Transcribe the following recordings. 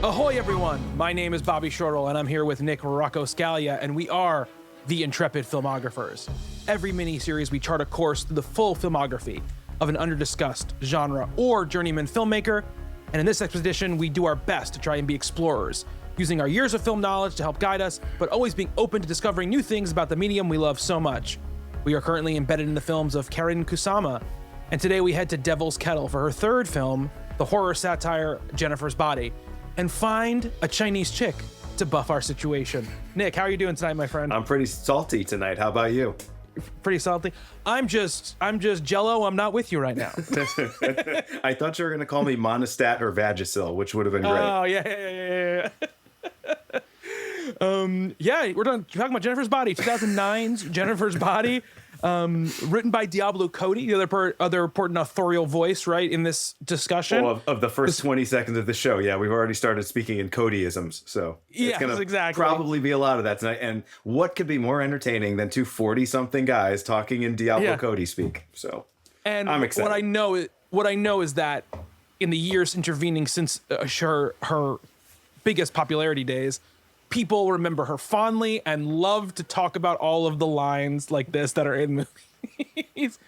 Ahoy, everyone! My name is Bobby Shortle, and I'm here with Nick Rocco-Scaglia, and we are the Intrepid Filmographers. Every mini-series, we chart a course through the full filmography of an under-discussed genre or journeyman filmmaker, and in this expedition, we do our best to try and be explorers, using our years of film knowledge to help guide us, but always being open to discovering new things about the medium we love so much. We are currently embedded in the films of Karen Kusama, and today we head to Devil's Kettle for her third film, the horror satire Jennifer's Body, and find a Chinese chick to buff our situation. Nick, how are you doing tonight, my friend? I'm pretty salty tonight. How about you? Pretty salty. I'm just Jello. I'm not with you right now. I thought you were going to call me Monostat or Vagisil, which would have been great. Oh, yeah. We're talking about Jennifer's Body, 2009's Jennifer's Body, written by Diablo Cody, the other important authorial voice, right, in this discussion. Well, of the first 20 seconds of the show, yeah, we've already started speaking in Codyisms, so it's going to probably be a lot of that tonight. And what could be more entertaining than two 40-something guys talking in Diablo Cody speak? So, and I'm excited. What I know is that in the years intervening since her biggest popularity days, people remember her fondly and love to talk about all of the lines like this that are in movies.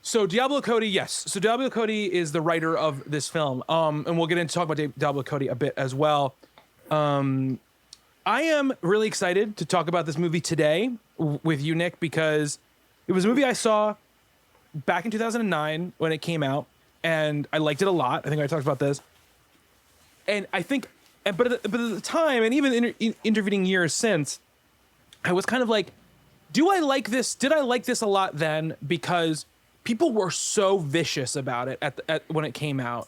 So Diablo Cody, yes. So Diablo Cody is the writer of this film. And we'll get into talk about Diablo Cody a bit as well. I am really excited to talk about this movie today with you, Nick, because it was a movie I saw back in 2009 when it came out, and I liked it a lot. I think I talked about this. And I think... But at the time, and even intervening years since, I was kind of like, do I like this? Did I like this a lot then? Because people were so vicious about it when it came out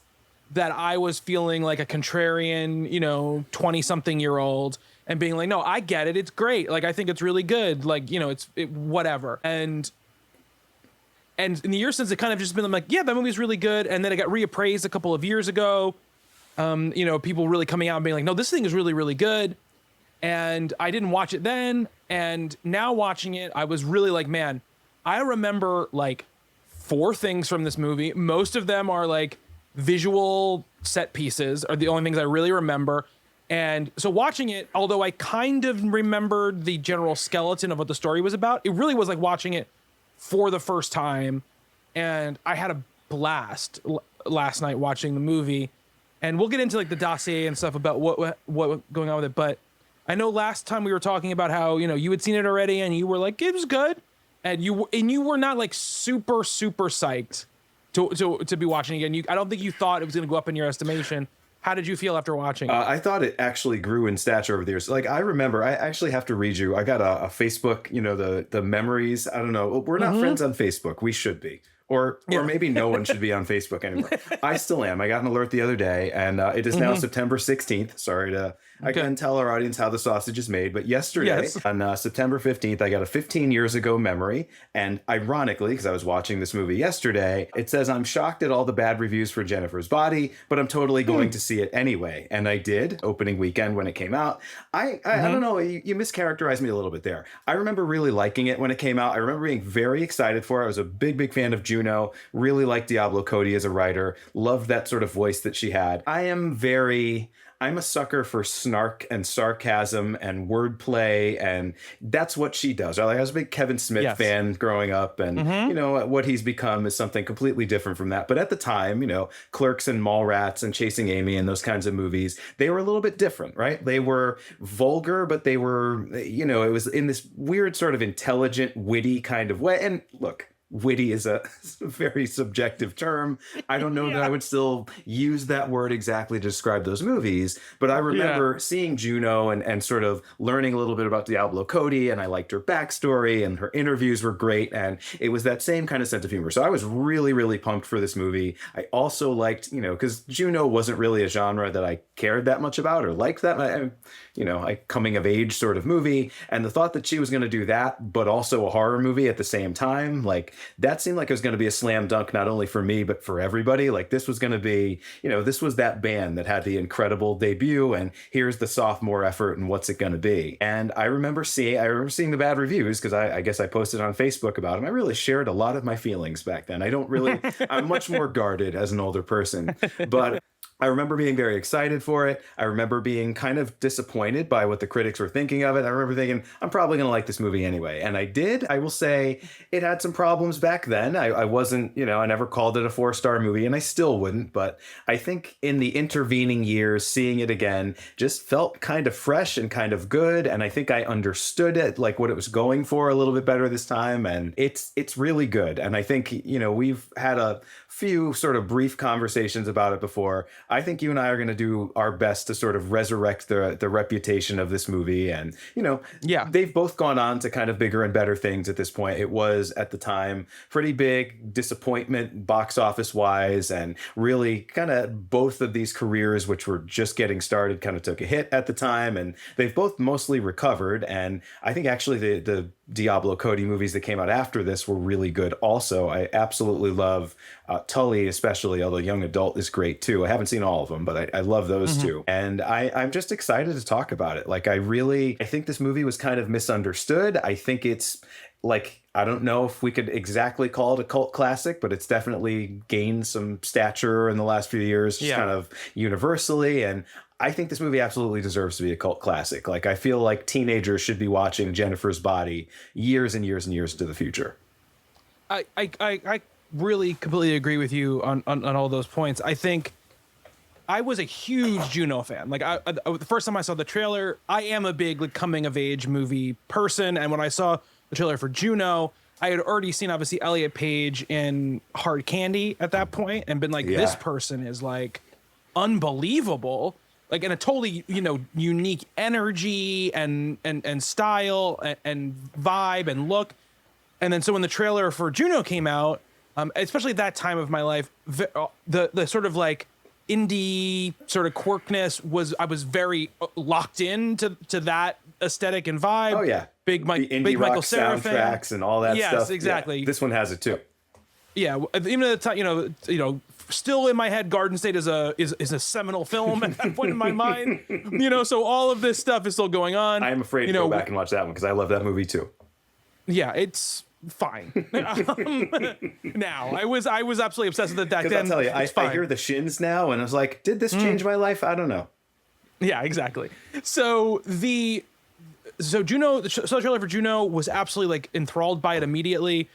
that I was feeling like a contrarian, 20-something-year-old and being like, no, I get it. It's great. Like, I think it's really good. Like, whatever. And in the years since, it kind of just been like, yeah, that movie's really good. And then it got reappraised a couple of years ago. People really coming out and being like, no, this thing is really, really good. And I didn't watch it then. And now watching it, I was really like, man, I remember like 4 things from this movie. Most of them are like visual set pieces are the only things I really remember. And so watching it, although I kind of remembered the general skeleton of what the story was about, it really was like watching it for the first time. And I had a blast last night watching the movie. And we'll get into like the dossier and stuff about what going on with it. But I know last time we were talking about how, you had seen it already and you were like, it was good. And you were not like super, super psyched to be watching again. I don't think you thought it was going to go up in your estimation. How did you feel after watching it? I thought it actually grew in stature over the years. Like, I remember, I actually have to read you. I got a Facebook, the memories. I don't know. We're not friends on Facebook. We should be. Or maybe no one should be on Facebook anymore. I still am. I got an alert the other day, and it is now September 16th. Sorry to... I couldn't tell our audience how the sausage is made, but yesterday, on September 15th, I got a 15 years ago memory. And ironically, because I was watching this movie yesterday, it says, I'm shocked at all the bad reviews for Jennifer's Body, but I'm totally going to see it anyway. And I did, opening weekend when it came out. I don't know, you mischaracterized me a little bit there. I remember really liking it when it came out. I remember being very excited for it. I was a big, big fan of Juno, really liked Diablo Cody as a writer, loved that sort of voice that she had. I'm a sucker for snark and sarcasm and wordplay, and that's what she does. I was a big Kevin Smith fan growing up, and what he's become is something completely different from that. But at the time, Clerks and Mallrats and Chasing Amy and those kinds of movies, they were a little bit different, right? They were vulgar, but they were, it was in this weird sort of intelligent, witty kind of way. And look, witty is a very subjective term. I don't know that I would still use that word exactly to describe those movies, but I remember seeing Juno and sort of learning a little bit about Diablo Cody, and I liked her backstory, and her interviews were great, and it was that same kind of sense of humor. So I was really, really pumped for this movie. I also liked, because Juno wasn't really a genre that I cared that much about or liked that much. A coming of age sort of movie, and the thought that she was going to do that, but also a horror movie at the same time, like, that seemed like it was going to be a slam dunk, not only for me, but for everybody. Like, this was going to be, this was that band that had the incredible debut, and here's the sophomore effort, and what's it going to be? And I remember seeing the bad reviews, because I guess I posted on Facebook about them. I really shared a lot of my feelings back then. I'm much more guarded as an older person, but I remember being very excited for it. I remember being kind of disappointed by what the critics were thinking of it. I remember thinking, I'm probably going to like this movie anyway. And I did. I will say it had some problems back then. I wasn't, I never called it a 4-star movie, and I still wouldn't. But I think in the intervening years, seeing it again just felt kind of fresh and kind of good. And I think I understood it, like what it was going for, a little bit better this time. And it's really good. And I think, we've had a few sort of brief conversations about it before. I think you and I are going to do our best to sort of resurrect the reputation of this movie. And, Yeah. they've both gone on to kind of bigger and better things at this point. It was at the time pretty big disappointment box office wise, and really kind of both of these careers, which were just getting started, kind of took a hit at the time, and they've both mostly recovered. And I think actually the Diablo Cody movies that came out after this were really good also. I absolutely love Tully, especially, although Young Adult is great too. I haven't seen all of them, but I love those two. And I'm just excited to talk about it. Like, I think this movie was kind of misunderstood. I think it's like, I don't know if we could exactly call it a cult classic, but it's definitely gained some stature in the last few years, just kind of universally. And I think this movie absolutely deserves to be a cult classic. Like, I feel like teenagers should be watching Jennifer's Body years and years and years into the future. I really completely agree with you on all those points. I think I was a huge Juno fan. Like, the first time I saw the trailer, I am a big like coming of age movie person, and when I saw the trailer for Juno, I had already seen obviously Elliot Page in Hard Candy at that point, and been like, this person is like unbelievable. Like, in a totally, unique energy and style and vibe and look. And then so when the trailer for Juno came out, especially at that time of my life, the sort of like indie sort of quirkness I was very locked into that aesthetic and vibe. Oh yeah, big indie rock Michael Cera soundtracks fan. and all that stuff. Yes, exactly. Yeah, this one has it too. Yeah, even at the time, still in my head, Garden State is a seminal film at that point in my mind. So all of this stuff is still going on. I am afraid to go back and watch that one because I love that movie too. Yeah, it's fine. Now, I was absolutely obsessed with it back then. I'll tell you, I hear the shins now, and I was like, did this change my life? I don't know. Yeah, exactly. So Juno, the trailer for Juno was absolutely like enthralled by it immediately.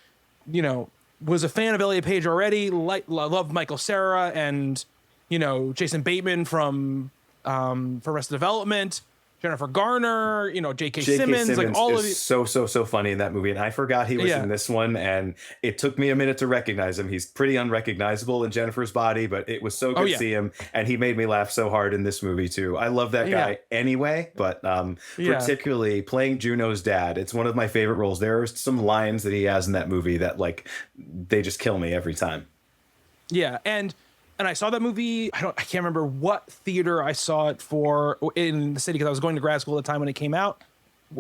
Was a fan of Elliot Page already. Loved Michael Cera and Jason Bateman from Arrested Development. Jennifer Garner, J.K. Simmons, like all of these. So funny in that movie, and I forgot he was in this one, and it took me a minute to recognize him. He's pretty unrecognizable in Jennifer's Body, but it was so good to see him, and he made me laugh so hard in this movie too. I love that guy anyway, but particularly playing Juno's dad, it's one of my favorite roles. There are some lines that he has in that movie that like they just kill me every time. Yeah, and I saw that movie. I can't remember what theater I saw it for in the city because I was going to grad school at the time when it came out.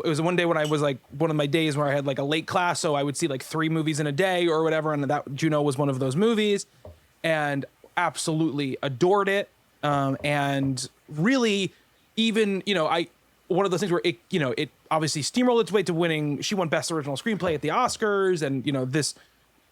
It was one day when I was like one of my days where I had like a late class, so I would see like 3 movies in a day or whatever, and that Juno was one of those movies, and absolutely adored it. And really, even one of those things where it obviously steamrolled its way to winning. She won Best Original Screenplay at the Oscars, and this.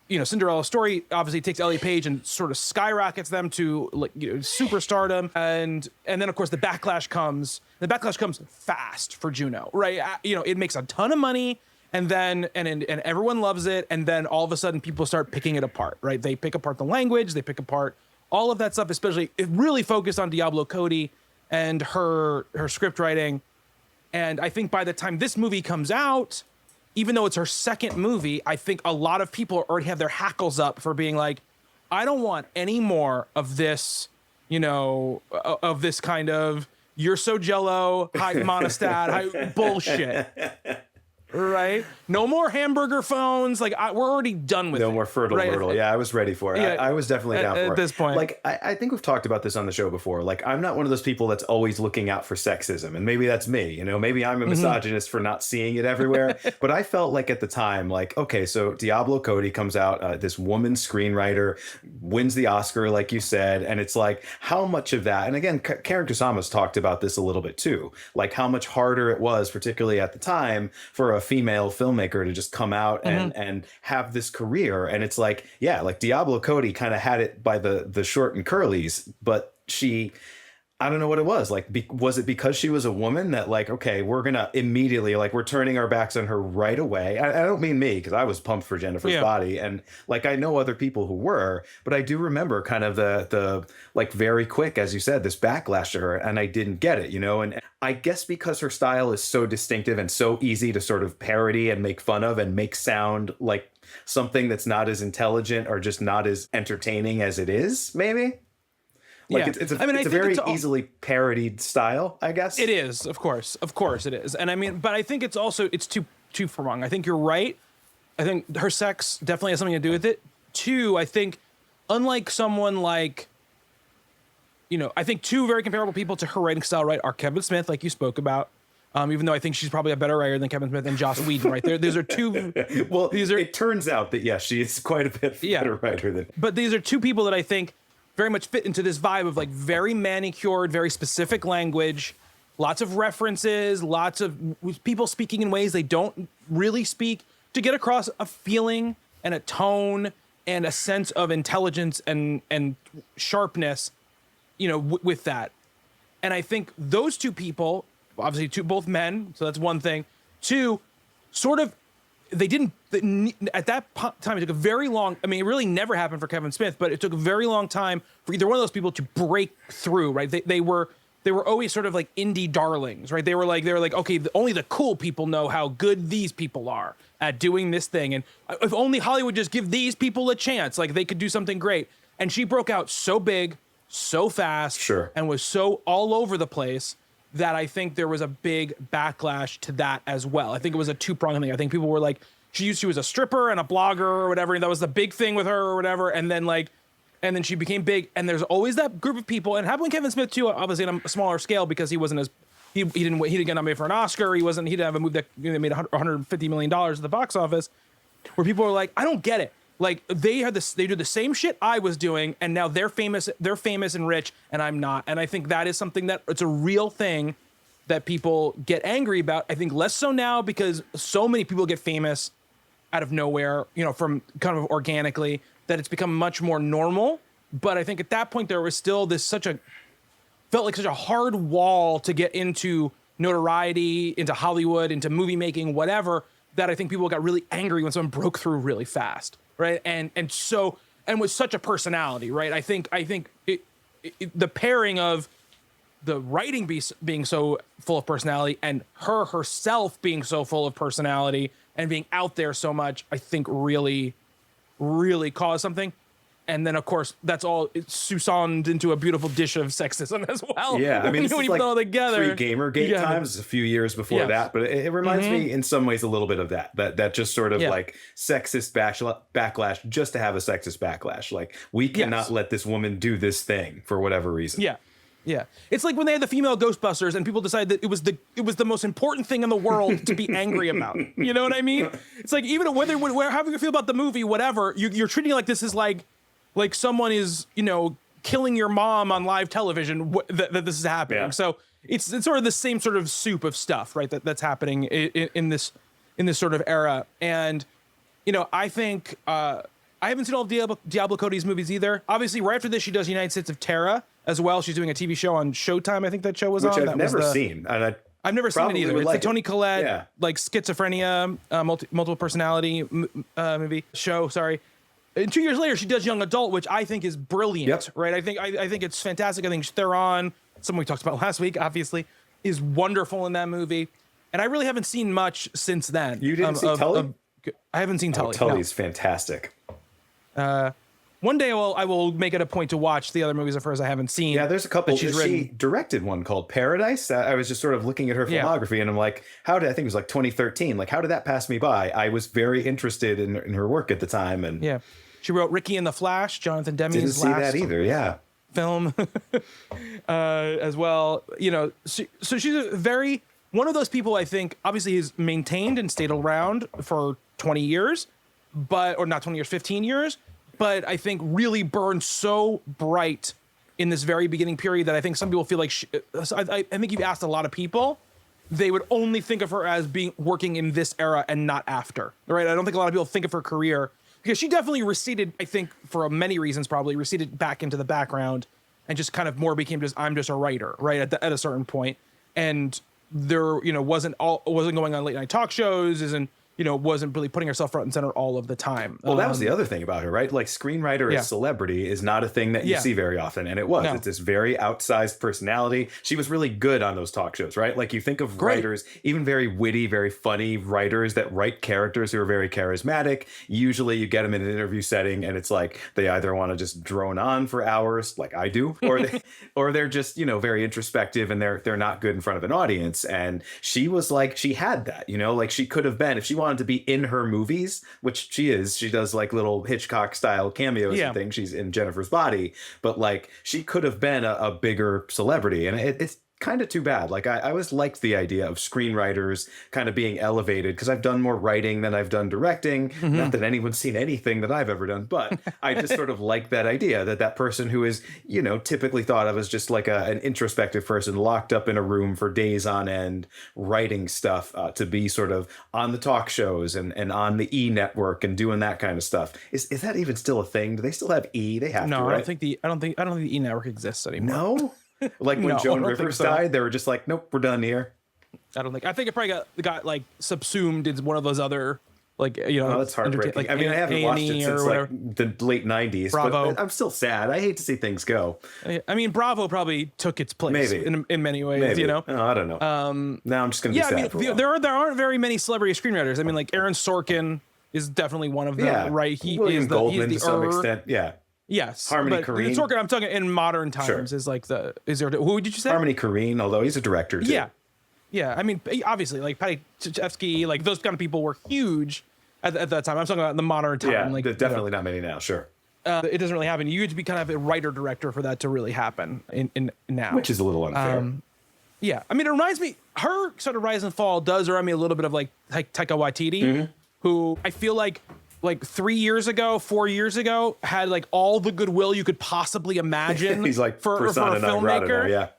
Cinderella Story obviously takes Elliot Page and sort of skyrockets them to superstardom, and then of course the backlash comes. The backlash comes fast for Juno, right? It makes a ton of money, and then and everyone loves it, and then all of a sudden people start picking it apart, right? They pick apart the language, they pick apart all of that stuff. Especially it really focused on Diablo Cody and her script writing, and I think by the time this movie comes out, even though it's her second movie, I think a lot of people already have their hackles up for being like, I don't want any more of this, of this kind of you're so jello, high monostat, high bullshit. Right? No more hamburger phones. Like, we're already done with it. No more fertile myrtle. Yeah, I was ready for it. Yeah, I was definitely down for it. At this point. Like, I think we've talked about this on the show before. Like, I'm not one of those people that's always looking out for sexism. And maybe that's me. Maybe I'm a misogynist for not seeing it everywhere. But I felt like at the time, like, okay, so Diablo Cody comes out, this woman screenwriter, wins the Oscar, like you said. And it's like, how much of that, and again, Karen Kusama's talked about this a little bit too, like how much harder it was, particularly at the time, for a female filmmaker to just come out and have this career. And it's like, yeah, like Diablo Cody kind of had it by the short and curlies, but she, I don't know what it was. Like, was it because she was a woman that, like, okay, we're gonna immediately, like, we're turning our backs on her right away. I don't mean me, because I was pumped for Jennifer's body, and like I know other people who were, but I do remember kind of the like very quick, as you said, this backlash to her, and I didn't get it, you know. And I guess because her style is so distinctive and so easy to sort of parody and make fun of and make sound like something that's not as intelligent or just not as entertaining as it is, maybe. Like it's a very easily parodied style, I guess. It is, of course it is. And I mean, but I think it's also, it's too pronged. I think you're right. I think her sex definitely has something to do with it. Two, I think, unlike someone like, you know, I think two very comparable people to her writing style, right, are Kevin Smith, like you spoke about. Even though I think she's probably a better writer than Kevin Smith and Joss Whedon, right there. These are two. Well, it turns out that yes, she is quite a bit better writer than. But these are two people that I think very much fit into this vibe of like very manicured, very specific language, lots of references, lots of people speaking in ways they don't really speak to get across a feeling and a tone and a sense of intelligence and sharpness, you know, with that. And I think those two people, obviously both men, so that's one thing. Two, sort of, they didn't, at that time, it took a very long, I mean, it really never happened for Kevin Smith, but it took a very long time for either one of those people to break through, right? They were always sort of like indie darlings, right? They were like, okay, only the cool people know how good these people are at doing this thing. And if only Hollywood just give these people a chance, like they could do something great. And she broke out so big, so fast, and was so all over the place that I think there was a big backlash to that as well. I think it was a two-pronged thing. I think people were like, she was a stripper and a blogger or whatever, and that was the big thing with her or whatever. And then she became big. And there's always that group of people, and it happened with Kevin Smith too, obviously on a smaller scale because he wasn't as, he didn't get nominated for an Oscar. He didn't have a movie that made $150 million at the box office, where people are like, I don't get it. Like they do the same shit I was doing, and now they're famous and rich, and I'm not. And I think that is something that it's a real thing that people get angry about. I think less so now because so many people get famous out of nowhere, you know, from kind of organically, that it's become much more normal. But I think at that point there was still felt like such a hard wall to get into notoriety, into Hollywood, into movie making, whatever, that I think people got really angry when someone broke through really fast. Right. And with such a personality, right? I think the pairing of the writing being so full of personality and her herself being so full of personality and being out there so much, I think really, really caused something. And then, of course, that's all Susaned into a beautiful dish of sexism as well. Yeah, I mean, this is like pre-Gamergate times, a few years before that. But it reminds me in some ways a little bit of that just sort of like sexist backlash just to have a sexist backlash. Like, we cannot let this woman do this thing for whatever reason. Yeah. Yeah. It's like when they had the female Ghostbusters and people decided that it was the most important thing in the world to be angry about. You know what I mean? It's like, even however you feel about the movie, whatever, you're treating it like this is like someone is, you know, killing your mom on live television, that this is happening. Yeah. So it's sort of the same sort of soup of stuff, right? That's happening in this sort of era. And, you know, I think, I haven't seen all of Diablo Cody's movies either. Obviously, right after this, she does United States of Terra as well. She's doing a TV show on Showtime. I think that show was on. Which I've never seen. And I've never seen it either. It's the Toni Collette, like schizophrenia, multiple personality movie show. Sorry. And 2 years later, she does Young Adult, which I think is brilliant, right? I think it's fantastic. I think Theron, someone we talked about last week, obviously, is wonderful in that movie. And I really haven't seen much since then. You didn't see Tully? I haven't seen Tully. Tully's fantastic. One day I will make it a point to watch the other movies of hers I haven't seen. Yeah, there's a couple. She directed one called Paradise. I was just sort of looking at her filmography, and I'm like, I think it was like 2013. Like, how did that pass me by? I was very interested in her work at the time, and she wrote Ricky and the Flash, Jonathan Demme's last film, as well. You know, so she's one of those people I think obviously has maintained and stayed around for 20 years, or not 20 years, 15 years. But I think really burned so bright in this very beginning period that I think some people feel like I think you've asked a lot of people, they would only think of her as working in this era and not after, right? I don't think a lot of people think of her career because she definitely receded, I think for many reasons, probably receded back into the background and just kind of more became just I'm just a writer, right? At a certain point, and there wasn't going on late night talk shows, wasn't really putting herself front and center all of the time. Well, that was the other thing about her, right? Like screenwriter as celebrity is not a thing that you see very often. And it was. No. It's this very outsized personality. She was really good on those talk shows, right? Like you think of writers, even very witty, very funny writers that write characters who are very charismatic. Usually you get them in an interview setting and it's like they either want to just drone on for hours like I do, or they're just, very introspective and they're not good in front of an audience. And she was like, she had that, like she could have been, if she wanted to be in her movies, which she does like little Hitchcock style cameos and things. She's in Jennifer's Body, but like she could have been a bigger celebrity, and it's kind of too bad. Like I always liked the idea of screenwriters kind of being elevated because I've done more writing than I've done directing. Not that anyone's seen anything that I've ever done, but I just sort of like that idea that person who is, typically thought of as just like an introspective person locked up in a room for days on end, writing stuff to be sort of on the talk shows and on the E network and doing that kind of stuff. Is that even still a thing? Do they still have E? They have to, right? No, I don't think the E network exists anymore. No? Like when Joan Rivers died, they were just like, nope, we're done here. I think it probably got like subsumed into one of those other that's heartbreaking. Like, I mean, I haven't watched it since like the late 90s, Bravo. But I'm still sad. I hate to see things go. I mean, Bravo probably took its place in many ways, Maybe. Oh, I don't know. Now I'm just going to be sad for a while. There aren't very many celebrity screenwriters. I mean, like Aaron Sorkin is definitely one of them, right? William Goldman to some extent, yeah. Yes, Harmony Korine. Sorkin, I'm talking in modern times, is like who did you say? Harmony Korine, although he's a director too. Yeah. I mean, obviously, like Patty Chayefsky, like those kind of people were huge at that time. I'm talking about the modern time. Yeah, like definitely not many now. Sure. It doesn't really happen. You have to be kind of a writer director for that to really happen in now, which is a little unfair. Yeah, I mean, it reminds me. Her sort of rise and fall does remind me a little bit of like Taika Waititi, who I feel like 4 years ago had like all the goodwill you could possibly imagine. He's like for a filmmaker. Yeah.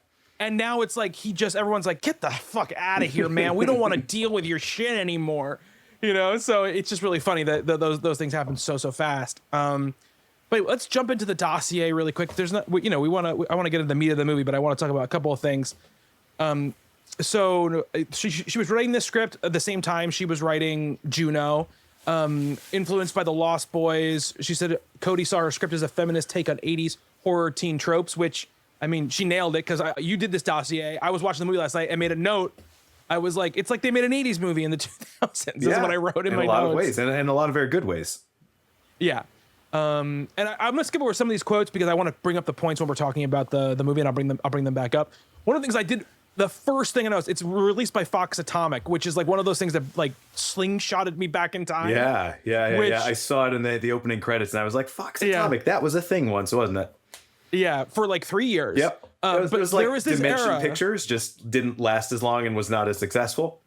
And now it's like everyone's like, get the fuck out of here, man. We don't want to deal with your shit anymore. So it's just really funny that those things happen so fast. But let's jump into the dossier really quick. There's not, I want to get into the meat of the movie, but I want to talk about a couple of things. So she was writing this script at the same time she was writing Juno. Influenced by The Lost Boys. She said Cody saw her script as a feminist take on 80s horror teen tropes, which, I mean, she nailed it because you did this dossier. I was watching the movie last night and made a note. I was like, it's like they made an 80s movie in the 2000s. This is what I wrote in my notes. In a lot of ways, and in a lot of very good ways. Yeah. And I'm going to skip over some of these quotes because I want to bring up the points when we're talking about the movie, and I'll bring them back up. One of the things I did, the first thing I noticed, it's released by Fox Atomic, which is like one of those things that like slingshotted me back in time. Yeah. I saw it in the opening credits and I was like, Fox Atomic, that was a thing once, wasn't it? Yeah, for like 3 years. Yep. It was like there was this Dimension era. Pictures just didn't last as long and was not as successful.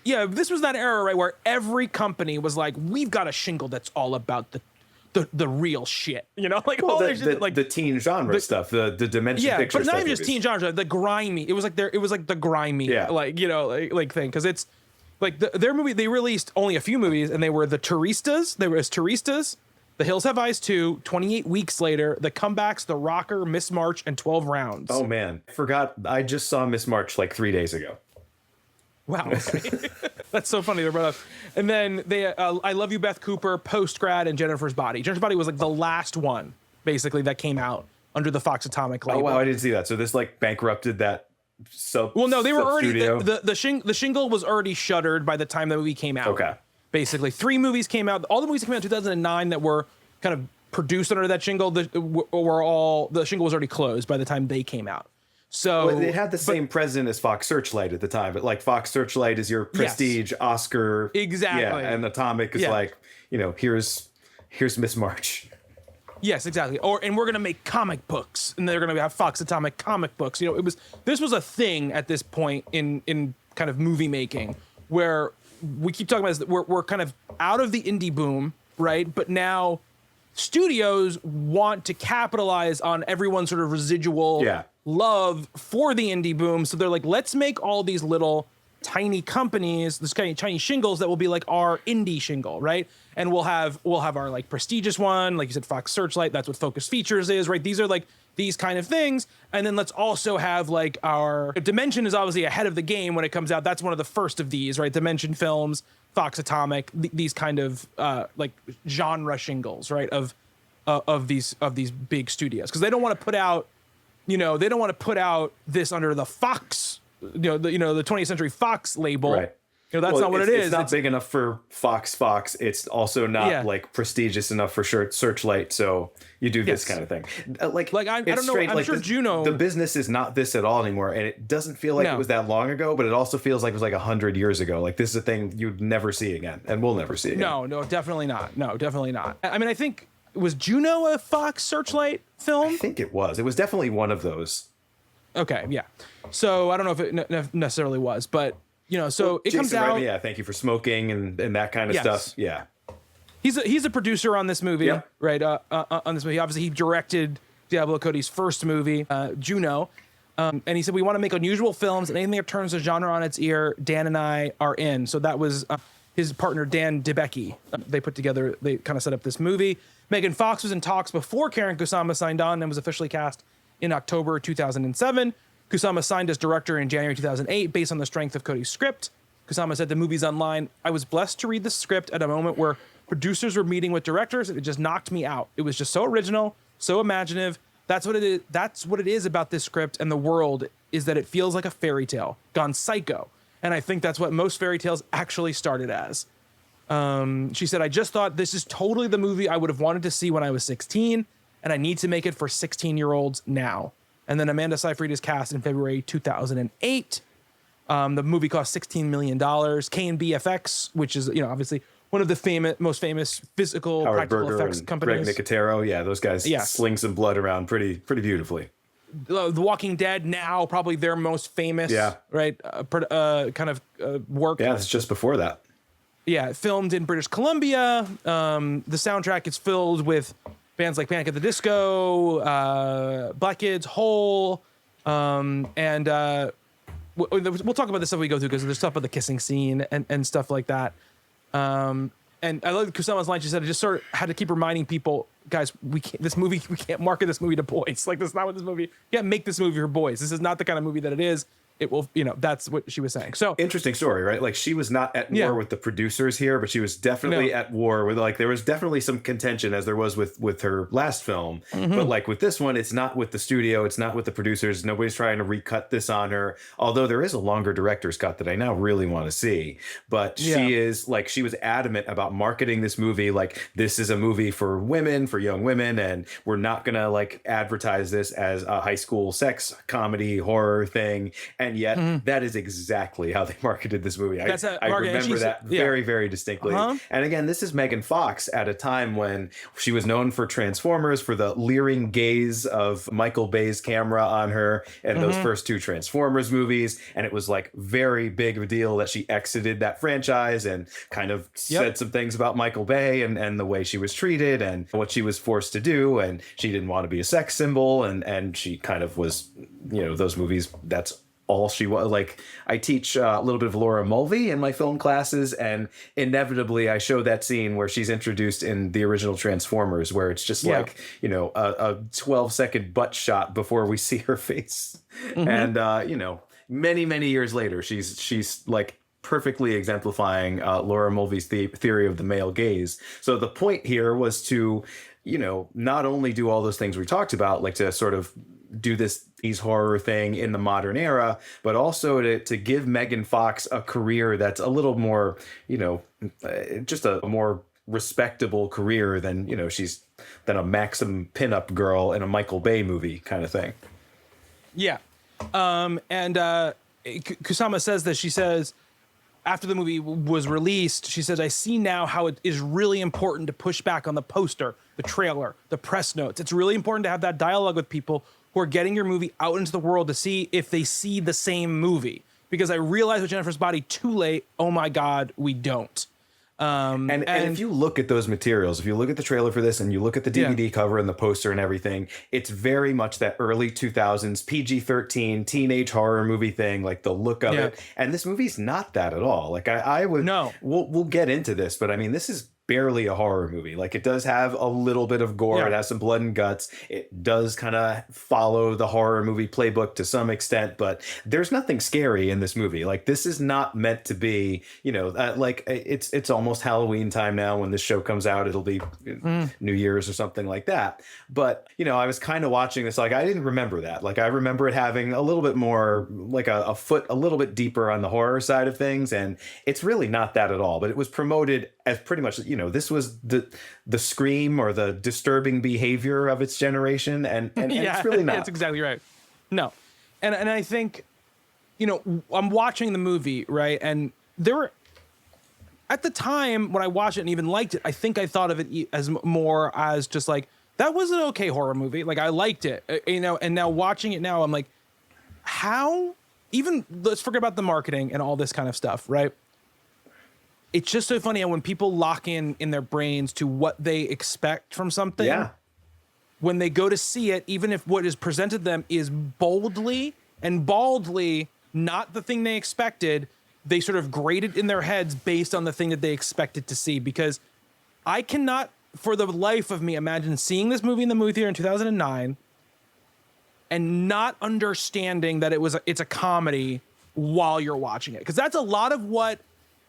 Yeah, this was that era, right, where every company was like, we've got a shingle that's all about the real shit, like all the teen genre stuff, the Dimension Pictures. But not even just teen genre, the grimy. It was like the grimy, like thing, because it's like their movie. They released only a few movies, and they were the Turistas. There was Turistas, The Hills Have Eyes 2, 28 Weeks Later, The Comebacks, The Rocker, Miss March, and 12 Rounds. Oh man, I forgot. I just saw Miss March like 3 days ago. Wow, okay. That's so funny. They're brought up. And then they, I Love You, Beth Cooper, Post Grad, and Jennifer's Body. Jennifer's Body was like the last one, basically, that came out under the Fox Atomic label. Oh wow, I didn't see that. So this like bankrupted that. Well, no, they were already the shingle was already shuttered by the time the movie came out. Okay. Basically, 3 movies came out. All the movies that came out in 2009 that were kind of produced under that shingle, the shingle was already closed by the time they came out. So it had the same president as Fox Searchlight at the time, but like Fox Searchlight is your prestige Oscar, exactly, and Atomic is like, here's Miss March. Yes, exactly. And we're gonna make comic books, and they're gonna have Fox Atomic comic books. This was a thing at this point in kind of movie making where we keep talking about this. We're kind of out of the indie boom, right? But now studios want to capitalize on everyone's sort of residual love for the indie boom. So they're like, let's make all these little tiny companies, this kind of tiny shingles that will be like our indie shingle, right? And we'll have our like prestigious one, like you said, Fox Searchlight. That's what Focus Features is, right? These are like these kind of things. And then let's also have like our Dimension is obviously ahead of the game when it comes out. That's one of the first of these, right? Dimension Films, Fox Atomic, these kind of like genre shingles, right? Of these big studios, because they don't want to put out, they don't want to put out this under the Fox, the 20th Century Fox label. Right. That's not what it is. It's not big enough for Fox. It's also not like prestigious enough for Searchlight. So you do this kind of thing. I don't know. I'm sure Juno. The business is not this at all anymore, and it doesn't feel like it was that long ago. But it also feels like it was like 100 years ago. Like this is a thing you'd never see again, and we'll never see again. No, definitely not. No, definitely not. I mean, I think was Juno a Fox Searchlight film? I think it was. It was definitely one of those. Okay, yeah. So I don't know if it necessarily was, but. So it comes out. Yeah, thank you for smoking and that kind of stuff. Yeah, he's a producer on this movie, right? On this movie, obviously he directed Diablo Cody's first movie, Juno, and he said we want to make unusual films and anything that turns the genre on its ear. Dan and I are in. So that was his partner Dan DeBecke. They kind of set up this movie. Megan Fox was in talks before Karen Kusama signed on and was officially cast in October 2007. Kusama signed as director in January 2008 based on the strength of Cody's script. Kusama said the movie's online. I was blessed to read the script at a moment where producers were meeting with directors, and it just knocked me out. It was just so original, so imaginative. That's what it is. That's what it is about this script and the world, is that it feels like a fairy tale gone psycho. And I think that's what most fairy tales actually started as. She said, I just thought this is totally the movie I would have wanted to see when I was 16, and I need to make it for 16-year-olds now. And then Amanda Seyfried is cast in February 2008. The movie cost $16 million. K&B FX, which is, obviously one of the most famous physical Howard practical Berger effects and companies. Greg Nicotero. Yeah, those guys sling some blood around pretty beautifully. The Walking Dead now, probably their most famous, right, work. Yeah, it's just before that. Yeah, filmed in British Columbia. The soundtrack is filled with bands like Panic at the Disco, Black Kids, Hole, and we'll talk about this stuff we go through, because there's stuff about the kissing scene and stuff like that. And I love Kusama's line. She said, I just sort of had to keep reminding people, guys, we can't market this movie to boys. Like, that's not what this movie, you can't make this movie for boys. This is not the kind of movie that it is. It will, that's what she was saying. So interesting story, right? Like, she was not at war with the producers here, but she was definitely at war with, like, there was definitely some contention, as there was with her last film. Mm-hmm. But like with this one, it's not with the studio, it's not with the producers. Nobody's trying to recut this on her. Although there is a longer director's cut that I now really want to see. But she was adamant about marketing this movie like this is a movie for women, for young women, and we're not gonna like advertise this as a high school sex comedy horror thing. And yet that is exactly how they marketed this movie. I remember that very, very distinctly. And again, this is Megan Fox at a time when she was known for Transformers, for the leering gaze of Michael Bay's camera on her and those first two Transformers movies. And it was like very big of a deal that she exited that franchise and kind of said some things about Michael Bay and the way she was treated and what she was forced to do. And she didn't want to be a sex symbol. And she kind of was, those movies, that's all she was. Like, I teach a little bit of Laura Mulvey in my film classes, and inevitably I show that scene where she's introduced in the original Transformers, where it's just like, a 12-second butt shot before we see her face. And, many, many years later, she's like perfectly exemplifying Laura Mulvey's theory of the male gaze. So the point here was to, not only do all those things we talked about, like to sort of do this horror thing in the modern era, but also to give Megan Fox a career that's a little more, just a more respectable career than, than a Maxim pinup girl in a Michael Bay movie kind of thing. Yeah. Kusama says that, she says, after the movie was released, she says, I see now how it is really important to push back on the poster, the trailer, the press notes. It's really important to have that dialogue with people who are getting your movie out into the world to see if they see the same movie. Because I realized with Jennifer's Body too late, oh my God, we don't. And if you look at those materials, if you look at the trailer for this and you look at the DVD cover and the poster and everything, it's very much that early 2000s PG-13 teenage horror movie thing, like the look of it. And this movie's not that at all. Like I would, no, we'll get into this, but I mean, this is barely a horror movie. Like it does have a little bit of gore. It has some blood and guts. It does kind of follow the horror movie playbook to some extent, but there's nothing scary in this movie. Like this is not meant to be, you know, like it's almost Halloween time now when this show comes out. It'll be New Year's or something like that. But, you know, I was kind of watching this, like I didn't remember that. Like I remember it having a little bit more like a foot a little bit deeper on the horror side of things, and it's really not that at all. But it was promoted as pretty much, you know, this was the scream or the disturbing behavior of its generation, and it's really not. That's exactly right. No, and I think, you know, I'm watching the movie, right, and there were, at the time when I watched it and even liked it, I think I thought of it as more as just like, that was an okay horror movie. Like I liked it, you know, and now watching it now, I'm like, how, even let's forget about the marketing and all this kind of stuff, right? It's just so funny how when people lock in their brains to what they expect from something, when they go to see it, even if what is presented to them is boldly and baldly not the thing they expected, they sort of grade it in their heads based on the thing that they expected to see. Because I cannot, for the life of me, imagine seeing this movie in the movie theater in 2009 and not understanding that it's a comedy while you're watching it. Because that's a lot of what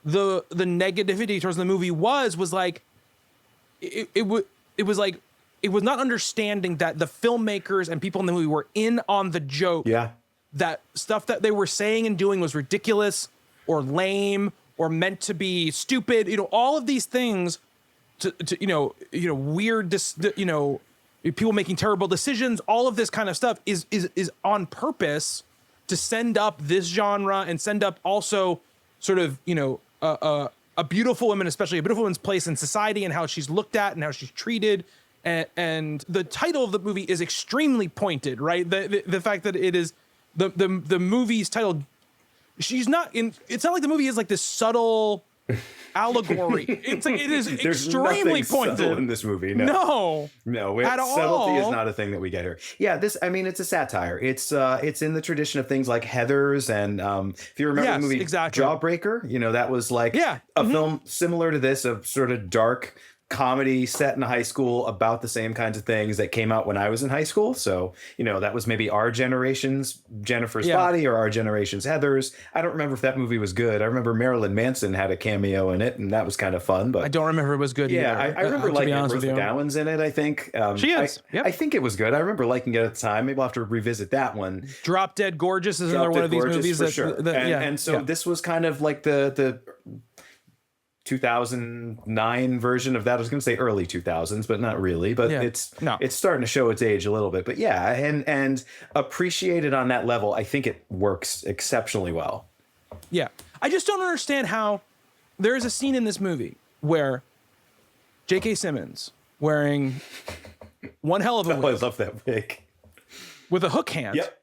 the negativity towards the movie was like, it was like, it was not understanding that the filmmakers and people in the movie were in on the joke. Yeah. That stuff that they were saying and doing was ridiculous or lame or meant to be stupid. You know, all of these things to you know, weird, you know, people making terrible decisions, all of this kind of stuff is on purpose to send up this genre and send up also sort of, you know, a beautiful woman, especially a beautiful woman's place in society and how she's looked at and how she's treated. And the title of the movie is extremely pointed, right? The fact that it is the movie's title, she's not in, it's not like the movie is like this subtle allegory. It's like, it is extremely pointed in this movie. No, at all. Subtlety is not a thing that we get here. Yeah, this, I mean, it's a satire. It's in the tradition of things like Heathers, and if you remember the movie Jawbreaker, you know, that was like a film similar to this, of sort of dark comedy set in a high school about the same kinds of things that came out when I was in high school. So, you know, that was maybe our generation's Jennifer's Body or our generation's Heathers. I don't remember if that movie was good. I remember Marilyn Manson had a cameo in it, and that was kind of fun. But I don't remember it was good either. I remember liking it. Ruth McGowan's in it, I think. She is. I think it was good. I remember liking it at the time. Maybe I'll have to revisit that one. Drop Dead Gorgeous is another one of these movies. For sure. And so this was kind of like the 2009 version of that. I was going to say early 2000s, but not really. But it's starting to show its age a little bit. But yeah, and appreciated on that level, I think it works exceptionally well. Yeah, I just don't understand how there is a scene in this movie where J.K. Simmons wearing one hell of a wig. I love that wig with a hook hand. Yep.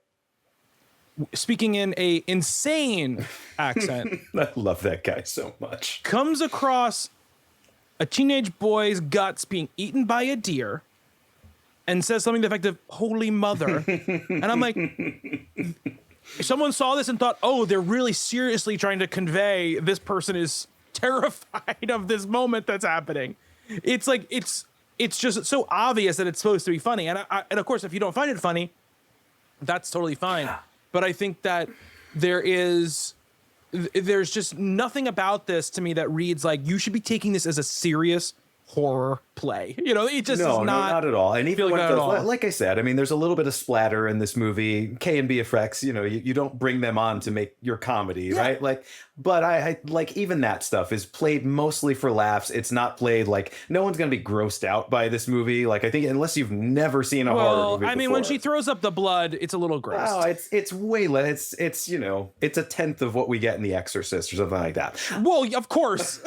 Speaking in a insane accent. I love that guy so much. Comes across a teenage boy's guts being eaten by a deer and says something to the effect of, "Holy Mother." And I'm like, someone saw this and thought, oh, they're really seriously trying to convey this person is terrified of this moment that's happening. It's like, it's just so obvious that it's supposed to be funny. And and of course, if you don't find it funny, that's totally fine. But I think that there's just nothing about this to me that reads like you should be taking this as a serious horror play. You know, it just is not at all. And even like I said, I mean, there's a little bit of splatter in this movie. K and B effects, you know, you don't bring them on to make your comedy, right? Like, but I like, even that stuff is played mostly for laughs. It's not played like, no one's gonna be grossed out by this movie. Like, I think unless you've never seen a horror movie I mean, when she throws up the blood, it's a little gross. Oh, it's way less. It's you know, it's a tenth of what we get in The Exorcist or something like that. Well, of course.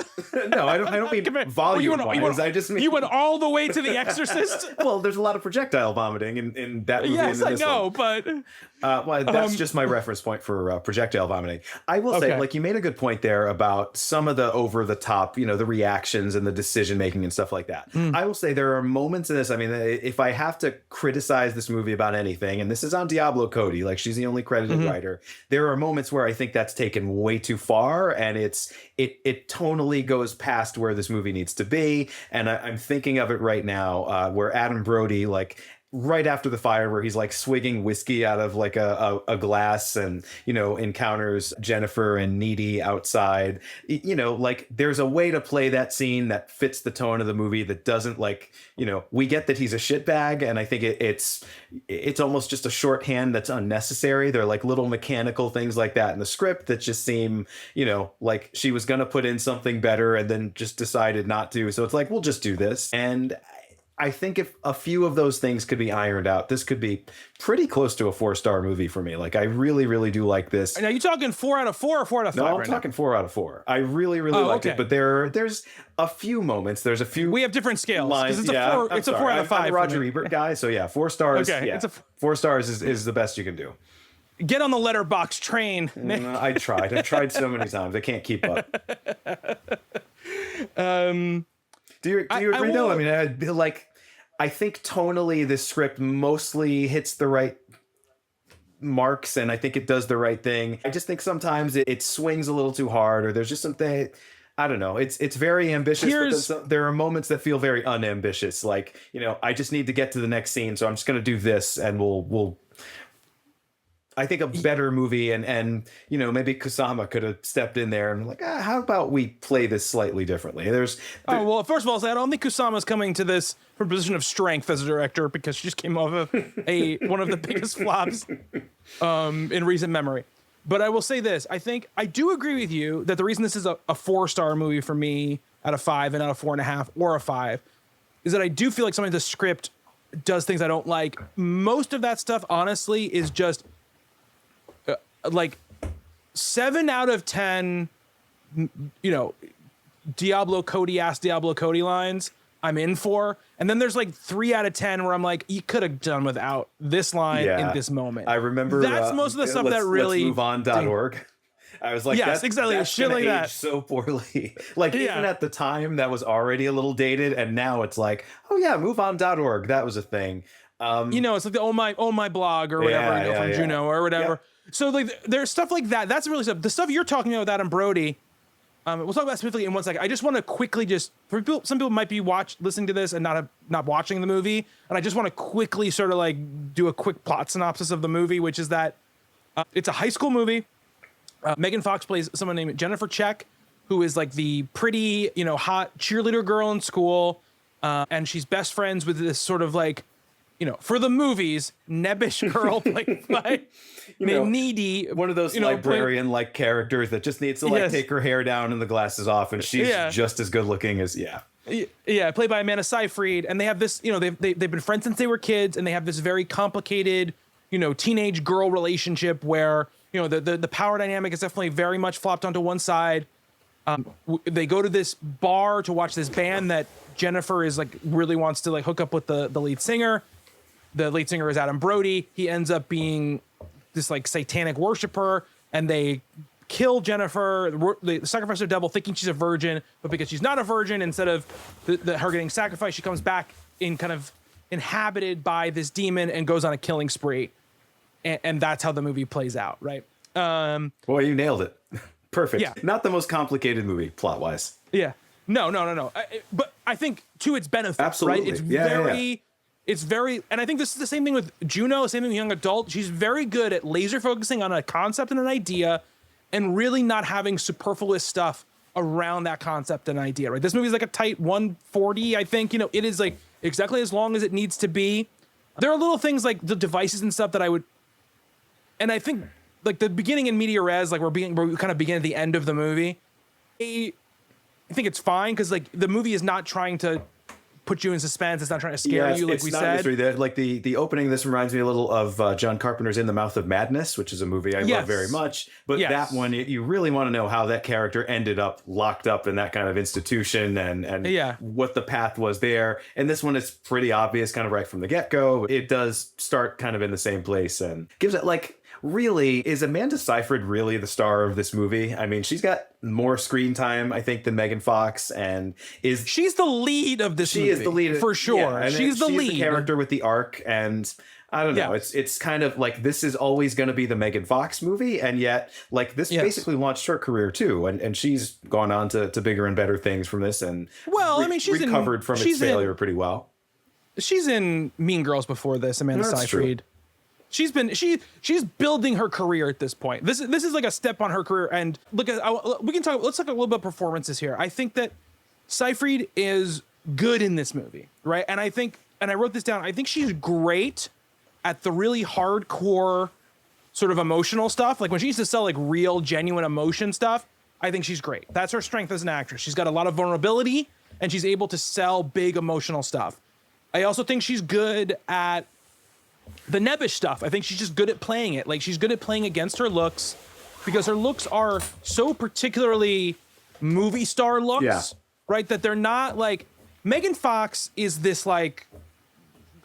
No, I don't mean volume wise. I just mean, you went all the way to The Exorcist. Well, there's a lot of projectile vomiting in that movie. Yes, and in I this know, one. but Well, that's just my reference point for projectile vomiting. I will say, Okay. like, you made a good point there about some of the over the top, the reactions and the decision making and stuff like that. I will say there are moments in this. I mean, if I have to criticize this movie about anything, and this is on Diablo Cody, like she's the only credited writer, there are moments where I think that's taken way too far, and it tonally goes past where this movie needs to be. And I'm thinking of it right now, where Adam Brody, like, right after the fire, where he's like swigging whiskey out of like a glass and encounters Jennifer and Needy outside, like there's a way to play that scene that fits the tone of the movie, that doesn't, like, we get that he's a shitbag, and I think it's almost just a shorthand that's unnecessary. They're like little mechanical things like that in the script that just seem like she was gonna put in something better and then just decided not to, so it's like, we'll just do this. And I think if a few of those things could be ironed out, this could be pretty close to a 4-star movie for me. Like, I really, really do like this. And are you talking 4 out of 4 or 4 out of 5? No, I'm talking 4 out of 4. I really, really liked it. But there's a few moments. There's a few. We have different scales. Lines. It's a 4 out of 5. I'm a Roger Ebert guy, so yeah, 4 stars. Okay, yeah, 4 stars is the best you can do. Get on the letterbox train. I tried. I've tried so many times. I can't keep up. Do you agree though? I mean, I think tonally this script mostly hits the right marks, and I think it does the right thing. I just think sometimes it swings a little too hard, or there's just something, I don't know. It's very ambitious, but there are moments that feel very unambitious. Like, I just need to get to the next scene, so I'm just going to do this, and we'll I think a better movie, and maybe Kusama could have stepped in there and like, how about we play this slightly differently? Well, first of all, I don't think Kusama's coming to this from a position of strength as a director, because she just came off of one of the biggest flops in recent memory. But I will say this: I do agree with you that the reason this is a 4-star movie for me out of 5 and out of 4.5 or a 5 is that I do feel like some of the script does things I don't like. Most of that stuff, honestly, is just like 7 out of 10, Diablo Cody lines I'm in for. And then there's like 3 out of 10 where I'm like, you could have done without this line in this moment. I remember that's most of the stuff that really let's moveon.org. I was like, yes, that's, exactly. That's shit like that. So poorly. Like, even at the time that was already a little dated, and now it's like, oh yeah, moveon.org. That was a thing. It's like the oh my blog or whatever, from Juno or whatever. Yep. So like there's stuff like that. That's really stuff. The stuff you're talking about with Adam Brody, we'll talk about specifically in 1 second. I just want to quickly some people might be listening to this and not watching the movie, and I just want to quickly sort of like do a quick plot synopsis of the movie, which is that it's a high school movie. Megan Fox plays someone named Jennifer Check, who is like the pretty, hot cheerleader girl in school, and she's best friends with this sort of like, for the movies, nebbish girl played by Needy. One of those librarian-like characters that just needs to take her hair down and the glasses off, and she's just as good looking as played by Amanda Seyfried. And they have this, they've been friends since they were kids, and they have this very complicated, teenage girl relationship where the power dynamic is definitely very much flopped onto one side. They go to this bar to watch this band that Jennifer is like really wants to like hook up with the lead singer. The lead singer is Adam Brody. He ends up being this like satanic worshiper, and they kill Jennifer. They sacrifice the devil, thinking she's a virgin, but because she's not a virgin, instead of her getting sacrificed, she comes back in kind of inhabited by this demon and goes on a killing spree. And that's how the movie plays out, right? Boy, you nailed it. Perfect. Yeah. Not the most complicated movie plot wise. Yeah. No. But I think to its benefit, absolutely. Right? It's very, and I think this is the same thing with Juno, same thing with Young Adult. She's very good at laser focusing on a concept and an idea, and really not having superfluous stuff around that concept and idea. Right? This movie is like a tight 140. I think it is like exactly as long as it needs to be. There are little things like the devices and stuff that I would, and I think like the beginning in media res, like we kind of begin at the end of the movie. I think it's fine because like the movie is not trying to put you in suspense. It's not trying to scare you, like it's we not said. mystery. Like the opening of this reminds me a little of John Carpenter's In the Mouth of Madness, which is a movie I love very much. But that one, you really want to know how that character ended up locked up in that kind of institution and what the path was there. And this one is pretty obvious, kind of right from the get-go. It does start kind of in the same place and gives it like, really, is Amanda Seyfried really the star of this movie? I mean, she's got more screen time, I think, than Megan Fox, and she's the lead of this movie. She is the lead for sure. Yeah, she's the lead character with the arc, and I don't know. It's kind of like this is always going to be the Megan Fox movie, and yet like this basically launched her career too, and she's gone on to bigger and better things from this, and she's recovered from its failure pretty well. She's in Mean Girls before this, Amanda Seyfried. True. She's building her career at this point. This is like a step on her career. And let's talk a little bit of performances here. I think that Seyfried is good in this movie, right? And I wrote this down. I think she's great at the really hardcore sort of emotional stuff. Like when she used to sell like real, genuine emotion stuff, I think she's great. That's her strength as an actress. She's got a lot of vulnerability and she's able to sell big emotional stuff. I also think she's good at the nebbish stuff. I think she's just good at playing it. Like she's good at playing against her looks because her looks are so particularly movie star looks, right? That they're not like Megan Fox is this like,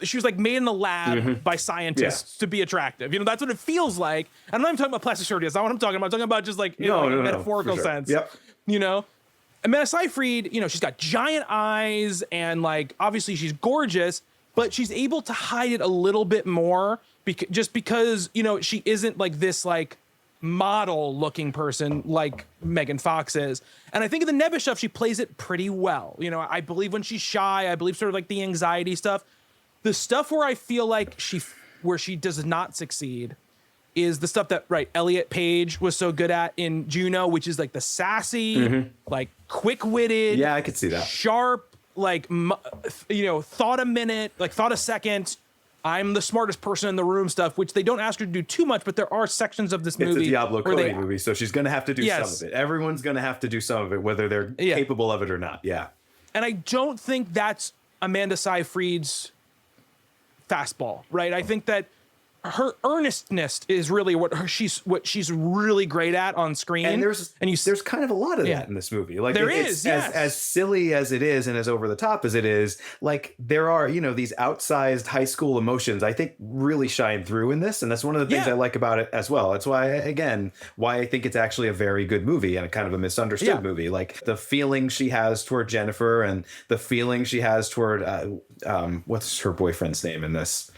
she was like made in the lab by scientists to be attractive. You know, that's what it feels like. And I'm not even talking about plastic surgery. That's not what I'm talking about. I'm talking about just like, in a metaphorical sense, you know? Amanda Seyfried, you know, she's got giant eyes and like, obviously she's gorgeous, but she's able to hide it a little bit more just because, you know, she isn't like this like model looking person like Megan Fox is. And I think in the nebbish stuff, she plays it pretty well. You know, I believe when she's shy, I believe sort of like the anxiety stuff. The stuff where I feel like where she does not succeed is the stuff that, Elliot Page was so good at in Juno, which is like the sassy, like quick-witted. Yeah, I could see that. Sharp, like, you know, thought a minute, like thought a second. I'm the smartest person in the room stuff, which they don't ask her to do too much, but there are sections of this movie. It's a Diablo Cody movie, so she's going to have to do some of it. Everyone's going to have to do some of it, whether they're capable of it or not. Yeah. And I don't think that's Amanda Seyfried's fastball, right? I think that her earnestness is really what she's really great at on screen. And there's kind of a lot of that in this movie. Like there is, as silly as it is and as over the top as it is, like there are, you know, these outsized high school emotions I think really shine through in this. And that's one of the things I like about it as well. That's why I think it's actually a very good movie and a kind of a misunderstood movie. Like the feeling she has toward Jennifer and the feeling she has toward what's her boyfriend's name in this?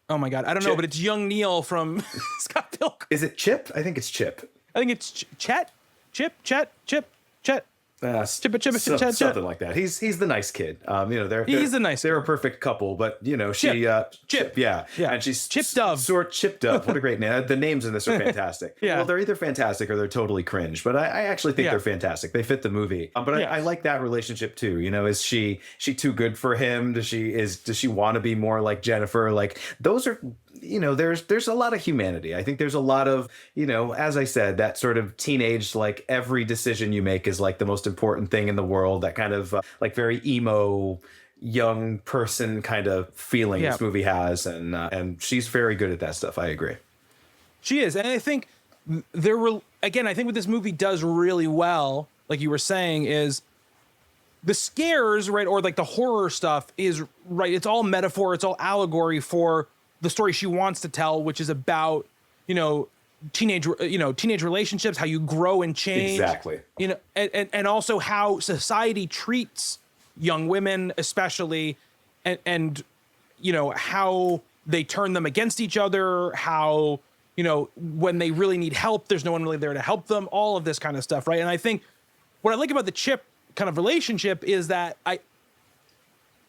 Oh my God, I don't know, but it's young Neil from Scott Pilgrim. Is it Chip? I think it's Chip. I think it's Chet. Something like that. He's the nice kid. You know, he's the nice. They're a perfect couple, but you know, Chip, and she's Chip Dove. Sort Chip Dove. What a great name! The names in this are fantastic. Well, they're either fantastic or they're totally cringe. But I actually think they're fantastic. They fit the movie. But I like that relationship too. You know, is she too good for him? Does she want to be more like Jennifer? Like those are. You know, there's a lot of humanity. I think there's a lot of, you know, as I said, that sort of teenage, like every decision you make is like the most important thing in the world. That kind of like very emo young person kind of feeling this movie has. And she's very good at that stuff. I agree. She is. And I think I think what this movie does really well, like you were saying, is the scares, right? Or like the horror stuff is right. It's all metaphor. It's all allegory for the story she wants to tell, which is about, you know, teenage relationships, how you grow and change. Exactly. You know, and also how society treats young women, especially, and you know, how they turn them against each other, how, you know, when they really need help, there's no one really there to help them, all of this kind of stuff, right? And I think what I like about the Chip kind of relationship is that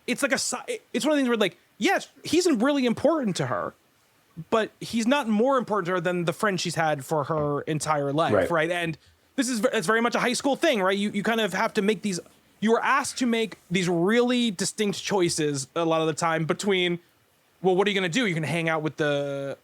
it's one of the things where, like, yes, he's really important to her, but he's not more important to her than the friend she's had for her entire life, right? And it's very much a high school thing, right? You kind of have to make these, you are asked to make these really distinct choices a lot of the time between, well, what are you going to do? You're going to hang out with the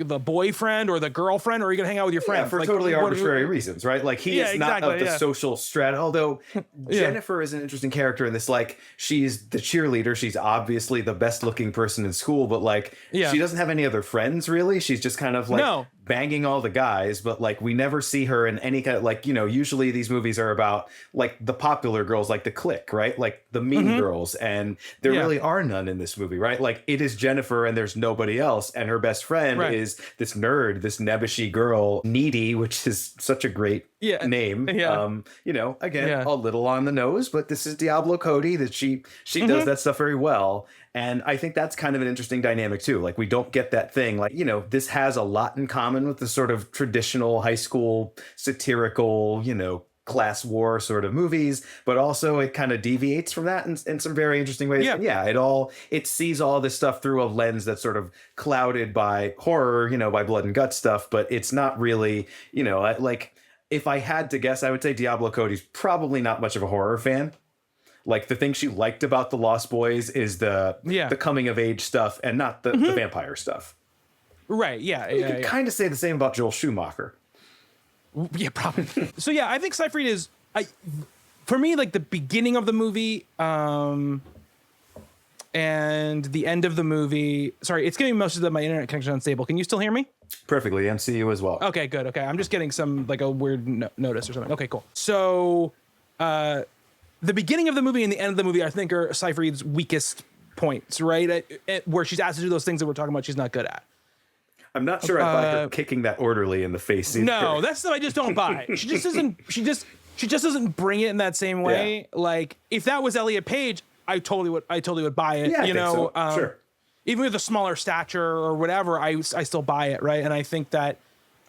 the boyfriend or the girlfriend, or are you gonna hang out with your friends? Yeah, for Like, totally what- arbitrary reasons, right? Like he Yeah, is not exactly, of the yeah. social strata. Although Jennifer is an interesting character in this. Like she's the cheerleader. She's obviously the best looking person in school, but like Yeah. she doesn't have any other friends really. She's just kind of like No. banging all the guys, but like we never see her in any kind of like, you know, usually these movies are about like the popular girls, like the clique, right? Like the mean girls, and there Yeah. really are none in this movie, right? Like it is Jennifer and there's nobody else, and her best friend Right. is this nerd, this nebbishy girl, Needy, which is such a great Yeah. name. Yeah. You know, again, Yeah. a little on the nose, but this is Diablo Cody, that she does that stuff very well. And I think that's kind of an interesting dynamic too. Like we don't get that thing. Like, you know, this has a lot in common with the sort of traditional high school satirical, you know, class war sort of movies, but also it kind of deviates from that in some very interesting ways. Yeah. And yeah, it sees all this stuff through a lens that's sort of clouded by horror, you know, by blood and guts stuff, but it's not really, you know, like if I had to guess, I would say Diablo Cody's probably not much of a horror fan. Like the thing she liked about the Lost Boys is the coming of age stuff and not the vampire stuff. Right. Yeah. You Yeah. could kind of say the same about Joel Schumacher. Yeah, probably. So yeah, I think Seyfried is for me like the beginning of the movie and the end of the movie. Sorry, it's getting most of my internet connection unstable. Can you still hear me? Perfectly, and see you as well. Okay, good. Okay, I'm just getting some like a weird notice or something. Okay, cool. So the beginning of the movie and the end of the movie, I think, are Seyfried's weakest points, right? Where she's asked to do those things that we're talking about, she's not good at. I'm not sure I like her kicking that orderly in the face either. No, that's stuff I just don't buy. She just doesn't. She just doesn't bring it in that same way. Yeah. Like if that was Elliot Page, I totally would buy it. Yeah, you know, so. Sure. Even with a smaller stature or whatever, I still buy it, right? And I think that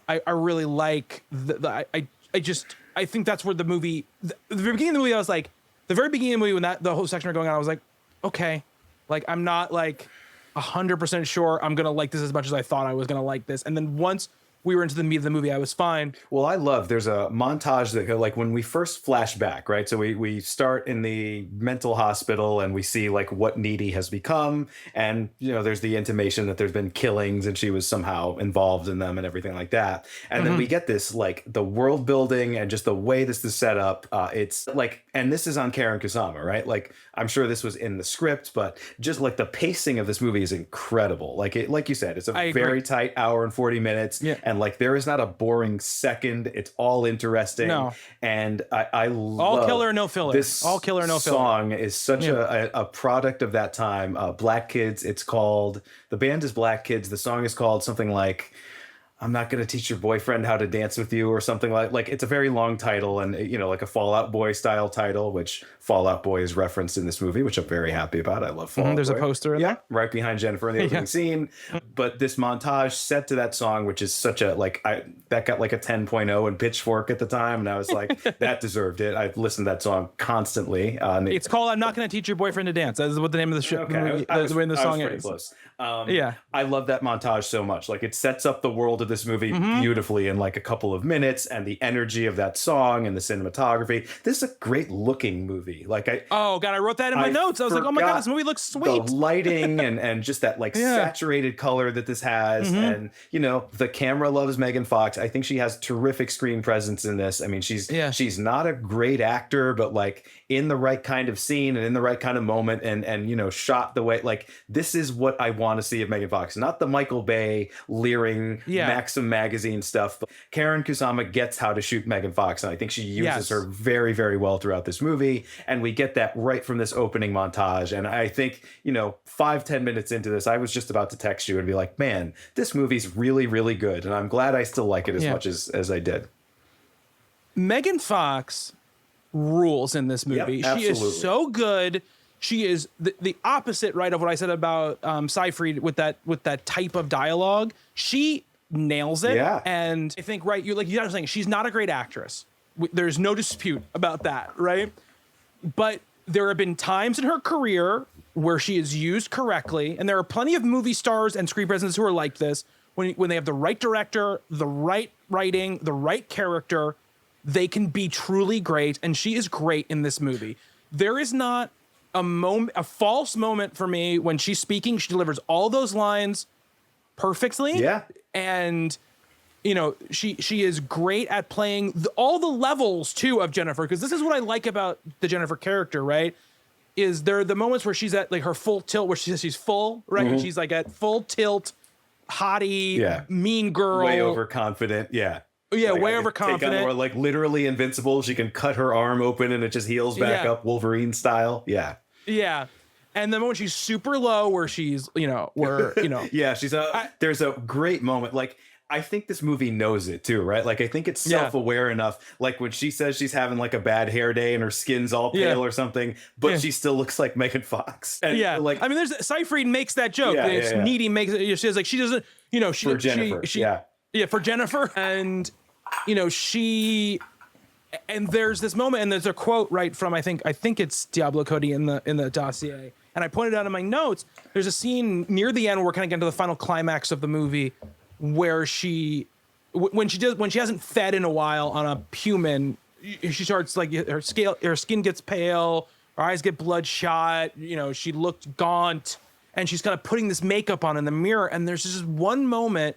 I really like I think that's where the movie, the very beginning of the movie, I was like, the very beginning of the movie when the whole section are going on, I was like, okay, like I'm not like 100% sure I'm gonna like this as much as I thought I was gonna like this. And then once we were into the meat of the movie, I was fine. Well, I love, there's a montage that, like, when we first flash back, right? So we start in the mental hospital and we see, like, what Needy has become. And, you know, there's the intimation that there's been killings and she was somehow involved in them and everything like that. And then we get this, like, the world building and just the way this is set up. It's, like, and this is on Karen Kusama, right? Like, I'm sure this was in the script, but just, like, the pacing of this movie is incredible. Like, like you said, it's a very tight hour and 40 minutes. Yeah. And like there is not a boring second. It's all interesting. No. And I love all killer, no filler. This all killer, no filler. Song is such a product of that time. Black Kids. It's called, the band is Black Kids. The song is called something like, I'm not going to teach your boyfriend how to dance with you, or something like it's a very long title, and you know, like a Fall Out Boy style title, which Fall Out Boy is referenced in this movie, which I'm very happy about. I love Fall Out There's Boy. a poster in there right behind Jennifer in the opening scene. But this montage set to that song, which is such a that got like a 10.0 in Pitchfork at the time, and I was like, that deserved it. I've listened to that song constantly. It's called "I'm Not Going to Teach Your Boyfriend to Dance." That is what the name of the show. Okay, the way the song pretty is. Close. Yeah, I love that montage so much. Like it sets up the world of this movie beautifully in like a couple of minutes, and the energy of that song and the cinematography. This is a great looking movie. Like oh god, I wrote that in my notes. I was like, oh my god, this movie looks sweet. The lighting and just that like saturated color that this has, and you know, the camera loves Megan Fox. I think she has terrific screen presence in this. I mean, she's not a great actor, but like in the right kind of scene and in the right kind of moment, and you know, shot the way, like this is what I want to see of Megan Fox, not the Michael Bay leering Maxim magazine stuff. But Karen Kusama gets how to shoot Megan Fox, and I think she uses her very, very well throughout this movie, and we get that right from this opening montage. And I think, you know, 5-10 minutes into this, I was just about to text you and be like, man, this movie's really, really good, and I'm glad I still like it as much as I did. Megan Fox rules in this movie. She is so good. She is the opposite, right, of what I said about Seyfried with that type of dialogue. She nails it. Yeah. And I think, right, you guys were saying, she's not a great actress. There's no dispute about that, right? But there have been times in her career where she is used correctly, and there are plenty of movie stars and screen presence who are like this. When they have the right director, the right writing, the right character, they can be truly great, and she is great in this movie. There is not a false moment for me when she's speaking. She delivers all those lines perfectly. Yeah. And you know, she is great at playing all the levels too of Jennifer, because this is what I like about the Jennifer character, right? Is there the moments where she's at like her full tilt, where she says she's full, right? And she's like at full tilt, hottie, mean girl, way overconfident. Yeah. Yeah, like, way take overconfident. on the world, like literally invincible. She can cut her arm open and it just heals back up, Wolverine style. Yeah. Yeah. And the moment she's super low, where she's, yeah, there's a great moment. Like, I think this movie knows it too, right? Like, I think it's self-aware enough. Like when she says she's having like a bad hair day and her skin's all pale or something, but she still looks like Megan Fox. And like, I mean, Seyfried makes that joke. Needy makes it. She says like, she doesn't, for Jennifer. For Jennifer. And, and there's this moment, and there's a quote right from, I think it's Diablo Cody in the dossier. And I pointed out in my notes, there's a scene near the end where we're kind of getting to the final climax of the movie, where when she hasn't fed in a while on a human, she starts like her skin gets pale, her eyes get bloodshot, she looked gaunt, and she's kind of putting this makeup on in the mirror. And there's just one moment,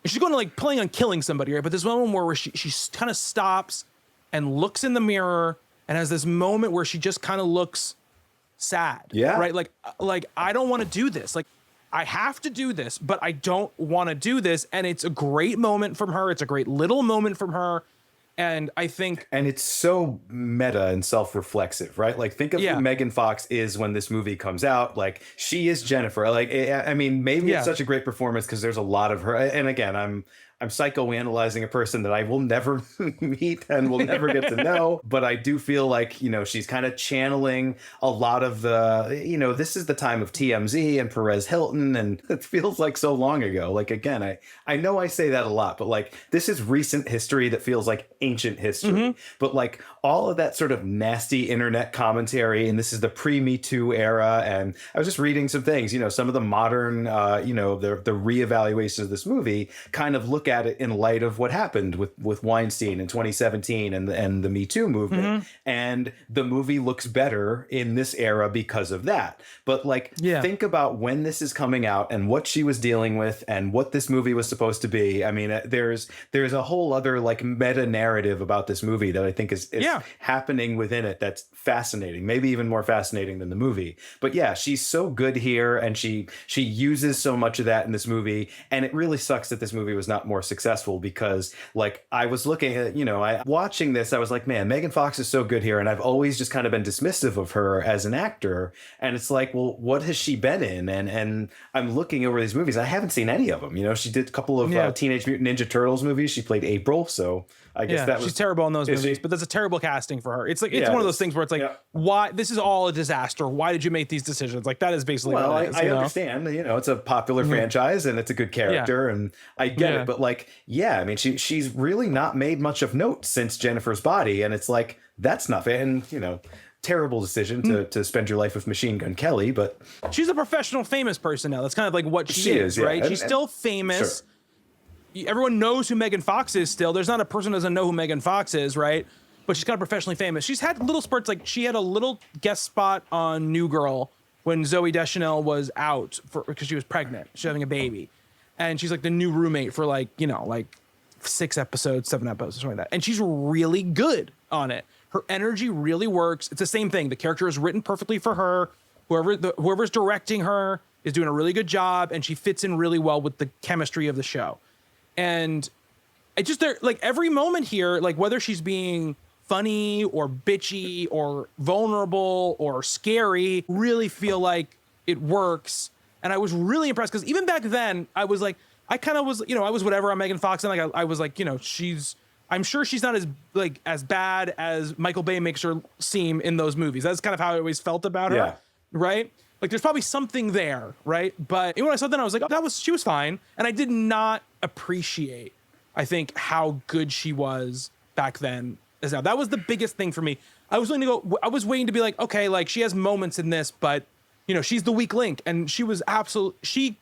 and she's going to like planning on killing somebody, right? But there's one moment where she kind of stops and looks in the mirror and has this moment where she just kind of looks sad. Yeah. Right. Like I don't want to do this. Like, I have to do this, but I don't want to do this. And it's a great moment from her. It's a great little moment from her. And I think... And it's so meta and self-reflexive, right? Like, think of who Megan Fox is when this movie comes out. Like, she is Jennifer. Like, I mean, maybe it's such a great performance because there's a lot of her. And again, I'm psychoanalyzing a person that I will never meet and will never get to know. But I do feel like, she's kind of channeling a lot of the, this is the time of TMZ and Perez Hilton. And it feels like so long ago. Like, again, I know I say that a lot, but like, this is recent history that feels like ancient history. But like all of that sort of nasty internet commentary, and this is the pre-Me Too era. And I was just reading some things, some of the modern, the reevaluations of this movie kind of look at it in light of what happened with Weinstein in 2017 and the Me Too movement. And the movie looks better in this era because of that. But like, think about when this is coming out and what she was dealing with and what this movie was supposed to be. I mean, there's a whole other like meta narrative about this movie that I think is happening within it that's fascinating, maybe even more fascinating than the movie. But yeah, she's so good here, and she uses so much of that in this movie. And it really sucks that this movie was not more successful, because like I was looking at, watching this, I was like, man, Megan Fox is so good here. And I've always just kind of been dismissive of her as an actor. And it's like, well, what has she been in? And I'm looking over these movies. I haven't seen any of them. She did a couple of Teenage Mutant Ninja Turtles movies. She played April. So I guess that was... She's terrible in those movies, but that's a terrible casting for her. It's like, it's one of those things where it's like, why? This is all a disaster. Why did you make these decisions? Like, that is basically what it is. I understand, it's a popular franchise and it's a good character and I get it. But like, I mean, she's really not made much of note since Jennifer's Body. And it's like, that's not fair. And, terrible decision to spend your life with Machine Gun Kelly, but... She's a professional famous person now. That's kind of like what she is, right? She's still famous. Sure. Everyone knows who Megan Fox is still. There's not a person who doesn't know who Megan Fox is, right? But she's kind of professionally famous. She's had little spurts, like she had a little guest spot on New Girl when Zooey Deschanel was out because she was pregnant. She's having a baby. And she's like the new roommate for like 6 episodes, 7 episodes, something like that. And she's really good on it. Her energy really works. It's the same thing. The character is written perfectly for her. Whoever's directing her is doing a really good job, and she fits in really well with the chemistry of the show. And it just, like every moment here, like whether she's being funny or bitchy or vulnerable or scary, really feel like it works. And I was really impressed because even back then I was like, I kind of was, I was whatever on Megan Fox, and like I was like, I'm sure she's not as bad as Michael Bay makes her seem in those movies. That's kind of how I always felt about her, right? Like there's probably something there, right? But when I saw that, I was like, oh, she was fine. And I did not appreciate, I think, how good she was back then as now. That was the biggest thing for me. I was waiting to be like, okay, like she has moments in this, but she's the weak link, and she was she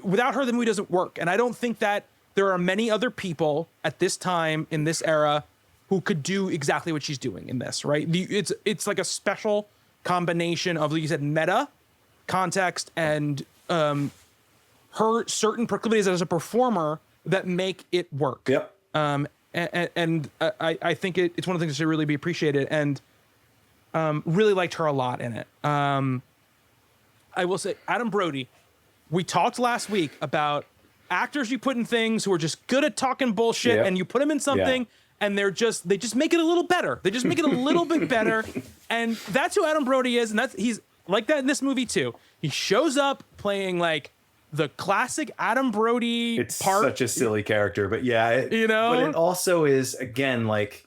without her, the movie doesn't work. And I don't think that there are many other people at this time in this era who could do exactly what she's doing in this, right? It's like a special combination of, like you said, meta, context, and her certain proclivities as a performer that make it work. Yep. I think it's one of the things that should really be appreciated, and really liked her a lot in it. I will say, Adam Brody, we talked last week about actors you put in things who are just good at talking bullshit, and you put them in something and they just make it a little better. They just make it a little bit better. And that's who Adam Brody is. And he's like that in this movie too. He shows up playing like the classic Adam Brody It's part. such a silly character, but but it also is, again, like,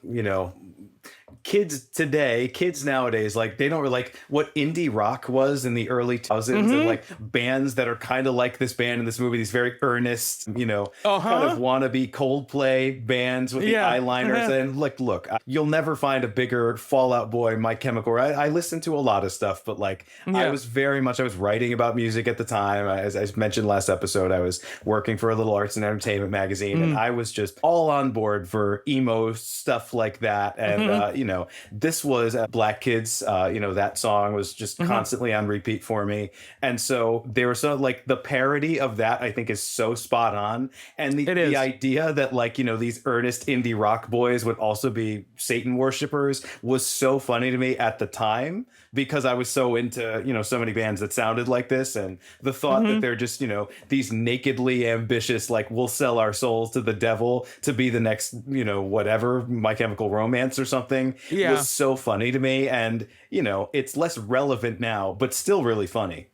kids nowadays, like, they don't really like what indie rock was in the early 2000s, and like bands that are kind of like this band in this movie, these very earnest, kind of wannabe Coldplay bands with the eyeliners. And like, look, you'll never find a bigger Fall Out Boy, My Chemical. I listened to a lot of stuff, but like, I was writing about music at the time. As I mentioned last episode, I was working for a little arts and entertainment magazine, and I was just all on board for emo stuff like that. And, this was Black Kids, that song was just constantly on repeat for me. And so they were so like, the parody of that, I think, is so spot on. And the idea that, like, these earnest indie rock boys would also be Satan worshipers was so funny to me at the time, because I was so into, so many bands that sounded like this. And the thought that they're just, these nakedly ambitious, like, we'll sell our souls to the devil to be the next, whatever, My Chemical Romance or something, was so funny to me. And, it's less relevant now, but still really funny.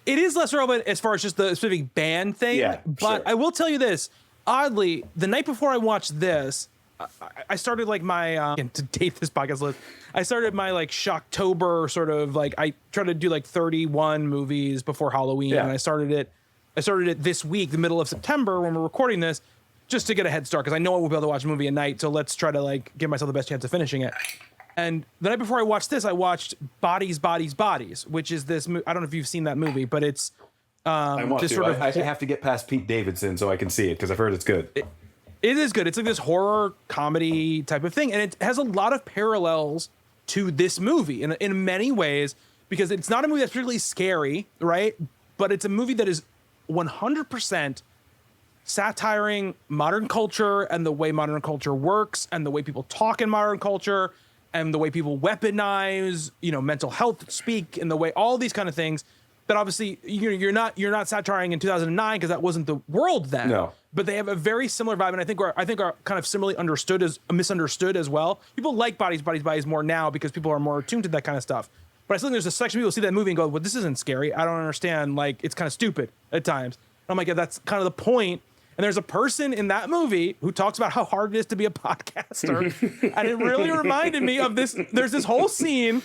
It is less relevant as far as just the specific band thing. Yeah, but sure. I will tell you this. Oddly, the night before I watched this, I started like my to date this podcast list. I started my like Shocktober sort of, like, I tried to do like 31 movies before Halloween, and I started it this week, the middle of September, when we're recording this, just to get a head start, because I know I won't be able to watch a movie a night. So let's try to like give myself the best chance of finishing it. And the night before I watched this, I watched Bodies, Bodies, Bodies, which is this. I don't know if you've seen that movie, but it's I want just to. sort of. I have to get past Pete Davidson so I can see it, because I've heard it's good. It is good. It's like this horror comedy type of thing, and it has a lot of parallels to this movie in many ways, because it's not a movie that's particularly scary, right? But it's a movie that is 100% satiring modern culture and the way modern culture works and the way people talk in modern culture and the way people weaponize, mental health speak, and the way all these kind of things that obviously you're not satiring in 2009, because that wasn't the world then. No. But they have a very similar vibe, and I think are kind of similarly misunderstood as well. People like Bodies, Bodies, Bodies more now because people are more attuned to that kind of stuff. But I still think there's a section of people who see that movie and go, well, this isn't scary. I don't understand. Like, it's kind of stupid at times. And I'm like, yeah, that's kind of the point. And there's a person in that movie who talks about how hard it is to be a podcaster. And it really reminded me of this. There's this whole scene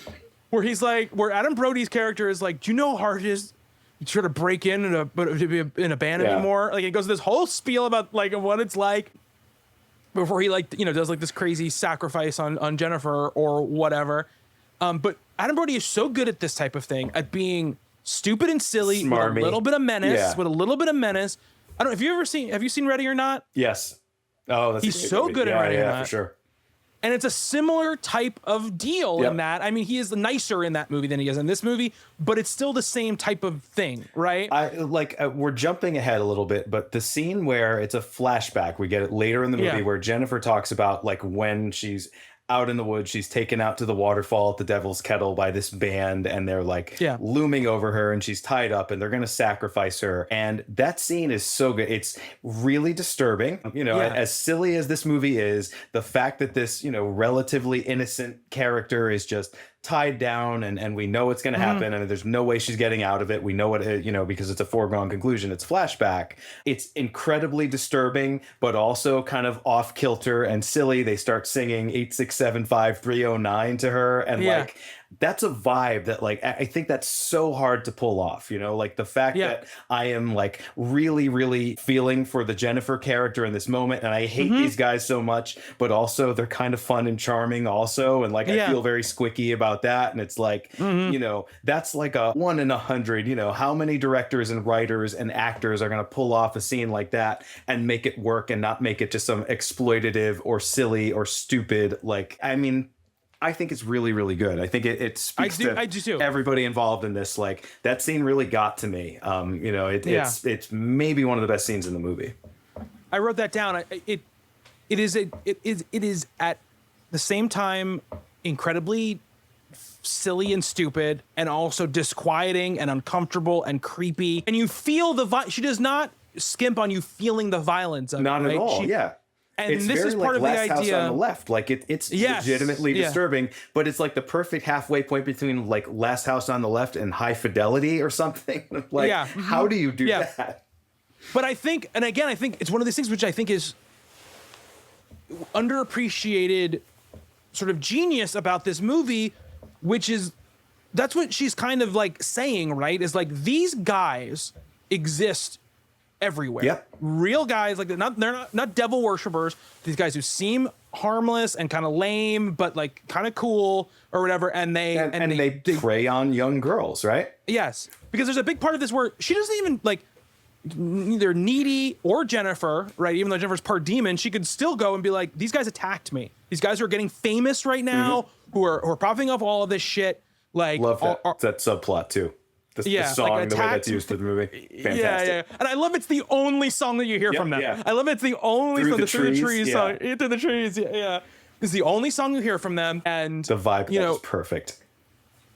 where where Adam Brody's character is like, do you know how hard it is to try to break in to be in a band anymore? Like, it goes this whole spiel about like what it's like before he does like this crazy sacrifice on Jennifer or whatever. But Adam Brody is so good at this type of thing, at being stupid and silly, Smarmy. with a little bit of menace, I don't. Have you seen Ready or Not? Yes. Oh, he's so good at Ready or Not. For sure. And it's a similar type of deal in that. I mean, he is nicer in that movie than he is in this movie, but it's still the same type of thing, right? We're jumping ahead a little bit, but the scene where it's a flashback, we get it later in the movie, where Jennifer talks about like when she's out in the woods, she's taken out to the waterfall at the Devil's Kettle by this band, and they're like looming over her, and she's tied up, and they're going to sacrifice her. And that scene is so good. It's really disturbing. As silly as this movie is, the fact that this, relatively innocent character is just tied down, and we know it's going to happen, and there's no way she's getting out of it. We know what because it's a foregone conclusion. It's flashback. It's incredibly disturbing, but also kind of off kilter and silly. They start singing 8675309 to her, and like, that's a vibe that, like, I think that's so hard to pull off, like the fact that I am like really, really feeling for the Jennifer character in this moment. And I hate these guys so much, but also they're kind of fun and charming also. And like, I feel very squicky about that. And it's like, that's like a 1 in 100, how many directors and writers and actors are going to pull off a scene like that and make it work and not make it just some exploitative or silly or stupid. Like, I mean, I think it's really, really good. I think it speaks to I do too. everybody involved in this. Like that scene really got to me. It's maybe one of the best scenes in the movie. I wrote that down. It is at the same time incredibly silly and stupid, and also disquieting and uncomfortable and creepy. And you feel she does not skimp on you feeling the violence of it. Not at all. Yeah. And it's this very is part of the Last House idea on the Left. Like it's legitimately disturbing, but it's like the perfect halfway point between like Last House on the Left and High Fidelity or something. Like, how do you do that? But I think, and again, I think it's one of these things which I think is underappreciated sort of genius about this movie, which is, that's what she's kind of like saying, right? Is like, these guys exist everywhere. Yep. Real guys, like they're not devil worshippers. These guys who seem harmless and kind of lame, but like kind of cool or whatever. And they prey on young girls, right? Yes, because there's a big part of this where she doesn't even like, neither Needy or Jennifer, right? Even though Jennifer's part demon, she could still go and be like, these guys attacked me. These guys who are getting famous right now, who are profiting off all of this shit. Like, love that subplot too. The song, like the way that's used for the movie. Fantastic. Yeah. And I love it's the only song that you hear from them. Yeah. I love it's the only song, the Through the Trees song. Through the Trees, yeah. It's the only song you hear from them. And the vibe is perfect.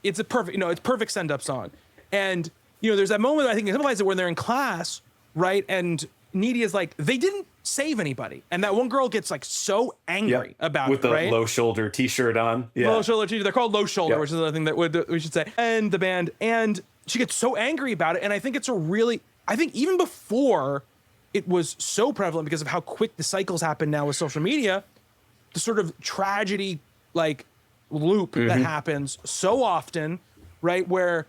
It's a perfect, it's perfect send-up song. And, there's that moment, I think, it when they're in class, right? And Needy is like, they didn't save anybody. And that one girl gets like so angry about with it, right? With the low shoulder t-shirt on. Yeah. Low shoulder t-shirt. They're called low shoulder, which is another thing that we should say. And the band. And she gets so angry about it. And I think I think even before it was so prevalent because of how quick the cycles happen now with social media, the sort of tragedy like loop that happens so often, right? Where,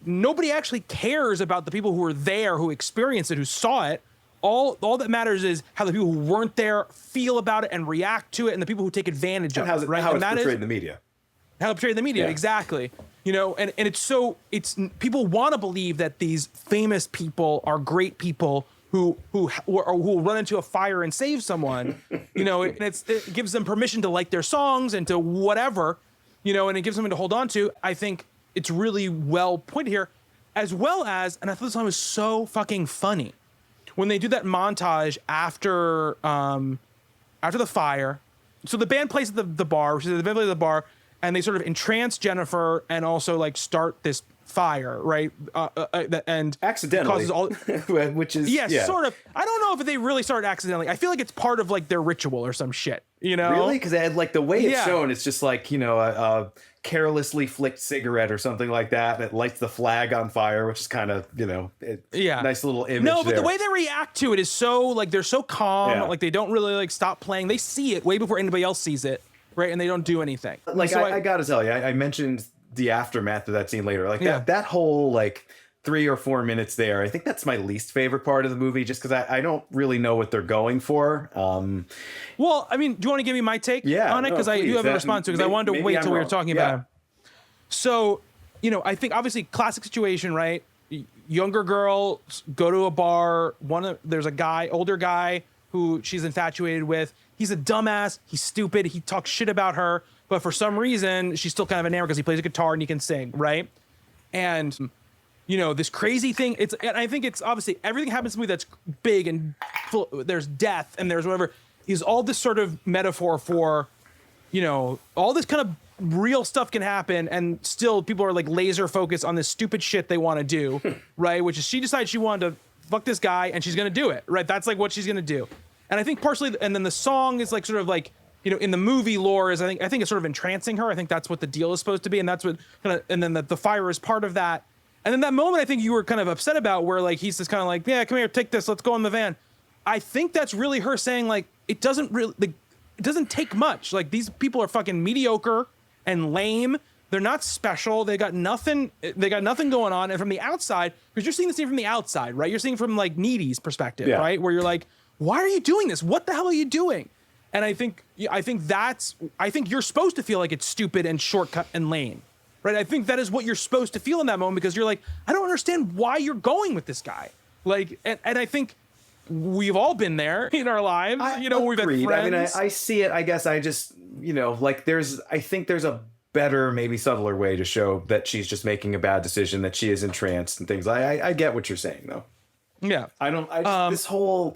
nobody actually cares about the people who were there, who experienced it, who saw it. All that matters is how the people who weren't there feel about it and react to it, and the people who take advantage of it, right? How it's portrayed in the media. How it's portrayed in the media, exactly. And it's people want to believe that these famous people are great people who will run into a fire and save someone, and it gives them permission to like their songs and to whatever, and it gives them something to hold on to. I think it's really well pointed here, as well as, and I thought this song was so fucking funny, when they do that montage after the fire. So the band plays at the bar, and they sort of entrance Jennifer and also like start this fire, right? And accidentally, causes all, which is sort of. I don't know if they really started accidentally. I feel like it's part of like their ritual or some shit. Really? Because they had like the way it's shown, it's just like a carelessly flicked cigarette or something like that lights the flag on fire, which is kind of nice little image. No, but the way they react to it is so like they're so calm, like they don't really like stop playing. They see it way before anybody else sees it, right? And they don't do anything. Like so I gotta tell you, I mentioned the aftermath of that scene later. Like that whole like 3 or 4 minutes there, I think that's my least favorite part of the movie, just because I don't really know what they're going for. Well, I mean, do you want to give me my take on it? Because I do have a response to it, because I wanted to wait till we were talking about it. So, I think obviously classic situation, right? Younger girl, go to a bar. There's a older guy who she's infatuated with. He's a dumbass. He's stupid. He talks shit about her. But for some reason, she's still kind of enamored because he plays a guitar and he can sing, right? And, this crazy thing, and I think it's obviously everything happens to me that's big and full, there's death and there's whatever, is all this sort of metaphor for, all this kind of real stuff can happen and still people are like laser focused on this stupid shit they want to do, right? Which is she decides she wanted to fuck this guy and she's going to do it, right? That's like what she's going to do. And I think partially, and then the song is like sort of like, in the movie lore is I think it's sort of entrancing her. I think that's what the deal is supposed to be, and that's what and then the fire is part of that. And then that moment I think you were kind of upset about, where like he's just kind of like, yeah, come here, take this, let's go in the van. I think that's really her saying like it doesn't take much. Like these people are fucking mediocre and lame. They're not special. They got nothing going on. And from the outside, because you're seeing this scene from the outside, right? You're seeing from like Needy's perspective, right? Where you're like, why are you doing this? What the hell are you doing? And I think you're supposed to feel like it's stupid and shortcut and lame, right? I think that is what you're supposed to feel in that moment, because you're like, I don't understand why you're going with this guy. Like, and I think we've all been there in our lives. We've had agreed. friends. I mean, I see it. I guess I just, like I think there's a better, maybe subtler way to show that she's just making a bad decision, that she is entranced and things. I get what you're saying though. Yeah. This whole,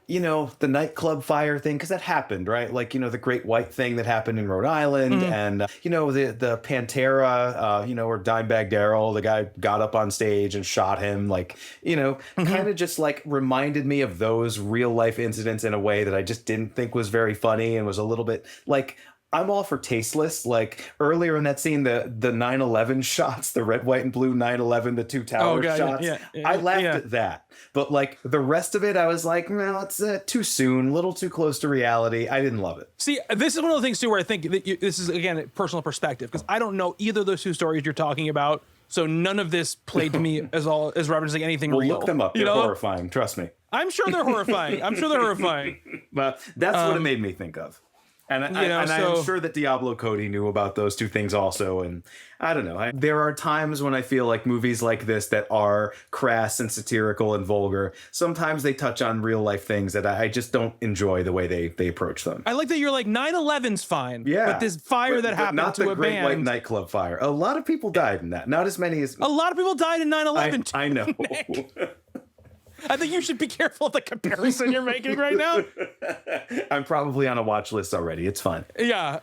the nightclub fire thing, because that happened, right? Like, the Great White thing that happened in Rhode Island, and, the Pantera, where Dimebag Darrell, the guy got up on stage and shot him, like, kind of just like reminded me of those real life incidents in a way that I just didn't think was very funny and was a little bit like, I'm all for tasteless. Like earlier in that scene, the 9/11 shots, the red, white, and blue 9/11, the two tower shots. Yeah, I laughed at that. But like the rest of it, I was like, no, it's too soon, a little too close to reality. I didn't love it. See, this is one of the things too where I think that this is, again, personal perspective, because I don't know either of those two stories you're talking about. So none of this played to me as referencing anything real. Look them up. They're horrifying. Trust me. I'm sure they're horrifying. But that's what it made me think of. And I'm sure that Diablo Cody knew about those two things also. And I don't know. There are times when I feel like movies like this that are crass and satirical and vulgar, sometimes they touch on real life things that I just don't enjoy the way they approach them. I like that you're like 9/11's fine. Yeah. But this fire that happened not to the a Great band. White nightclub fire. A lot of people died in that. Not as many as... A lot of people died in 9/11 too. I know. I think you should be careful of the comparison you're making right now. I'm probably on a watch list already. It's fine. Yeah.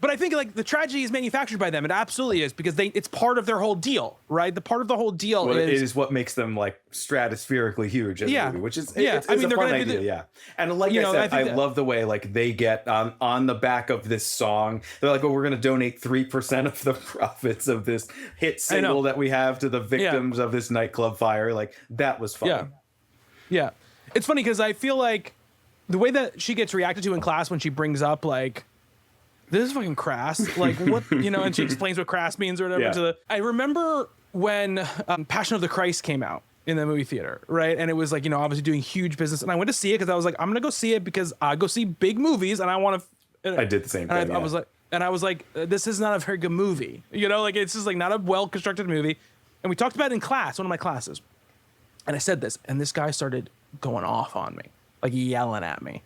But I think like the tragedy is manufactured by them. It absolutely is, because it's part of their whole deal, right? The part of the whole deal is what makes them like stratospherically huge as a movie, which is it's a fun idea. Yeah. And like I said, I love the way like they get on the back of this song. They're like, well, we're going to donate 3% of the profits of this hit single that we have to the victims of this nightclub fire. Like that was fun. Yeah. Yeah. It's funny because I feel like the way that she gets reacted to in class when she brings up like, this is fucking crass. Like what, and she explains what crass means or whatever. Yeah. I remember when Passion of the Christ came out in the movie theater, right? And it was like, obviously doing huge business. And I went to see it because I was like, I'm going to go see it because I go see big movies and I want to. I did the same thing. I was like, this is not a very good movie. Like it's just like not a well-constructed movie. And we talked about it in class, one of my classes. And I said this, and this guy started going off on me, like yelling at me.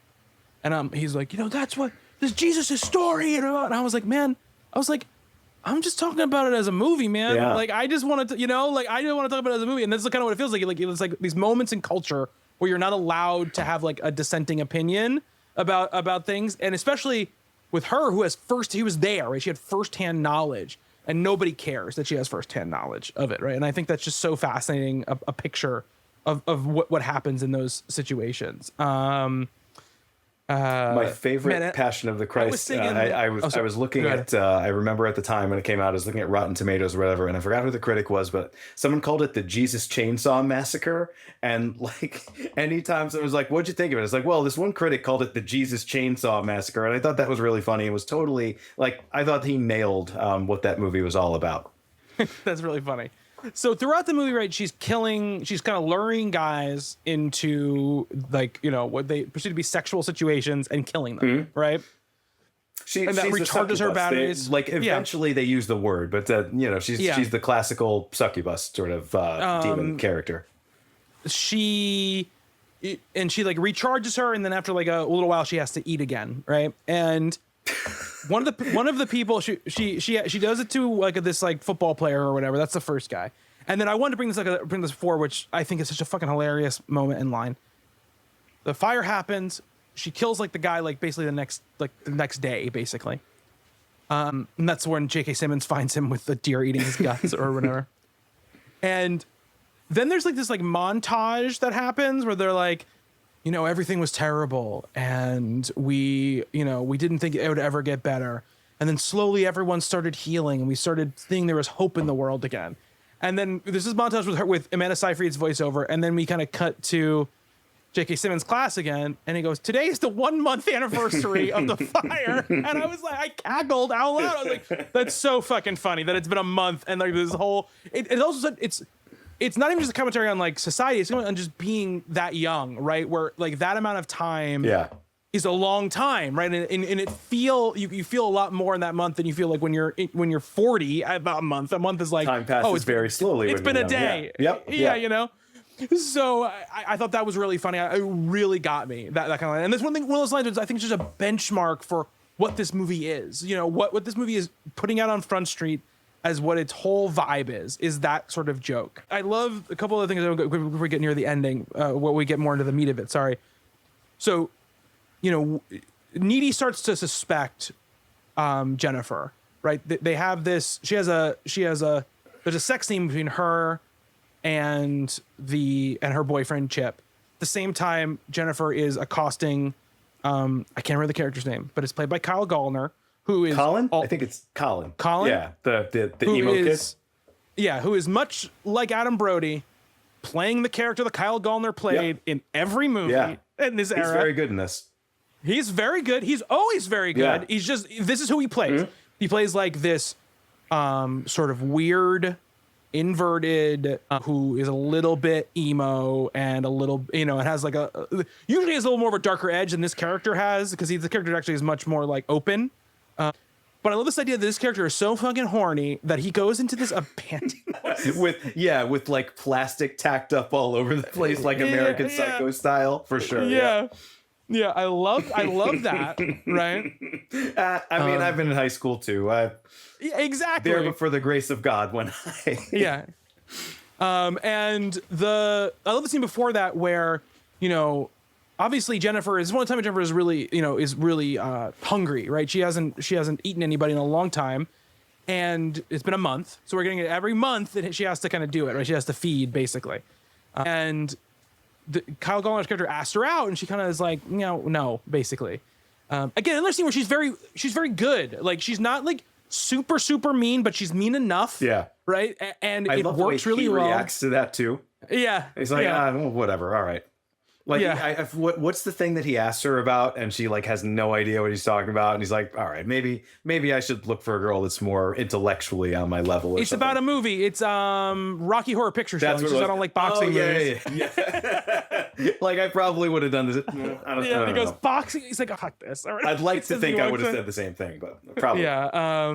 And he's like, that's what, this Jesus' story. And I was like, man, I'm just talking about it as a movie, man. Yeah. Like, I just wanted to, I didn't want to talk about it as a movie. And that's kind of what it feels like. Like, it's like these moments in culture where you're not allowed to have like a dissenting opinion about things. And especially with her, he was there, right? She had firsthand knowledge, and nobody cares that she has firsthand knowledge of it, right? And I think that's just so fascinating, a picture of what happens in those situations. My favorite Passion of the Christ. I was looking at. I remember at the time when it came out, I was looking at Rotten Tomatoes or whatever, and I forgot who the critic was, but someone called it the Jesus Chainsaw Massacre. And like, anytime someone was like, "What'd you think of it?" It's like, well, this one critic called it the Jesus Chainsaw Massacre, and I thought that was really funny. It was totally like, I thought he nailed what that movie was all about. That's really funny. So throughout the movie, right, she's kind of luring guys into like, what they perceive to be sexual situations and killing them, right? And that recharges her batteries. Eventually they use the word, but she's the classical succubus sort of demon character. She like recharges her, and then after like a little while, she has to eat again, right? And one of the people she does it to like this like football player or whatever. That's the first guy. And then I wanted to bring this forward, which I think is such a fucking hilarious moment in line. The fire happens. She kills like the guy like basically the next day basically. And that's when J.K. Simmons finds him with the deer eating his guts or whatever. And then there's like this like montage that happens where they're like, everything was terrible, and we didn't think it would ever get better. And then slowly everyone started healing, and we started seeing there was hope in the world again. And then this is montage with Amanda Seyfried's voiceover, and then we kind of cut to J.K. Simmons' class again, and he goes, "Today is the 1 month anniversary of the fire." And I was like, I cackled out loud. I was like, that's so fucking funny that it's been a month, and like this whole it also said it's not even just a commentary on like society, it's on just being that young, right? Where like that amount of time is a long time, right? And it you feel a lot more in that month than you feel like when you're 40 about a month. A month is like, time passes very slowly. It's been a day. Yeah. Yep. Yeah. So I thought that was really funny. It really got me, that kind of line. And this one of those lines is, I think, is just a benchmark for what this movie is. You know, what this movie is putting out on Front Street as what its whole vibe is that sort of joke. I love a couple of things before we get near the ending, where we get more into the meat of it. Sorry. So, you know, Needy starts to suspect Jennifer, right? They have this. There's a sex scene between her and her boyfriend Chip. At the same time, Jennifer is accosting. I can't remember the character's name, but it's played by Kyle Gallner, who is Colin. I think it's Colin. Colin, yeah, the emo kid. Yeah, who is much like Adam Brody, playing the character that Kyle Gallner played in every movie in this era. He's very good in this. He's very good. He's always very good. Yeah. This is who he plays. Mm-hmm. He plays like this sort of weird, inverted, who is a little bit emo and a little, you know, it has like usually has a little more of a darker edge than this character has, because the character actually is much more like open. But I love this idea that this character is so fucking horny that he goes into this abandoned with like plastic tacked up all over the place, like American Psycho style, for sure. Yeah, I love that, right? I mean, I've been in high school too. Exactly. There, but for the grace of God, when I and I love the scene before that where, you know, obviously Jennifer is one of the times Jennifer is really hungry, right? She hasn't eaten anybody in a long time, and it's been a month, so we're getting it every month that she has to kind of do it, right? She has to feed basically, and Kyle Gallner's character asked her out, and she kind of is like, no, basically. Again, another scene where she's very good. Like, she's not like super mean, but she's mean enough. Yeah. Right. And it works really he well. Reacts to that too. Yeah. He's like, well, whatever. All right. Like, what's the thing that he asked her about, and she like has no idea what he's talking about, and he's like, all right, maybe I should look for a girl that's more intellectually on my level. Or it's something. About a movie. It's Rocky Horror Picture Show. That's what I don't like boxing movies. Yeah. Like, I probably would have done this. I don't he goes, know. boxing. He's like, oh, fuck this. All right. I'd like to think I would have said the same thing, but probably. Yeah.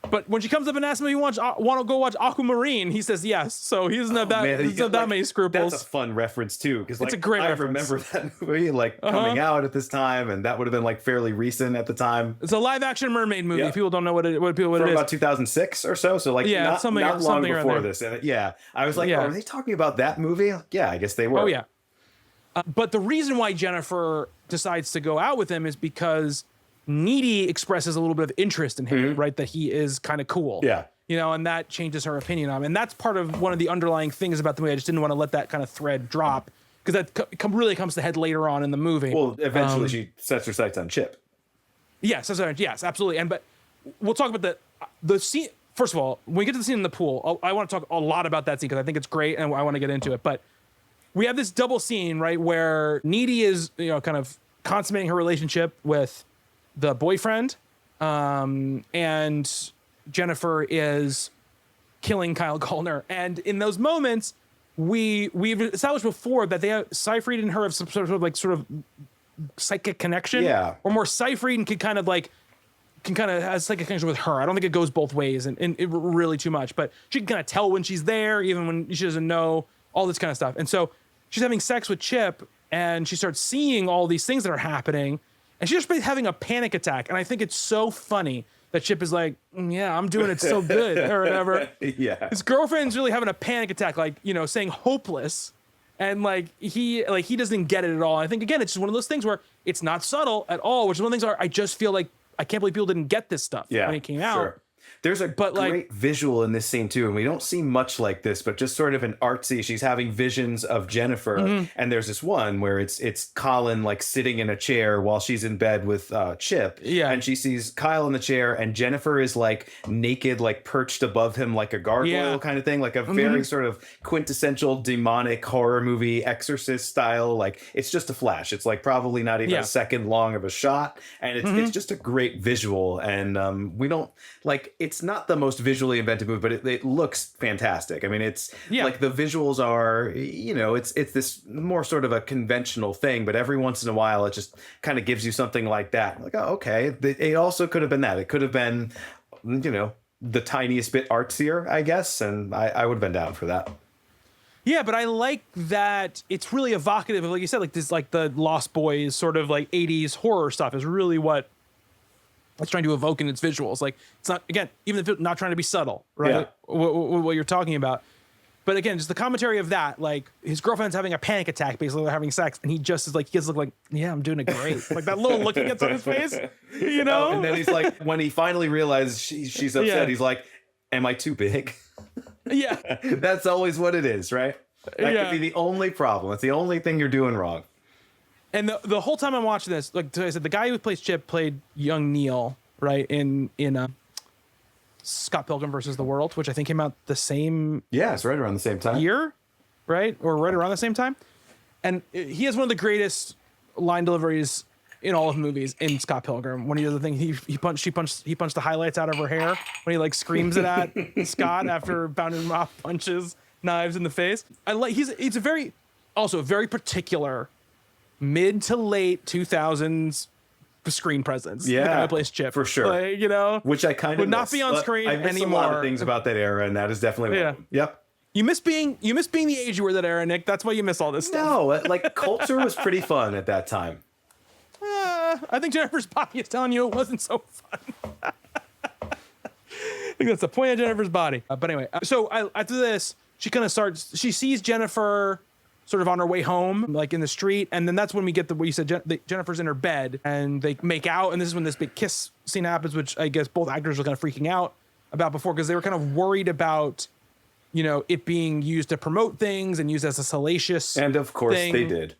But when she comes up and asks him if he want to go watch Aquamarine, he says yes. So he doesn't have that many scruples. That's a fun reference too, because like, it's a great I reference. remember that movie like coming out at this time, and that would have been like fairly recent at the time. It's a live action mermaid movie. People don't know what it is. About 2006 or so. So like not long before this. And I was like, are they talking about that movie? Yeah, I guess they were. Oh yeah. But the reason why Jennifer decides to go out with him is because Needy expresses a little bit of interest in him, right? That he is kind of cool. Yeah. You know, and that changes her opinion on him. And that's part of one of the underlying things about the movie. I just didn't want to let that kind of thread drop, because that really comes to head later on in the movie. Well, eventually she sets her sights on Chip. Yes, absolutely. But we'll talk about the scene. First of all, when we get to the scene in the pool, I want to talk a lot about that scene because I think it's great and I want to get into it. But we have this double scene, right, where Needy is, you know, kind of consummating her relationship with the boyfriend, and Jennifer is killing Kyle Gallner. And in those moments, we've established before that Seyfried and her have some sort of psychic connection. Yeah. Or more, Seyfried and can kind of have psychic connection with her. I don't think it goes both ways and it really too much, but she can kind of tell when she's there, even when she doesn't know, all this kind of stuff. And so she's having sex with Chip, and she starts seeing all these things that are happening, and she's just having a panic attack. And I think it's so funny that Chip is like, yeah, I'm doing it so good, or whatever. Yeah. His girlfriend's really having a panic attack, like, you know, saying hopeless. And he doesn't get it at all. I think, again, it's just one of those things where it's not subtle at all, which is one of the things where I just feel like I can't believe people didn't get this stuff when it came out. Sure. There's a great visual in this scene too, and we don't see much like this, but just sort of an artsy. She's having visions of Jennifer, and there's this one where it's Colin like sitting in a chair while she's in bed with Chip, and she sees Kyle in the chair, and Jennifer is like naked, like perched above him, like a gargoyle kind of thing, like a very sort of quintessential demonic horror movie, Exorcist style. Like, it's just a flash. It's like probably not even a second long of a shot, and it's just a great visual, and we don't like. It's not the most visually inventive movie, but it looks fantastic. I mean, it's like the visuals are, you know, it's this more sort of a conventional thing, but every once in a while it just kind of gives you something like that. Like, oh, okay. It also could have been that. It could have been, you know, the tiniest bit artsier, I guess. And I would have been down for that. Yeah, but I like that it's really evocative of, like you said, like this, like the Lost Boys sort of like 80s horror stuff is really what it's trying to evoke in its visuals. Like it's not, again, even if it's not trying to be subtle, right? Yeah. What you're talking about. But again, just the commentary of that, like his girlfriend's having a panic attack, basically they're having sex, and he just is like, he gets look like, yeah, I'm doing it great. Like that little look he gets on his face, you know? And then he's like, when he finally realizes she's upset, Yeah. he's like, am I too big? Yeah. That's always what it is, right? That Yeah. could be the only problem. It's the only thing you're doing wrong. And the whole time I'm watching this, like I said, the guy who plays Chip played young Neil, right? In Scott Pilgrim versus the World, which I think came out the same Yeah, it's right around the same time. year, right? Or right around the same time. And he has one of the greatest line deliveries in all of movies in Scott Pilgrim. When he does the thing, he punched the highlights out of her hair when he like screams it at Scott after pounding him off, punches knives in the face. He's a very particular mid to late 2000s screen presence. Yeah, the guy who plays Chip for sure. Like, you know, Which I kind of would not be on screen I miss anymore. a lot of things about that era, and that is definitely one of them. Yep. You miss being the age you were that era, Nick. That's why you miss all this stuff. No, like culture was pretty fun at that time. I think Jennifer's body is telling you it wasn't so fun. I think that's the point of Jennifer's body. But anyway, so after this, she sees Jennifer sort of on her way home, like in the street. And then that's when we get what you said, Jennifer's in her bed and they make out. And this is when this big kiss scene happens, which I guess both actors were kind of freaking out about before, because they were kind of worried about, you know, it being used to promote things and used as a salacious And of course thing. they did.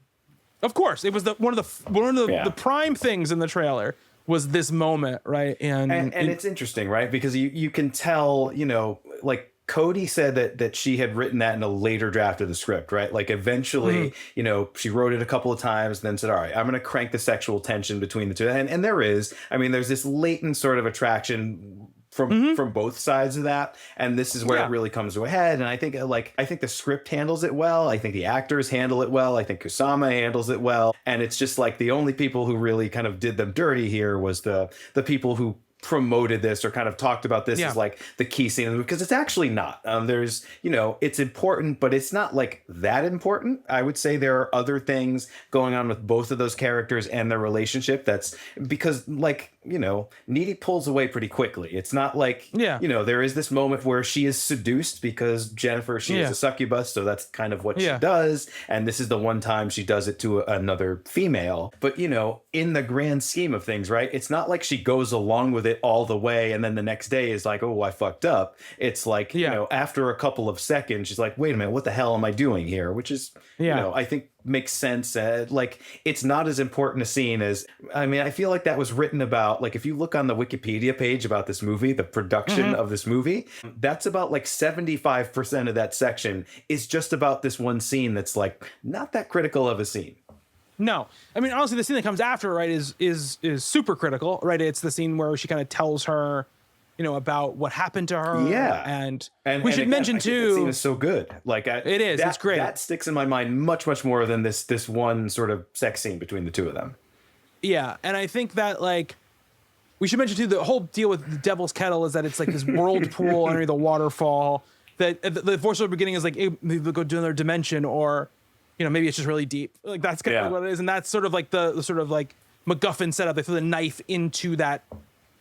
Of course, it was one of the prime things in the trailer was this moment, right? And it's interesting, right? Because you can tell, you know, like Cody said that she had written that in a later draft of the script, right? Like eventually, you know, she wrote it a couple of times, and then said, all right, I'm going to crank the sexual tension between the two. And there is, I mean, there's this latent sort of attraction from both sides of that, and this is where it really comes to a head. And I think the script handles it well. I think the actors handle it well. I think Kusama handles it well. And it's just like the only people who really kind of did them dirty here was the people who promoted this or kind of talked about this as like the key scene of the movie, because it's actually not. There's, you know, it's important, but it's not like that important. I would say there are other things going on with both of those characters and their relationship. That's because, like, you know, Needy pulls away pretty quickly. It's not like, you know, there is this moment where she is seduced because Jennifer, she is a succubus, so that's kind of what she does. And this is the one time she does it to another female. But, you know, in the grand scheme of things, right, it's not like she goes along with it all the way and then the next day is like, oh, I fucked up. It's like, you know, after a couple of seconds, she's like, wait a minute, what the hell am I doing here? Which is, you know, I think makes sense. Like, it's not as important a scene as, I mean, I feel like that was written about, like, if you look on the Wikipedia page about this movie, the production of this movie, that's about like 75% of that section is just about this one scene that's like not that critical of a scene. No, I mean, honestly, the scene that comes after, right, is super critical, right? It's the scene where she kind of tells her, you know, about what happened to her. Yeah. And again, we should mention I think too, that scene is so good. Like, it is. It's great. That sticks in my mind much more than this one sort of sex scene between the two of them. Yeah, and I think that, like, we should mention too, the whole deal with the Devil's Kettle is that it's like this whirlpool under the waterfall. That the voiceover beginning is like, hey, maybe they'll go to another dimension, or, you know, maybe it's just really deep. Like, that's kind of what it is, and that's sort of like the sort of like MacGuffin setup. They throw the knife into that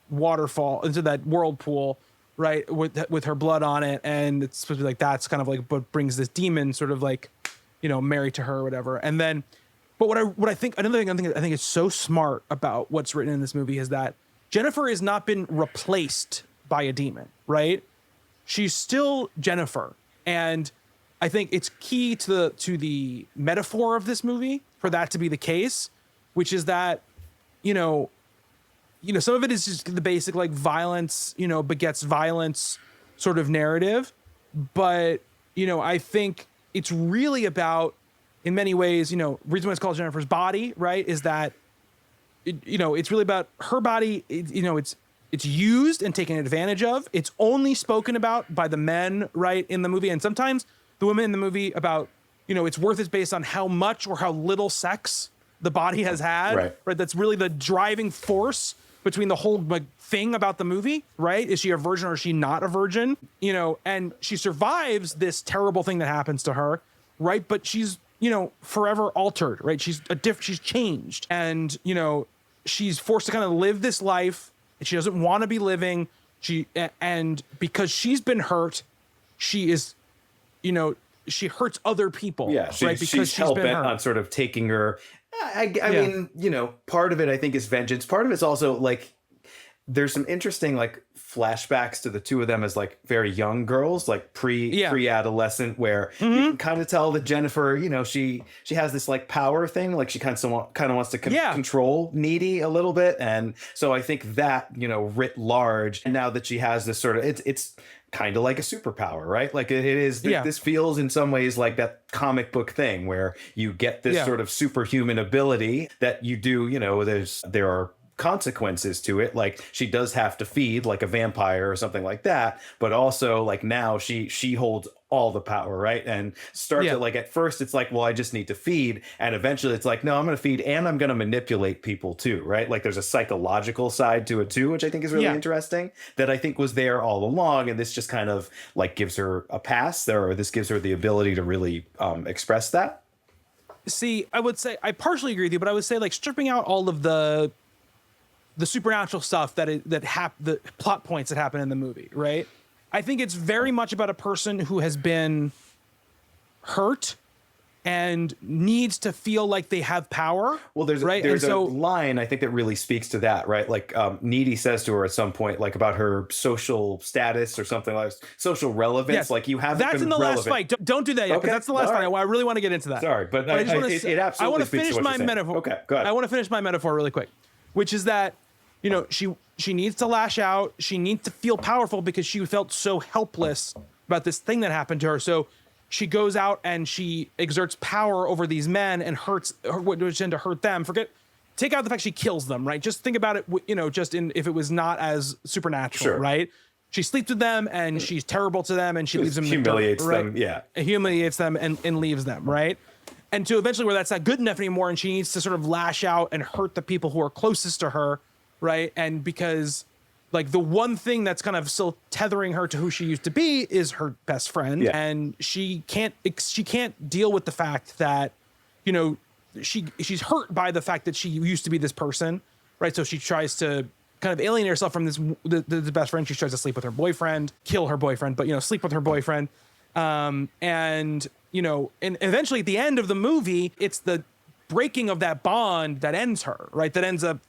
waterfall, into that whirlpool, right, with her blood on it, and it's supposed to be like that's kind of like what brings this demon sort of like, you know, married to her or whatever. And then, but what I think another thing I think is so smart about what's written in this movie is that Jennifer has not been replaced by a demon, right? She's still Jennifer, and I think it's key to the metaphor of this movie for that to be the case, which is that, you know, some of it is just the basic like violence, you know, begets violence sort of narrative, but, you know, I think it's really about, in many ways, you know, reason why it's called Jennifer's Body, right, is that, you know, it's really about her body. You know, it's used and taken advantage of. It's only spoken about by the men, right, in the movie, and sometimes the women in the movie about, you know, its worth is based on how much or how little sex the body has had, right? That's really the driving force between the whole like thing about the movie, right? Is she a virgin or is she not a virgin? You know, and she survives this terrible thing that happens to her. right? But she's, forever altered, right? She's changed, and, she's forced to kind of live this life that she doesn't want to be living. And because she's been hurt, she is, she hurts other people. Yeah, right? Because she's hell been bent hurt. on sort of taking her. I mean, part of it I think is vengeance. Part of it's also like there's some interesting like flashbacks to the two of them as like very young girls, like pre-adolescent, where you can kind of tell that Jennifer, she has this like power thing, like she kind of wants to control Needy a little bit, and so I think that writ large, and now that she has this sort of it's kind of like a superpower, right? Like it is. This feels in some ways like that comic book thing where you get this sort of superhuman ability that you do. There are consequences to it, like she does have to feed like a vampire or something like that, but also like now she holds all the power, right? And starts to like, at first it's like, well, I just need to feed, and eventually it's like, no, I'm going to feed and I'm going to manipulate people too, right? Like there's a psychological side to it too, which I think is really interesting, that I think was there all along, and this just kind of like gives her a pass there, or this gives her the ability to really express that. See, I would say I partially agree with you, but I would say like stripping out all of the supernatural stuff the plot points that happen in the movie, right? I think it's very much about a person who has been hurt and needs to feel like they have power. Well, there's a line I think that really speaks to that, right? Like Needy says to her at some point, like about her social status or something, like social relevance. Yes, like you haven't. That's been in the relevant. last fight. Don't do that yet, because that's the last fight. I really want to get into that. Sorry, but I just it absolutely. I want to speaks finish to what my you're saying. metaphor. Okay, go ahead. I want to finish my metaphor really quick, which is that she needs to lash out. She needs to feel powerful because she felt so helpless about this thing that happened to her. So she goes out and she exerts power over these men and hurts to hurt them. Take out the fact she kills them, right? Just think about it, if it was not as supernatural, right? She sleeps with them and she's terrible to them, and she leaves them, humiliates them, humiliates them and leaves them, right? And to eventually where that's not good enough anymore, and she needs to sort of lash out and hurt the people who are closest to her, right? And because like the one thing that's kind of still tethering her to who she used to be is her best friend, and she can't deal with the fact that she's hurt by the fact that she used to be this person, right? So she tries to kind of alienate herself from the best friend. She tries to sleep with her boyfriend, kill her boyfriend, but sleep with her boyfriend, and eventually at the end of the movie, it's the breaking of that bond that ends her, right? That ends up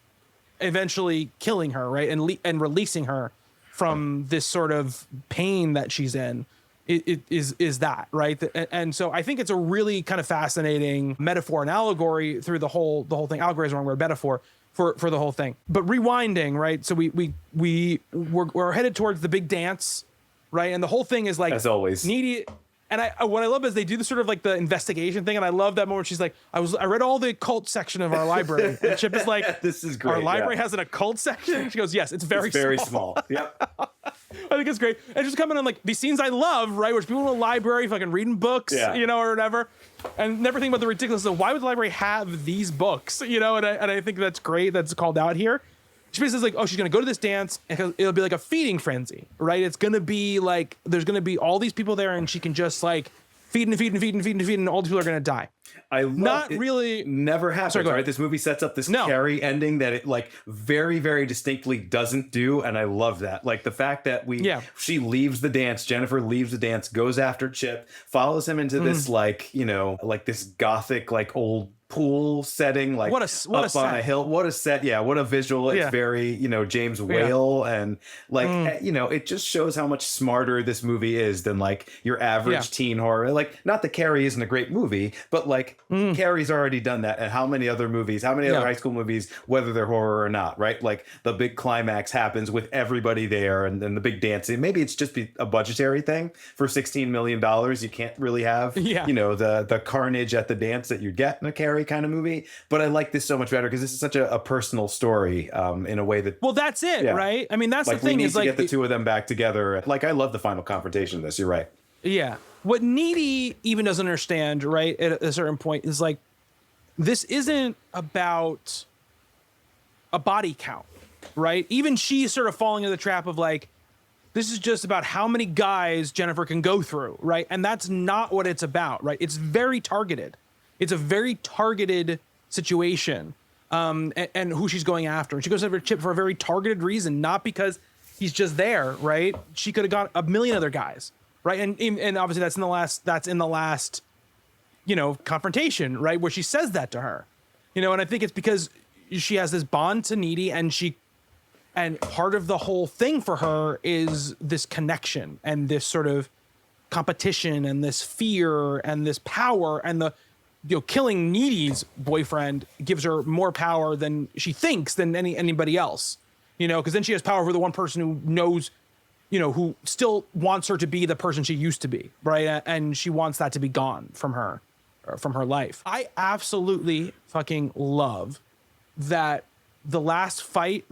eventually killing her, right? And releasing her from this sort of pain that she's in. It is that, right? And so I think it's a really kind of fascinating metaphor and allegory through the whole thing. Allegory is the wrong word, metaphor for the whole thing. But rewinding, right? So we're headed towards the big dance, right? And the whole thing is like, as always, Needy. And what I love is they do this sort of like the investigation thing, and I love that moment. She's like, I read all the occult section of our library, and Chip is like, this is great. Our library has an occult section. She goes, yes, it's very small. Yep. I think it's great. And just coming on like these scenes I love, right? Where people in the library fucking reading books, or whatever, and never think about the ridiculousness of why would the library have these books, and I think that's great. That's called out here. She basically says like, oh, she's going to go to this dance and it'll be like a feeding frenzy, right? It's going to be like, there's going to be all these people there and she can just like feed and all these people are going to die. I love Not it. Really. Never happens, right? This movie sets up this Carrie ending that it like very, very distinctly doesn't do. And I love that. Like the fact that she leaves the dance, Jennifer leaves the dance, goes after Chip, follows him into this like, like this gothic, like old pool setting, like what a up on a hill. What a set. Yeah. What a visual. It's very, James Whale. And like, it just shows how much smarter this movie is than like your average teen horror. Like, not that Carrie isn't a great movie, but like Carrie's already done that. And how many other movies, how many other high school movies, whether they're horror or not, right? Like the big climax happens with everybody there and then the big dancing. Maybe it's just a budgetary thing for $16 million. You can't really have, the carnage at the dance that you get in a Carrie kind of movie, but I like this so much better because this is such a personal story in a way that that's it, right? I mean, that's like the thing, we need is to like get the two of them back together. Like I love the final confrontation of this. You're right. What Needy even doesn't understand, right, at a certain point is like, this isn't about a body count, right? Even she's sort of falling into the trap of like, This is just about how many guys Jennifer can go through, right? And that's not what it's about, right? It's very targeted. It's a very targeted situation, and who she's going after. And she goes after Chip for a very targeted reason, not because he's just there, right? She could have got a million other guys, right? And obviously that's in the last, confrontation, right? Where she says that to her, and I think it's because she has this bond to Needy, and part of the whole thing for her is this connection and this sort of competition and this fear and this power, and killing Needy's boyfriend gives her more power than she thinks than anybody else, because then she has power over the one person who knows, who still wants her to be the person she used to be, right? And she wants that to be gone from her life. I absolutely fucking love that not the last fight,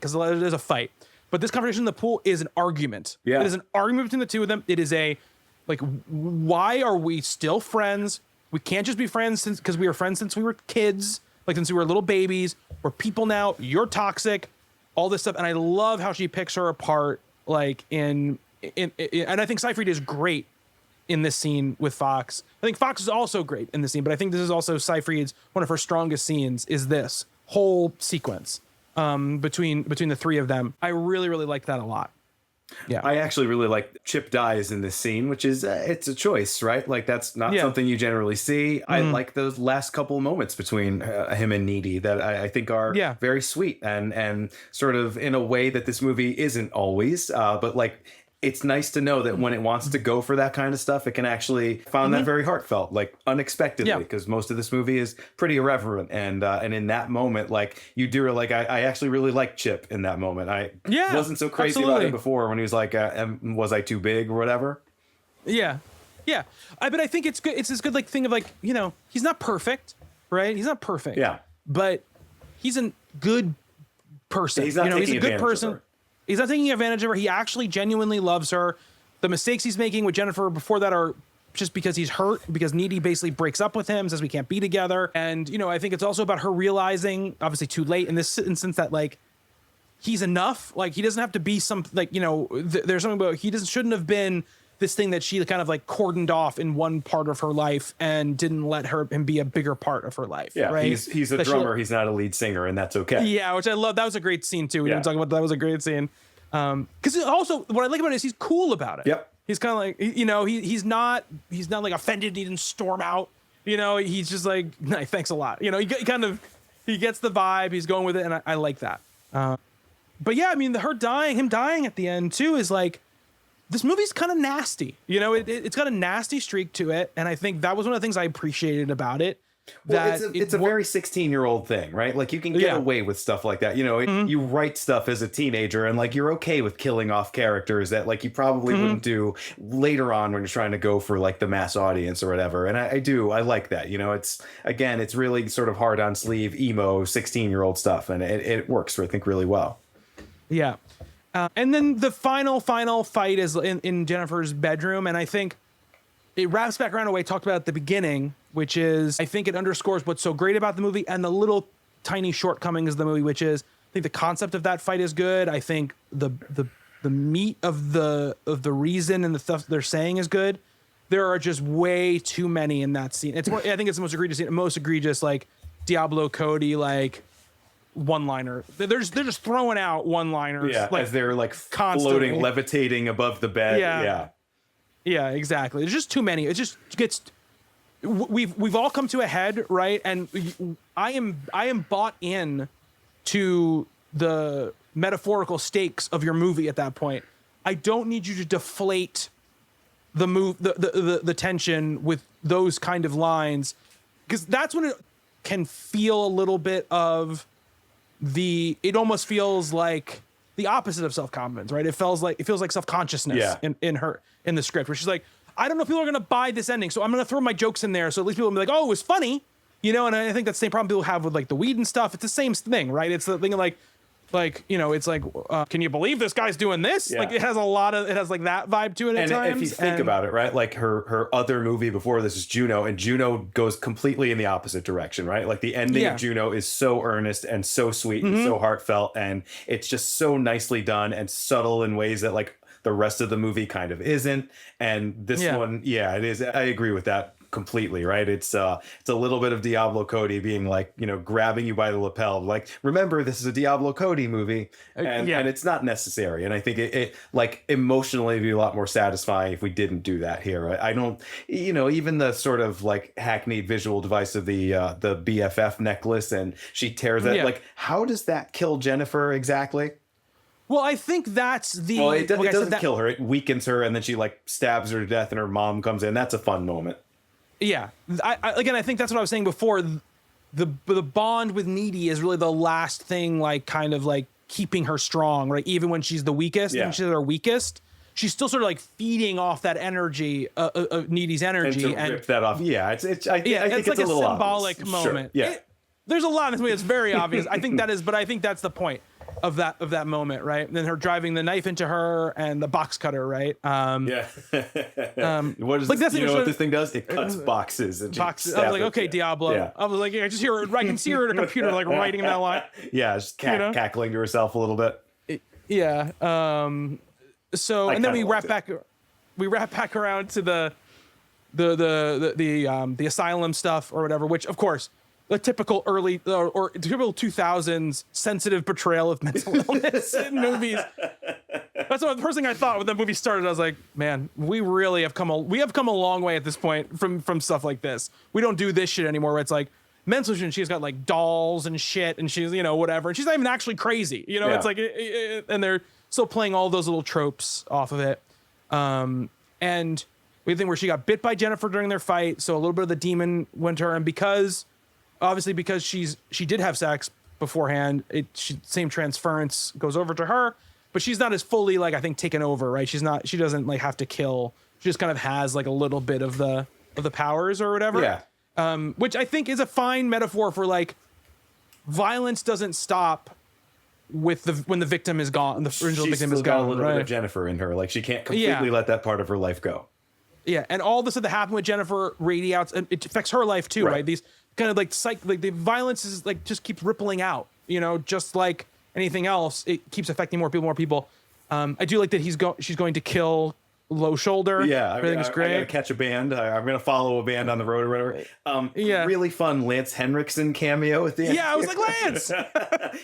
because there's a fight, but this conversation in the pool is an argument. Yeah. It is an argument between the two of them. It is why are we still friends? We can't just be friends because we were friends since we were kids, since we were little babies. We're people now. You're toxic, all this stuff. And I love how she picks her apart, and I think Seyfried is great in this scene with Fox. I think Fox is also great in this scene, but I think this is also Seyfried's, one of her strongest scenes is this whole sequence between the three of them. I really, really like that a lot. Yeah, I actually really like Chip dies in this scene, which is it's a choice, right? That's not something you generally see. I like those last couple moments between him and Needy that I think are very sweet and sort of in a way that this movie isn't always, but it's nice to know that when it wants to go for that kind of stuff, it can actually found that very heartfelt, unexpectedly, because most of this movie is pretty irreverent. And in that moment, you do I actually really liked Chip in that moment. I wasn't so crazy about him before when he was was I too big or whatever? Yeah. Yeah. But I think it's good. It's this good thing of he's not perfect, right? He's not perfect. Yeah. But he's a good person. He's not he's a good person. Of her. He's not taking advantage of her. He actually genuinely loves her. The mistakes he's making with Jennifer before that are just because he's hurt, because Needy basically breaks up with him, says we can't be together. And, I think it's also about her realizing, obviously too late in this instance, that he's enough. He doesn't have to be some, there's something about, shouldn't have been this thing that she kind of cordoned off in one part of her life and didn't let him be a bigger part of her life. Yeah, right? He's a drummer. He's not a lead singer, and that's okay. Yeah, which I love. That was a great scene too. We didn't talk about that. Was a great scene. Because also what I like about it is he's cool about it. Yep. He's kind of he's not offended. He didn't storm out. He's just nah, thanks a lot. He gets the vibe. He's going with it, and I like that. But yeah, I mean, him dying at the end too is this movie's kind of nasty. It's got a nasty streak to it, and I think that was one of the things I appreciated about it. Well, it's a very 16-year-old thing, right? You can get away with stuff like that. You write stuff as a teenager, and you're okay with killing off characters that you probably wouldn't do later on when you're trying to go for the mass audience or whatever. And I like that. It's really sort of hard on sleeve emo 16-year-old stuff, and it works, I think, really well. Yeah. And then the final fight is in Jennifer's bedroom. And I think it wraps back around to what I talked about at the beginning, which is, I think it underscores what's so great about the movie and the little tiny shortcomings of the movie, which is, I think the concept of that fight is good. I think the meat of the reason and the stuff they're saying is good. There are just way too many in that scene. I think it's the most egregious scene, most egregious, Diablo Cody, one-liner. They're just throwing out one-liners. Yeah, as they're floating, levitating above the bed. Yeah, exactly. There's just too many. It just gets. We've all come to a head, right? And I am bought in to the metaphorical stakes of your movie at that point. I don't need you to deflate the tension with those kind of lines, because that's when it can feel a little bit of it almost feels like the opposite of self-confidence, right? It feels like self-consciousness in the script, where she's like, I don't know if people are going to buy this ending, so I'm going to throw my jokes in there, so at least people will be like, oh, it was funny, and I think that's the same problem people have with the weed and stuff. It's the same thing, right? It's the thing of it's can you believe this guy's doing this? Yeah. It has that vibe to it at times. And if you think about it, right, her other movie before this is Juno, and Juno goes completely in the opposite direction, right? The ending of Juno is so earnest and so sweet and so heartfelt, and it's just so nicely done and subtle in ways that the rest of the movie kind of isn't. And this one, yeah, it is. I agree with that completely, right? It's a little bit of Diablo Cody being like, grabbing you by the lapel, like, remember, this is a Diablo Cody movie, and it's not necessary. And I think it like emotionally be a lot more satisfying if we didn't do that here. I don't, even the sort of like hackneyed visual device of the BFF necklace, and she tears it. Like, how does that kill Jennifer exactly? Well, I think that's the. Well, it doesn't kill her. It weakens her, and then she like stabs her to death, and her mom comes in. That's a fun moment. Yeah, I think that's what I was saying before. The bond with Needy is really the last thing, like, kind of like keeping her strong, right? Even when she's the weakest, when she's at her weakest, she's still sort of like feeding off that energy, Needy's energy, and rip that off. Yeah, I think it's like a little symbolic obvious. moment. Sure. Yeah, there's a lot in this movie that's very obvious. I think that's the point of that moment, right? And then her driving the knife into her and the box cutter, right? What is like, this? You know what this thing does? It cuts boxes. And boxes. I was like, okay, Diablo. Yeah. I was like, I just hear her. I can see her at a computer, like, writing that line. Yeah, just cackling to herself a little bit. Yeah. So, and then we wrap back around to the asylum stuff or whatever, which, of course, the typical early or typical 2000s sensitive portrayal of mental illness in movies. That's the first thing I thought when the movie started. I was like, man, we really have come a long way at this point from stuff like this. We don't do this shit anymore where it's like mental illness. She's got like dolls and shit, and she's whatever, and she's not even actually crazy. It's like and they're still playing all those little tropes off of it. And we think where she got bit by Jennifer during their fight, so a little bit of the demon went to her, and because she did have sex beforehand, same transference goes over to her, but she's not as fully, like, I think, taken over, right? She doesn't like have to kill. She just kind of has like a little bit of the powers or whatever. Yeah. Which I think is a fine metaphor for, like, violence doesn't stop when the victim is gone. The original victim is gone. Got a little bit of Jennifer in her. Like, she can't completely let that part of her life go. Yeah, and all this that happened with Jennifer radiates, and it affects her life too, right? These kind of like the violence is like just keeps rippling out, just like anything else, it keeps affecting more people. I do like that she's going to kill Low Shoulder. Yeah, everything's great. I gotta catch a band. I'm gonna follow a band on the road or whatever. Really fun Lance Henriksen cameo at the end. Yeah, I was like, Lance.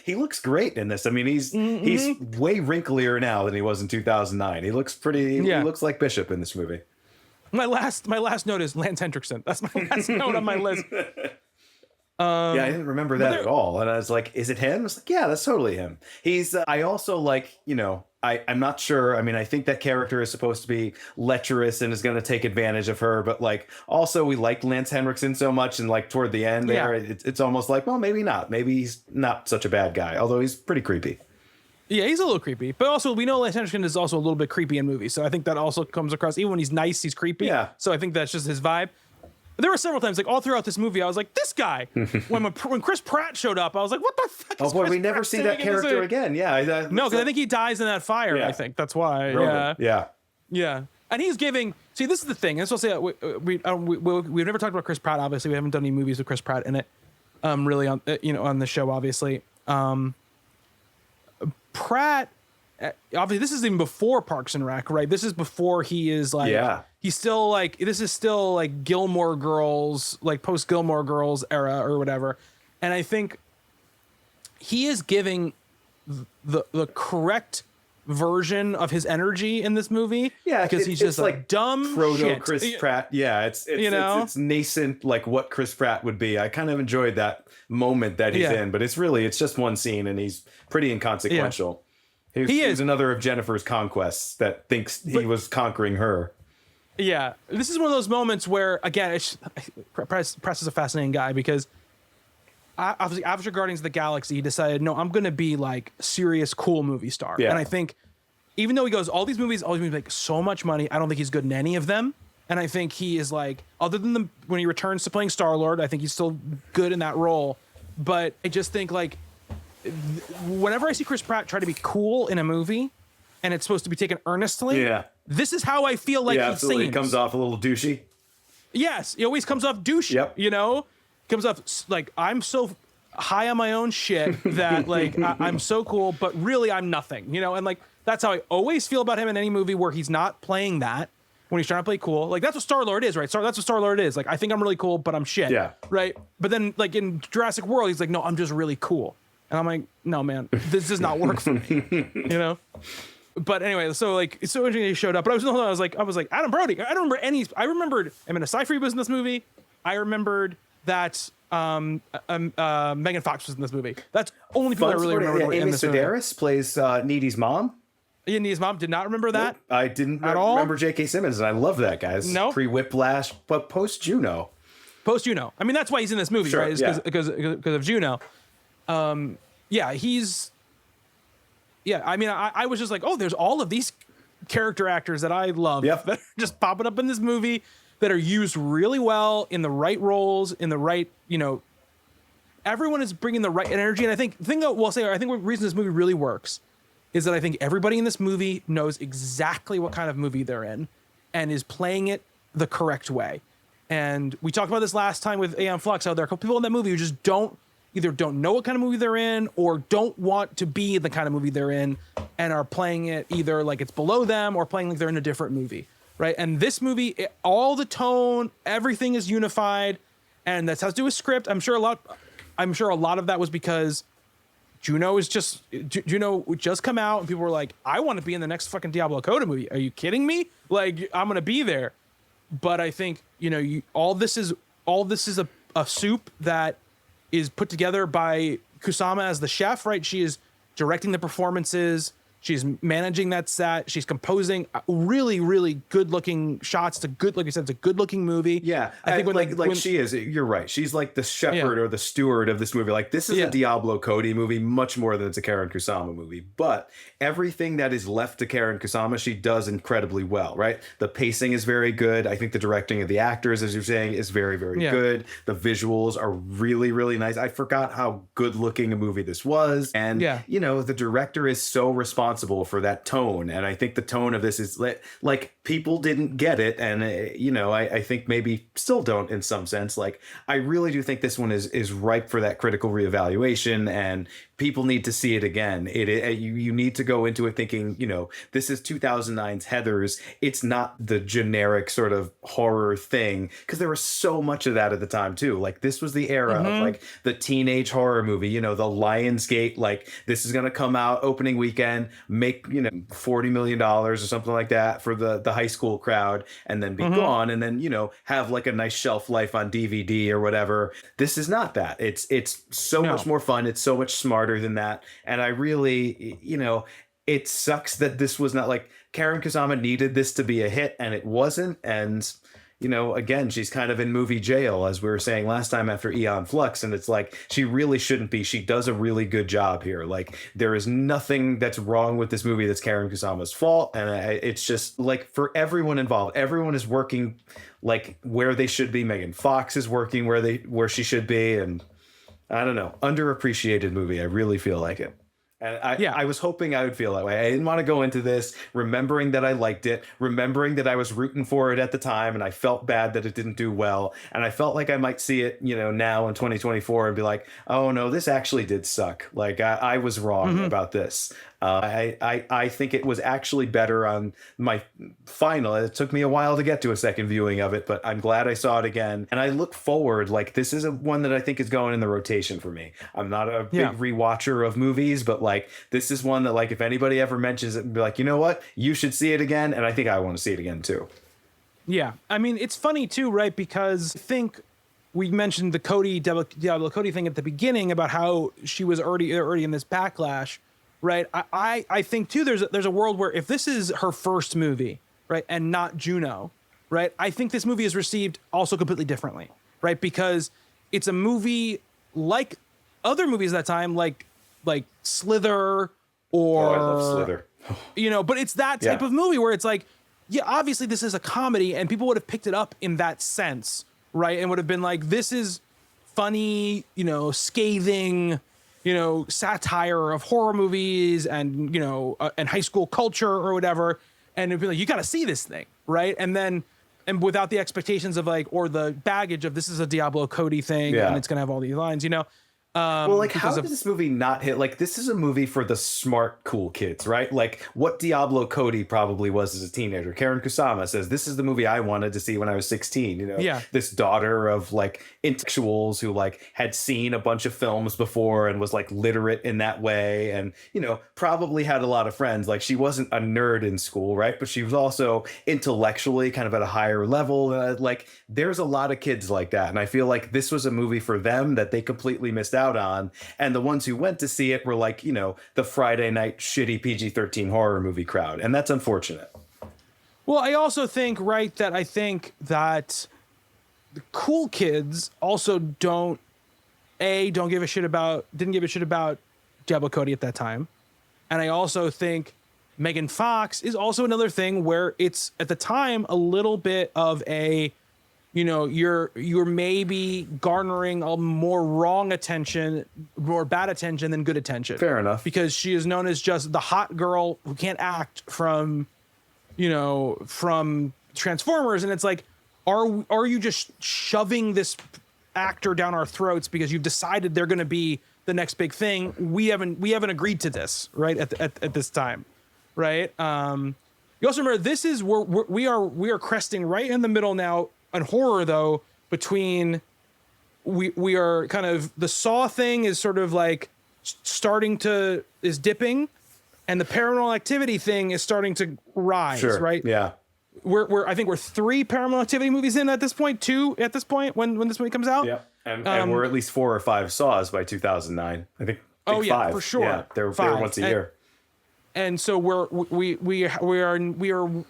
He looks great in this. I mean, he's way wrinklier now than he was in 2009. He looks pretty. He looks like Bishop in this movie. My last note is Lance Hendrickson. That's my last note on my list. I didn't remember that at all. And I was like, is it him? I was like, yeah, that's totally him. He's, I also like, I'm not sure. I mean, I think that character is supposed to be lecherous and is going to take advantage of her. But like, also we liked Lance Henriksen so much. And like toward the end there, it's almost like, well, maybe not. Maybe he's not such a bad guy, although he's pretty creepy. Yeah, he's a little creepy, but also we know Lance Henriksen is also a little bit creepy in movies, so I think that also comes across. Even when he's nice, he's creepy. Yeah. So I think that's just his vibe. There were several times, like all throughout this movie, I was like, this guy. when Chris Pratt showed up, I was like, what the fuck? Oh boy, we never see that character again. Yeah. No, because I think he dies in that fire. Yeah. I think that's why. Yeah. And he's giving. See, this is the thing. And so I'll say we've never talked about Chris Pratt. Obviously, we haven't done any movies with Chris Pratt in it. Really on on the show, obviously. Pratt, obviously, this is even before Parks and Rec, right? This is before he is like, he's still like, this is still like Gilmore Girls, like post Gilmore Girls era or whatever. And I think he is giving the correct version of his energy in this movie. Yeah, because he's just like dumb proto shit. Chris Pratt. Yeah, it's nascent, like what Chris Pratt would be. I kind of enjoyed that moment that he's in, but it's just one scene, and he's pretty inconsequential. He's another of Jennifer's conquests that thinks he was conquering her. Yeah, this is one of those moments where, again, Press is a fascinating guy because obviously after Guardians of the Galaxy, he decided, no, I'm going to be like serious, cool movie star. Yeah. And I think even though he goes, all these movies make so much money, I don't think he's good in any of them. And I think he is like, other than when he returns to playing Star-Lord, I think he's still good in that role. But I just think like, whenever I see Chris Pratt try to be cool in a movie and it's supposed to be taken earnestly, this is how I feel like he seems. He comes off a little douchey. Yes, he always comes off douchey. Yep. Comes off like high on my own shit that like I'm so cool, but really I'm nothing, you know? And like, that's how I always feel about him in any movie where he's not playing that, when he's trying to play cool. Like, that's what Star-Lord is, right? That's what Star-Lord is. Like, I think I'm really cool, but I'm shit. Yeah. Right? But then, like, in Jurassic World, he's like, no, I'm just really cool. And I'm like, no, man, this does not work for me, you know? But anyway, so like, it's so interesting he showed up. But I was like, Adam Brody. I don't remember any. I remembered Amanda Seyfried was in this movie. I remembered that Megan Fox was in this movie. That's only people I really remember. Amy Sedaris plays Needy's mom. Needy's mom. Did not remember that. Nope, I didn't at all. Remember J.K. Simmons, and I love that, guys. No, pre-Whiplash, but post-Juno. Post-Juno. I mean, that's why he's in this movie, sure, right? Because of Juno. Yeah, he's. Yeah, I mean, I was just like, oh, there's all of these character actors that I love that are just popping up in this movie that are used really well in the right roles, in the right, you know, everyone is bringing the right energy. And I think the reason this movie really works is that I think everybody in this movie knows exactly what kind of movie they're in and is playing it the correct way. And we talked about this last time with Aeon Flux, how there are a couple people in that movie who just either don't know what kind of movie they're in or don't want to be the kind of movie they're in and are playing it either like it's below them or playing like they're in a different movie, right? And this movie, all the tone, everything is unified, and that has to do with script. I'm sure a lot of that was because Juno just come out and people were like, I want to be in the next fucking Diablo Cody movie. Are you kidding me? Like, I'm gonna be there. But I think, you know, all this is a soup that is put together by Kusama as the chef, right? She is directing the performances. She's managing that set. She's composing really, really good-looking shots. It's a good, like you said, it's a good-looking movie. Yeah, I think when she is. You're right. She's like the shepherd or the steward of this movie. Like, this is a Diablo Cody movie, much more than it's a Karen Kusama movie. But everything that is left to Karen Kusama, she does incredibly well. Right? The pacing is very good. I think the directing of the actors, as you're saying, is very, very good. The visuals are really, really nice. I forgot how good-looking a movie this was, and you know, the director is so responsible for that tone, and I think the tone of this is like people didn't get it, and you know, I think maybe still don't in some sense. Like, I really do think this one is ripe for that critical reevaluation, and people need to see it again. You need to go into it thinking, you know, this is 2009's Heathers. It's not the generic sort of horror thing, because there was so much of that at the time too. Like, this was the era of like the teenage horror movie, you know, the Lionsgate, like, this is going to come out opening weekend, make, you know, $40 million or something like that for the high school crowd, and then be gone, and then, you know, have like a nice shelf life on DVD or whatever. This is not that. It's so much more fun. It's so much smarter than that. And I really, you know, it sucks that this was not, like, Karen Kusama needed this to be a hit and it wasn't. And, you know, again, she's kind of in movie jail, as we were saying last time after Aeon Flux, and it's like, she really shouldn't be. She does a really good job here. Like, there is nothing that's wrong with this movie that's Karen Kusama's fault, and it's just, like, for everyone involved, everyone is working, like, where they should be. Megan Fox is working where she should be, and I don't know, underappreciated movie. I really feel like it. And I was hoping I would feel that way. I didn't want to go into this remembering that I liked it, remembering that I was rooting for it at the time, and I felt bad that it didn't do well. And I felt like I might see it, you know, now in 2024 and be like, oh no, this actually did suck. Like, I was wrong about this. I think it was actually better on my final. It took me a while to get to a second viewing of it, but I'm glad I saw it again. And I look forward, like, this is one that I think is going in the rotation for me. I'm not a big rewatcher of movies, but like, this is one that, like, if anybody ever mentions it and be like, you know what, you should see it again. And I think I want to see it again too. Yeah. I mean, it's funny too, right? Because I think we mentioned the Diablo Cody thing at the beginning about how she was already in this backlash. Right. I think too, there's a world where if this is her first movie, right, and not Juno, right, I think this movie is received also completely differently, right? Because it's a movie like other movies at that time, like Slither or I love Slither. You know, but it's that type of movie where it's like, yeah, obviously this is a comedy and people would have picked it up in that sense, right? And would have been like, this is funny, you know, scathing, you know, satire of horror movies and, you know, and high school culture or whatever. And it'd be like, you got to see this thing, right? And without the expectations of, like, or the baggage of this is a Diablo Cody thing and it's going to have all these lines, you know. Well, like, how because did of this movie not hit? Like, this is a movie for the smart, cool kids, right? Like, what Diablo Cody probably was as a teenager. Karen Kusama says, this is the movie I wanted to see when I was 16. You know, Yeah. this daughter of like intellectuals who like had seen a bunch of films before and was like literate in that way. And, you know, probably had a lot of friends. Like, she wasn't a nerd in school, right? But she was also intellectually kind of at a higher level. Like, there's a lot of kids like that. And I feel like this was a movie for them that they completely missed out on, and the ones who went to see it were like, you know, the Friday night shitty PG-13 horror movie crowd, and that's unfortunate. Well, I also think, right, that I think that the cool kids also didn't give a shit about Diablo Cody at that time. And I also think Megan Fox is also another thing where it's at the time a little bit of a, you know, you're maybe garnering a more wrong attention, more bad attention than good attention. Fair enough. Because she is known as just the hot girl who can't act from, you know, from Transformers. And it's like, are you just shoving this actor down our throats because you've decided they're going to be the next big thing? We haven't agreed to this, right? At this time, right? You also remember this is where we are cresting right in the middle now. On horror, though, between we are kind of, the Saw thing is sort of like is dipping, and the Paranormal Activity thing is starting to rise. Sure. Right? Yeah. I think we're 3 Paranormal Activity movies in at this point, 2 at this point when this movie comes out. Yeah. And we're at least 4 or 5 Saws by 2009. I think. Oh yeah, 5. for sure. Yeah, they're once a year. And so we are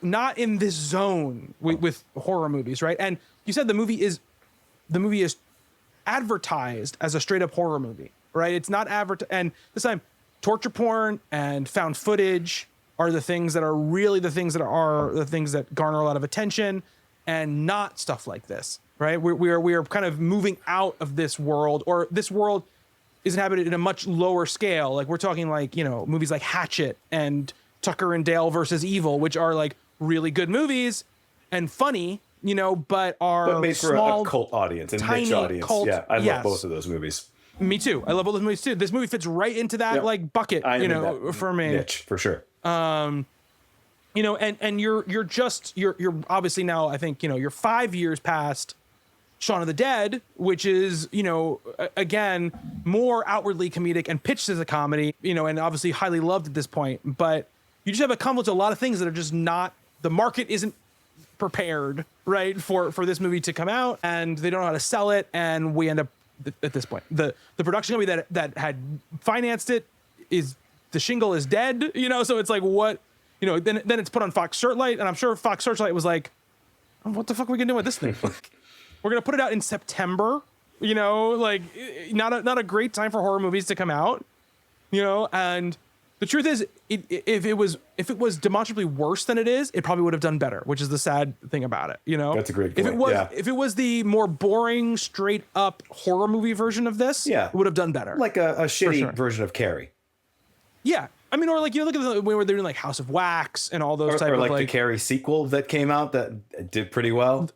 not in this zone with horror movies, right? And you said the movie is advertised as a straight up horror movie, right? It's not and this time torture porn and found footage are the things that garner a lot of attention, and not stuff like this, right? We are kind of moving out of this world, or this world is inhabited in a much lower scale. Like, we're talking like, you know, movies like Hatchet and Tucker and Dale versus Evil, which are like really good movies and funny, you know, but made for small, a cult audience and niche audience. Yeah, I love both of those movies. Me too. I love both those movies too. This movie fits right into that like bucket, you know, for me. Niche, for sure. You know, and you're obviously now, I think, you know, you're 5 years past Shaun of the Dead, which is, you know, again, more outwardly comedic and pitched as a comedy, you know, and obviously highly loved at this point. But you just have a confluence of a lot of things that are just not, the market isn't prepared, right, for this movie to come out, and they don't know how to sell it. And we end up at this point, the production company that had financed it the shingle is dead, you know, so it's like, what, you know, then it's put on Fox Searchlight, and I'm sure Fox Searchlight was like, what the fuck are we gonna do with this thing? We're gonna put it out in September, you know, like not a great time for horror movies to come out, you know. And the truth is, if it was demonstrably worse than it is, it probably would have done better, which is the sad thing about it, you know. That's a great point. If it was the more boring, straight up horror movie version of this, it would have done better. Like a shitty version of Carrie. Yeah. I mean, or like, you know, look at the way where they're doing like House of Wax and all those type or of like the Carrie sequel that came out that did pretty well.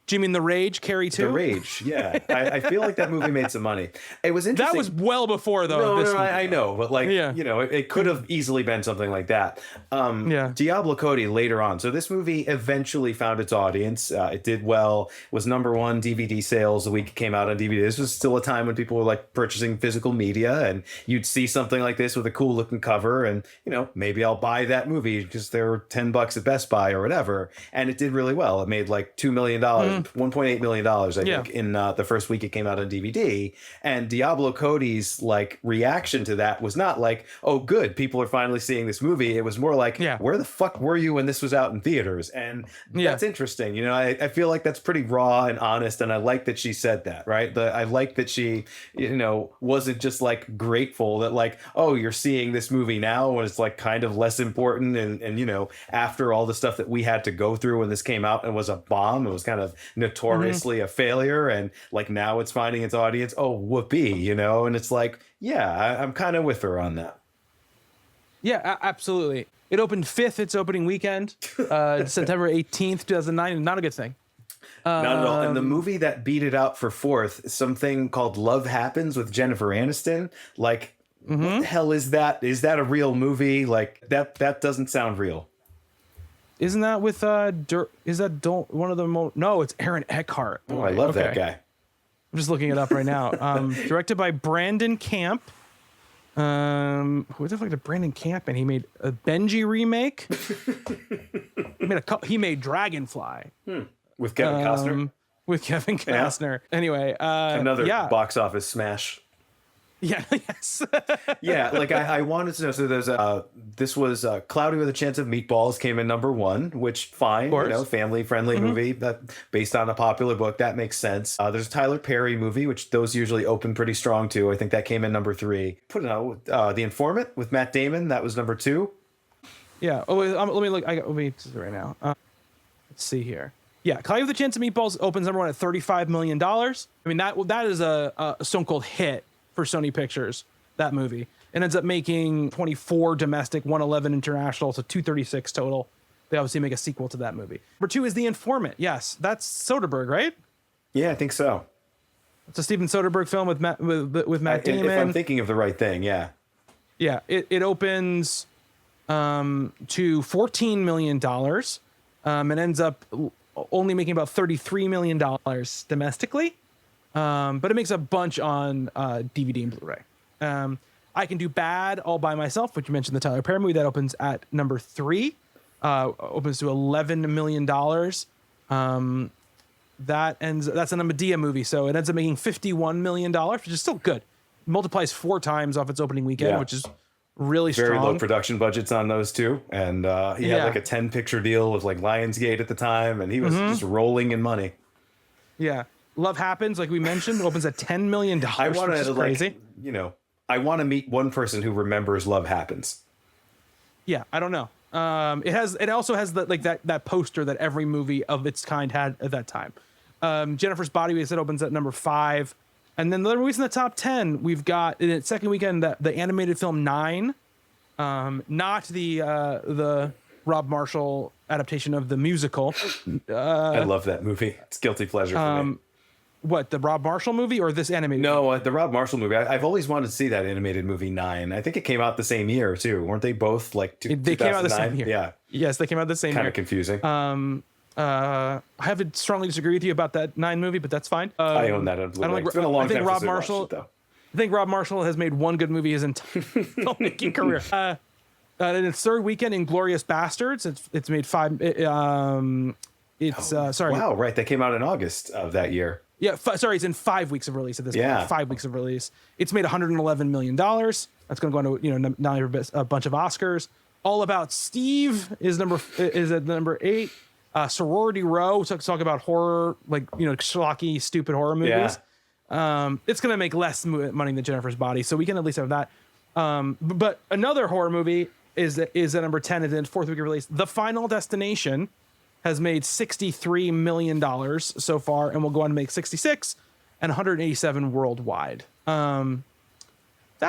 Do you mean The Rage, Carrie 2? The Rage, yeah. I feel like that movie made some money. It was interesting. That was well before, though. No, I know, but like, you know, it could have easily been something like that. Diablo Cody later on. So this movie eventually found its audience. It did well. Was #1 DVD sales the week it came out on DVD. This was still a time when people were like purchasing physical media, and you'd see something like this with a cool looking cover, and you know, maybe I'll buy that movie because they were $10 at Best Buy or whatever. And it did really well. It made like $2 million. $1.8 million, I think, in the first week it came out on DVD. And Diablo Cody's like reaction to that was not like, oh, good, people are finally seeing this movie. It was more like, where the fuck were you when this was out in theaters? And that's interesting. You know, I feel like that's pretty raw and honest. And I like that she said that, right? I like that she, you know, wasn't just like grateful that like, oh, you're seeing this movie now when it's like kind of less important. And you know, after all the stuff that we had to go through when this came out and was a bomb, it was kind of notoriously a failure, and like now it's finding its audience. Oh, whoopee, you know. And it's like, I'm kind of with her on that. Yeah, absolutely. It opened 5th its opening weekend, September 18th, 2009. Not a good thing. Not at all. And the movie that beat it out for fourth, something called Love Happens with Jennifer Aniston. Like, what the hell is that? Is that a real movie? Like, that doesn't sound real. Isn't that with is that don't one of the most? No, it's Aaron Eckhart. Oh, I love that guy. I'm just looking it up right now. Directed by Brandon Camp. Who the fuck did Brandon Camp? And he made a Benji remake. He made Dragonfly With Kevin Costner. With Kevin Costner. Yeah. Anyway, another box office smash. Yeah. Yes. Yeah. Like I wanted to know. So there's this was Cloudy with a Chance of Meatballs came in number one, which fine, family friendly movie that based on a popular book. That makes sense. There's a Tyler Perry movie, which those usually open pretty strong too. I think that came in number three. Put it out. The Informant with Matt Damon. That was number two. Yeah. Oh, wait, let me look. Let me do it right now. Let's see here. Yeah, Cloudy with a Chance of Meatballs opens number one at $35 million. I mean, that is a stone cold hit for Sony Pictures, that movie. It ends up making 24 domestic, 111 international, so 236 total. They obviously make a sequel to that movie. Number two is The Informant. Yes, that's Soderbergh, right? Yeah, I think so. It's a Steven Soderbergh film with Matt Damon. If I'm thinking of the right thing, yeah. Yeah, it opens to $14 million. It ends up only making about $33 million domestically. But it makes a bunch on DVD and Blu-ray. I Can Do Bad All By Myself, which you mentioned, the Tyler Perry movie, that opens at number three. Opens to $11 million. That's an Medea movie, so it ends up making $51 million, which is still good. Multiplies 4 times off its opening weekend, which is really strong. Very low production budgets on those two. And he had like a 10-picture deal with like Lionsgate at the time, and he was just rolling in money. Yeah. Love Happens, like we mentioned, opens at $10 million. I want to, crazy. I want to meet one person who remembers Love Happens. Yeah, I don't know. It also has that poster that every movie of its kind had at that time. Jennifer's Body, we said, opens at number 5. And then the other movies in the top 10, we've got in its second weekend the animated film 9, not the Rob Marshall adaptation of the musical. I love that movie. It's guilty pleasure for me. What, the Rob Marshall movie or this animated movie? The Rob Marshall movie. I've always wanted to see that animated movie 9. I think it came out the same year too. Weren't they both like 2009? They came out the same year. Yeah. Yes, they came out the same year. Kind of confusing. I have to strongly disagree with you about that 9 movie, but that's fine. I own that on Blu-ray. It's been a long time since I watched it, though. I think Rob Marshall has made one good movie his entire filmmaking career. In its third weekend, Inglourious Bastards, it's made 5. Sorry. Wow, right. That came out in August of that year. Yeah, sorry, it's in 5 weeks of release at this point. 5 weeks of release. It's made $111 million. That's going to go into nominate a bunch of Oscars. All About Steve is at number 8. Sorority Row, talk about horror, schlocky, stupid horror movies. Yeah. It's going to make less money than Jennifer's Body, so we can at least have that. But another horror movie is at number 10 in its fourth week of release. The Final Destination has made $63 million so far, and will go on to make 66 and 187 worldwide. That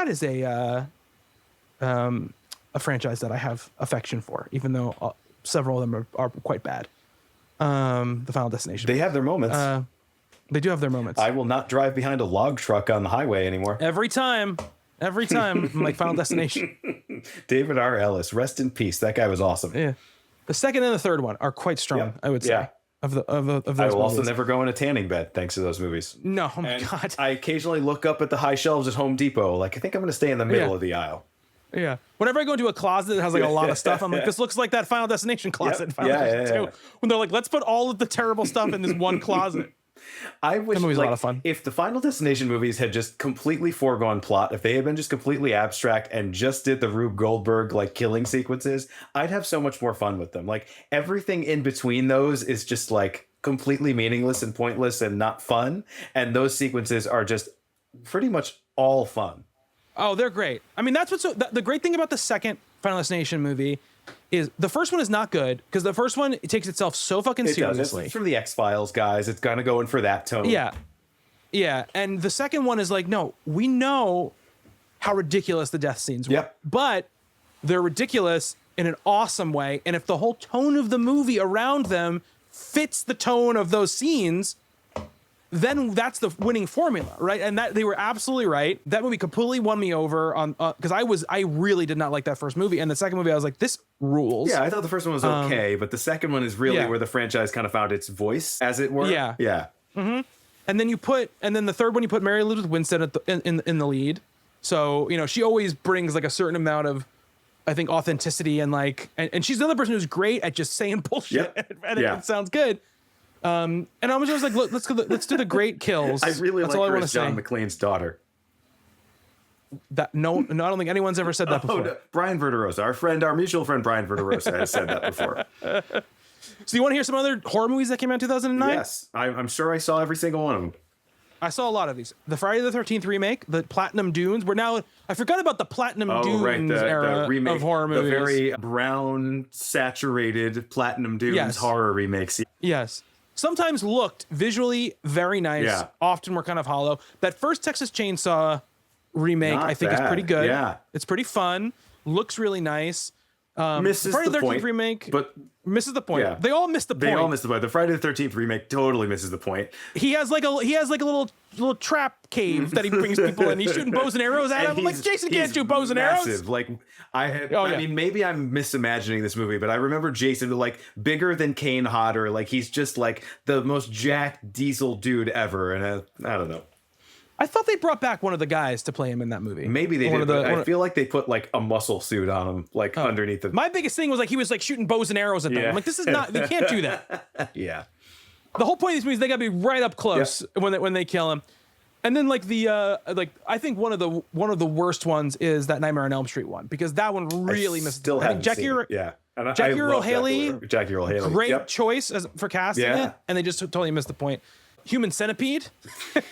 is a franchise that I have affection for, even though several of them are quite bad. The Final Destination. They have their moments. They do have their moments. I will not drive behind a log truck on the highway anymore. Every time, I'm like, Final Destination. David R. Ellis, rest in peace. That guy was awesome. Yeah. The second and the third one are quite strong, I would say. Yeah. Of those I will movies. also never go in a tanning bed thanks to those movies. No, oh my God. I occasionally look up at the high shelves at Home Depot. Like, I think I'm going to stay in the middle of the aisle. Yeah. Whenever I go into a closet that has like a lot of stuff, I'm like, this looks like that Final Destination closet. When they're like, let's put all of the terrible stuff in this one closet. I wish, that movie's a lot of fun. If the Final Destination movies had just completely foregone plot, if they had been just completely abstract and just did the Rube Goldberg like killing sequences, I'd have so much more fun with them. Like, everything in between those is just like completely meaningless and pointless and not fun. And those sequences are just pretty much all fun. Oh, they're great. I mean, that's the great thing about the second Final Destination movie is the first one is not good because the first one, it takes itself so fucking seriously. It's from the X-Files guys. It's gonna go in for that tone. Yeah. And the second one is like, no, we know how ridiculous the death scenes were, but they're ridiculous in an awesome way. And if the whole tone of the movie around them fits the tone of those scenes, then that's the winning formula, right? And that they were absolutely right. That movie completely won me over on because I really did not like that first movie, and the second movie I was like, this rules. Yeah, I thought the first one was okay, but the second one is really where the franchise kind of found its voice, as it were. Yeah. Yeah. And then the third one you put Mary Elizabeth Winstead at in the lead. So, she always brings like a certain amount of, I think, authenticity and like, and she's another person who's great at just saying bullshit and it sounds good. And I was just like, look, let's do the great kills. I really That's like all I her want to as John say. McClane's daughter. No, I don't think anyone's ever said that before. No, Brian Verderosa, our mutual friend Brian Verderosa has said that before. So you want to hear some other horror movies that came out in 2009? Yes, I'm sure I saw every single one of them. I saw a lot of these. The Friday the 13th remake, the Platinum Dunes. I forgot about the Platinum Dunes era the remake, of horror movies. The very brown, saturated Platinum Dunes horror remakes. Yes. Sometimes looked visually very nice. Yeah. Often were kind of hollow. That first Texas Chainsaw remake, Not I think, is bad. pretty good. Yeah. It's pretty fun. Looks really nice. Misses Friday the 13th point, remake but misses the point. Yeah. They all miss the point. They all miss the point. The Friday the 13th remake totally misses the point. He has like a little trap cave that he brings people in. He's shooting bows and arrows at him. I'm like, Jason can't shoot bows and arrows. Massive. Like I mean, maybe I'm misimagining this movie, but I remember Jason like bigger than Kane Hodder. Like he's just like the most jacked diesel dude ever. And I don't know. I thought they brought back one of the guys to play him in that movie. Maybe they did, but I feel like they put like a muscle suit on him, like underneath it. My biggest thing was like he was like shooting bows and arrows at them. Yeah. I'm like, this is not. They can't do that. Yeah. The whole point of these movies, they gotta be right up close when they kill him. And then like I think one of the worst ones is that Nightmare on Elm Street one, because that one really misses. Still haven't Jackie seen it. Yeah. And Jackie Earle Haley, great choice for casting it, and they just totally missed the point. Human Centipede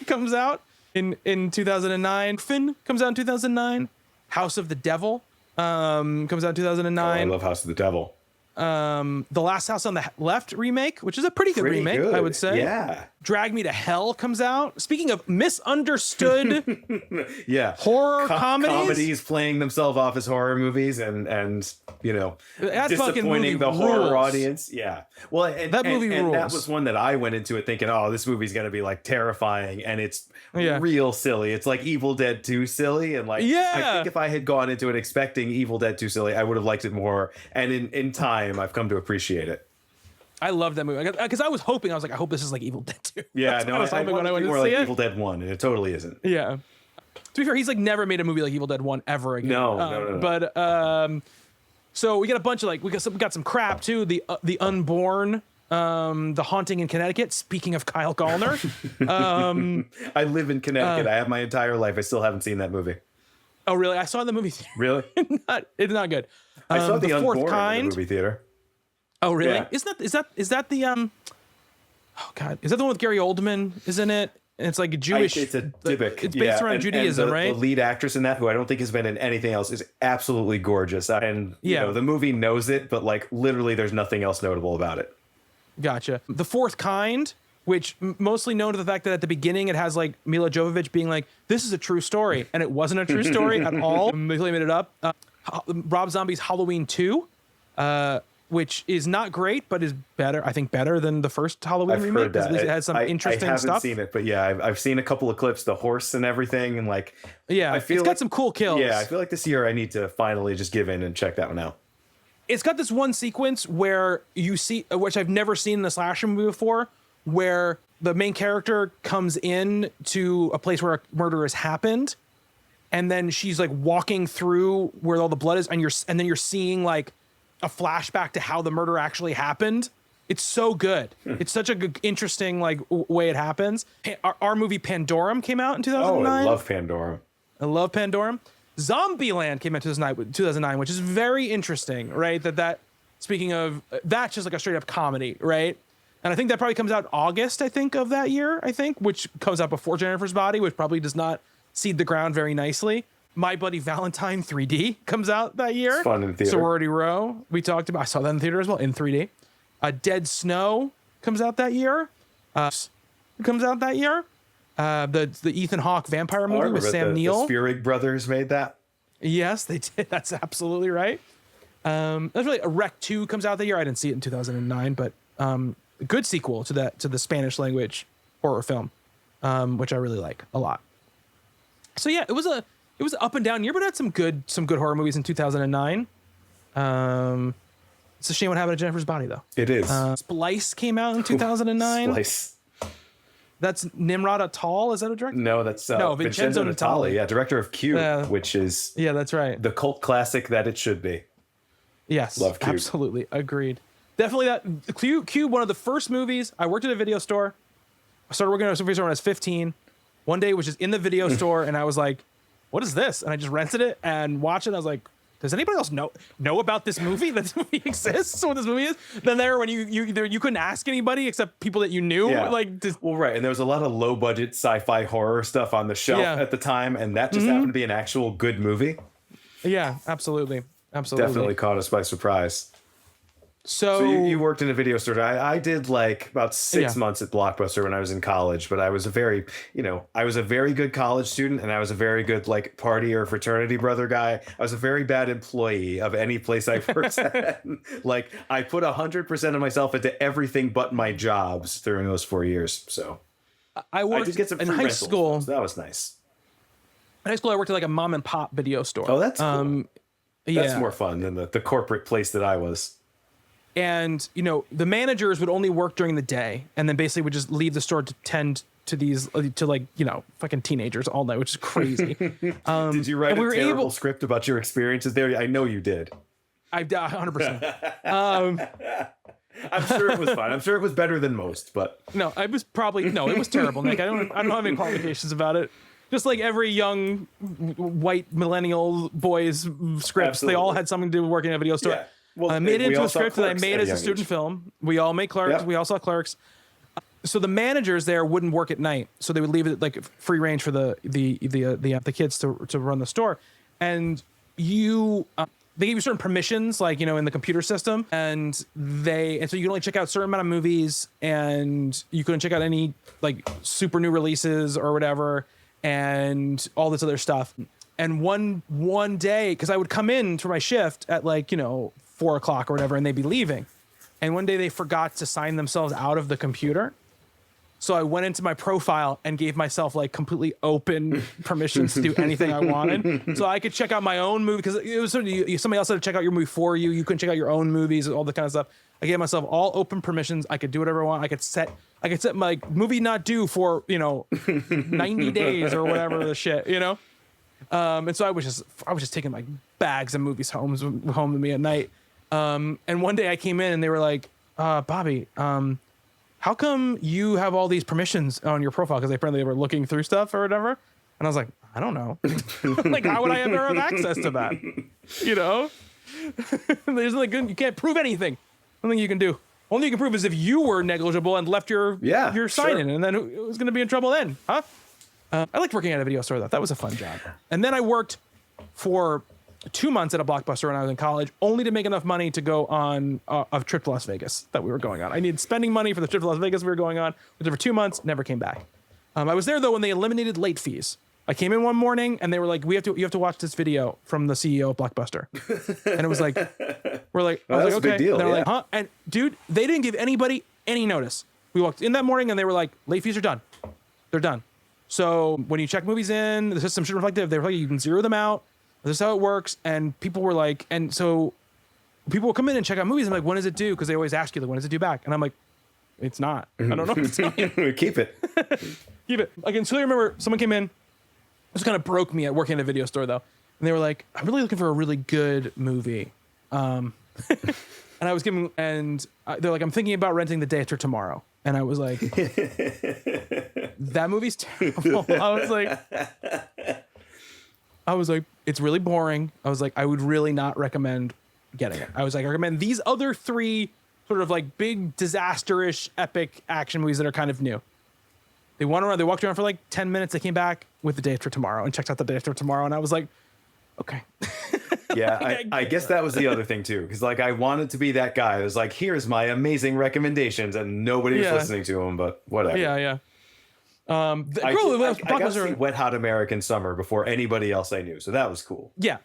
comes out in 2009. Finn comes out in 2009. House of the Devil comes out in 2009. I love House of the Devil. The Last House on the Left remake, which is a pretty good remake, I would say. Yeah. Drag Me to Hell comes out. Speaking of misunderstood horror comedies playing themselves off as horror movies and that disappointing the horror audience. Yeah. Well, that movie rules. And that was one that I went into it thinking, oh, this movie's going to be like terrifying, and it's real silly. It's like Evil Dead 2 silly, and like I think if I had gone into it expecting Evil Dead 2 silly, I would have liked it more. And in time, I've come to appreciate it. I love that movie because I was hoping, I was like, I hope this is like Evil Dead 2. Yeah, no, I hoping when I went more to see like it. Evil Dead 1, and it totally isn't. Yeah. To be fair, he's like never made a movie like Evil Dead 1 ever again. No. But so we got a bunch of like we got some crap too. The Unborn, The Haunting in Connecticut. Speaking of Kyle Gallner, I live in Connecticut. I have my entire life. I still haven't seen that movie. Oh really? I saw it in the movie theater. Really? It's not good. I saw the Fourth Unborn Kind in the movie theater. Oh really? Yeah. Is that the oh god, is that the one with Gary Oldman? Isn't it? And it's like a Jewish. It's a Dybbuk. It's based around Judaism, and right? The lead actress in that, who I don't think has been in anything else, is absolutely gorgeous. And the movie knows it, but like literally, there's nothing else notable about it. Gotcha. The Fourth Kind, which mostly known to the fact that at the beginning it has like Mila Jovovich being like, "This is a true story," and it wasn't a true story at all. They made it up. Rob Zombie's Halloween 2. Which is not great, but is better. I think better than the first Halloween remake. Heard that. It has some interesting I haven't stuff. seen it, but yeah, I've seen a couple of clips, the horse and everything, and like I feel it's got some cool kills. Yeah, I feel like this year I need to finally just give in and check that one out. It's got this one sequence where you see, which I've never seen in a slasher movie before, where the main character comes in to a place where a murder has happened, and then she's like walking through where all the blood is, and then you're seeing like a flashback to how the murder actually happened. It's so good. It's such a good, interesting like way it happens. Our movie Pandorum came out in 2009. Oh, I love Pandorum. I love Pandorum. Zombieland came out in 2009, which is very interesting, right? That speaking of, that's just like a straight up comedy, right? And I think that probably comes out August, I think, of that year, which comes out before Jennifer's Body, which probably does not seed the ground very nicely. My Bloody Valentine 3D comes out that year. It's fun in theater. Sorority Row, we talked about. I saw that in theater as well, in 3D. Dead Snow comes out that year. The Ethan Hawke vampire movie with Sam Neill. The Spierig brothers made that. Yes, they did. That's absolutely right. That's really Rec 2 comes out that year. I didn't see it in 2009, but good sequel to the Spanish language horror film, which I really like a lot. So yeah, it was an up and down year, but it had some good horror movies in 2009. It's a shame what happened to Jennifer's Body, though. It is. Splice came out in 2009. Splice. That's Nimrod Atal. Is that a director? No, that's Vincenzo Natali. Yeah, director of Q, which is that's right, the cult classic that it should be. Yes, love Q. Absolutely, agreed. Definitely that Q. One of the first movies I worked at a video store. I started working at a video store when I was 15. One day, was just in the video store, and I was like, "What is this?" And I just rented it and watched it. I was like, does anybody else know about this movie? That this movie exists? What this movie is? Then when you couldn't ask anybody except people that you knew. Yeah. Well, right. And there was a lot of low budget sci-fi horror stuff on the shelf at the time, and that just happened to be an actual good movie. Yeah, absolutely. Definitely caught us by surprise. So you worked in a video store. I did like about 6 months at Blockbuster when I was in college, but I was a very good college student, and I was a very good like party or fraternity brother guy. I was a very bad employee of any place I worked at. Like I put 100% of myself into everything but my jobs during those 4 years. So I did get some in high school. So that was nice. In high school, I worked at like a mom and pop video store. Oh, that's cool. That's more fun than the corporate place that I was. And, the managers would only work during the day and then basically would just leave the store to tend to these, fucking teenagers all night, which is crazy. Did you write a terrible script about your experiences there? I know you did. 100%. I'm sure it was fine. I'm sure it was better than most, but. No, it was terrible, Nick. I don't have any qualifications about it. Just like every young white millennial boy's scripts, Absolutely. They all had something to do with working at a video store. Yeah. Well, I made it into a script that I made as a student film. We all made Clerks. Yep. We all saw Clerks. So the managers there wouldn't work at night, so they would leave it like free range for the kids to run the store. And they gave you certain permissions, like in the computer system, and so you could only check out a certain amount of movies, and you couldn't check out any like super new releases or whatever, and all this other stuff. And one day, because I would come in for my shift at 4 o'clock or whatever, and they'd be leaving. And one day they forgot to sign themselves out of the computer. So I went into my profile and gave myself like completely open permissions to do anything I wanted. So I could check out my own movie, because it was somebody else had to check out your movie for you. You couldn't check out your own movies, all that kind of stuff. I gave myself all open permissions. I could do whatever I want. I could set my movie not due for 90 days or whatever the shit, And so I was just taking like bags of movies home to me at night. And one day I came in and they were like, Bobby, how come you have all these permissions on your profile? Because apparently they were looking through stuff or whatever. And I was like, I don't know. Like, how would I ever have access to that? There's like, you can't prove anything. Nothing you can do. Only you can prove is if you were negligible and left your sign in, and then who's going to be in trouble then? Huh? I liked working at a video store, though. That was a fun job. And then I worked for 2 months at a Blockbuster when I was in college, only to make enough money to go on a trip to Las Vegas that we were going on. I needed spending money for the trip to Las Vegas we were going on. I was there for 2 months, never came back. I was there, though, when they eliminated late fees. I came in one morning and they were like, you have to watch this video from the CEO of Blockbuster. And it was like, we're like, I was like, okay. Deal, they're like, huh? And dude, they didn't give anybody any notice. We walked in that morning and they were like, late fees are done. They're done. So when you check movies in, the system should reflect it. They were like, you can zero them out. This is how it works. And people were like, and so people will come in and check out movies. I'm like, when does it due? Because they always ask you, like, when does it due back? And I'm like, it's not. I don't know if it's not. Keep it. Keep it. Like, until I remember someone came in. This kind of broke me at working at a video store, though. And they were like, I'm really looking for a really good movie. And I was giving, and they're like, I'm thinking about renting The Day After Tomorrow. And I was like, that movie's terrible. I was like, it's really boring. I was like, I would really not recommend getting it. I was like, I recommend these other 3 sort of like big disaster-ish epic action movies that are kind of new. They walked around for like 10 minutes. They came back with The Day After Tomorrow and checked out The Day After Tomorrow. And I was like, okay. Yeah, I guess that was the other thing too. Because like I wanted to be that guy. It was like, here's my amazing recommendations, and nobody was listening to them, but whatever. Yeah. I got to see Wet Hot American Summer before anybody else I knew. So that was cool. Yeah.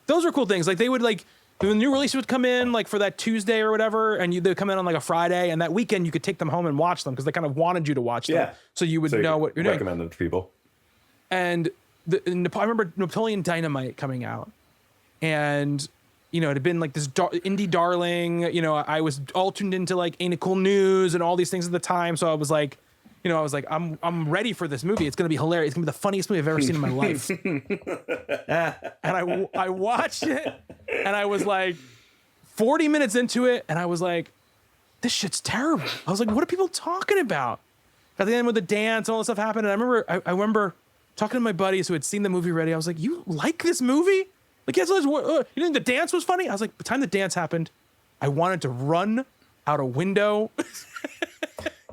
Those were cool things. Like they would like, the new release would come in like for that Tuesday or whatever, and they'd come in on like a Friday, and that weekend you could take them home and watch them because they kind of wanted you to watch them, so you would know what you're doing. Recommend them to people. And I remember Napoleon Dynamite coming out, and it had been like this indie darling. I was all tuned into like Ain't It Cool News and all these things at the time, so I was like, I'm ready for this movie. It's gonna be hilarious. It's gonna be the funniest movie I've ever seen in my life. And I watched it, and I was like 40 minutes into it, and I was like, this shit's terrible. I was like, what are people talking about? At the end with the dance, all this stuff happened, and I remember talking to my buddies who had seen the movie already. I was like, you like this movie? Like, yes, you think the dance was funny? I was like, by the time the dance happened, I wanted to run out a window.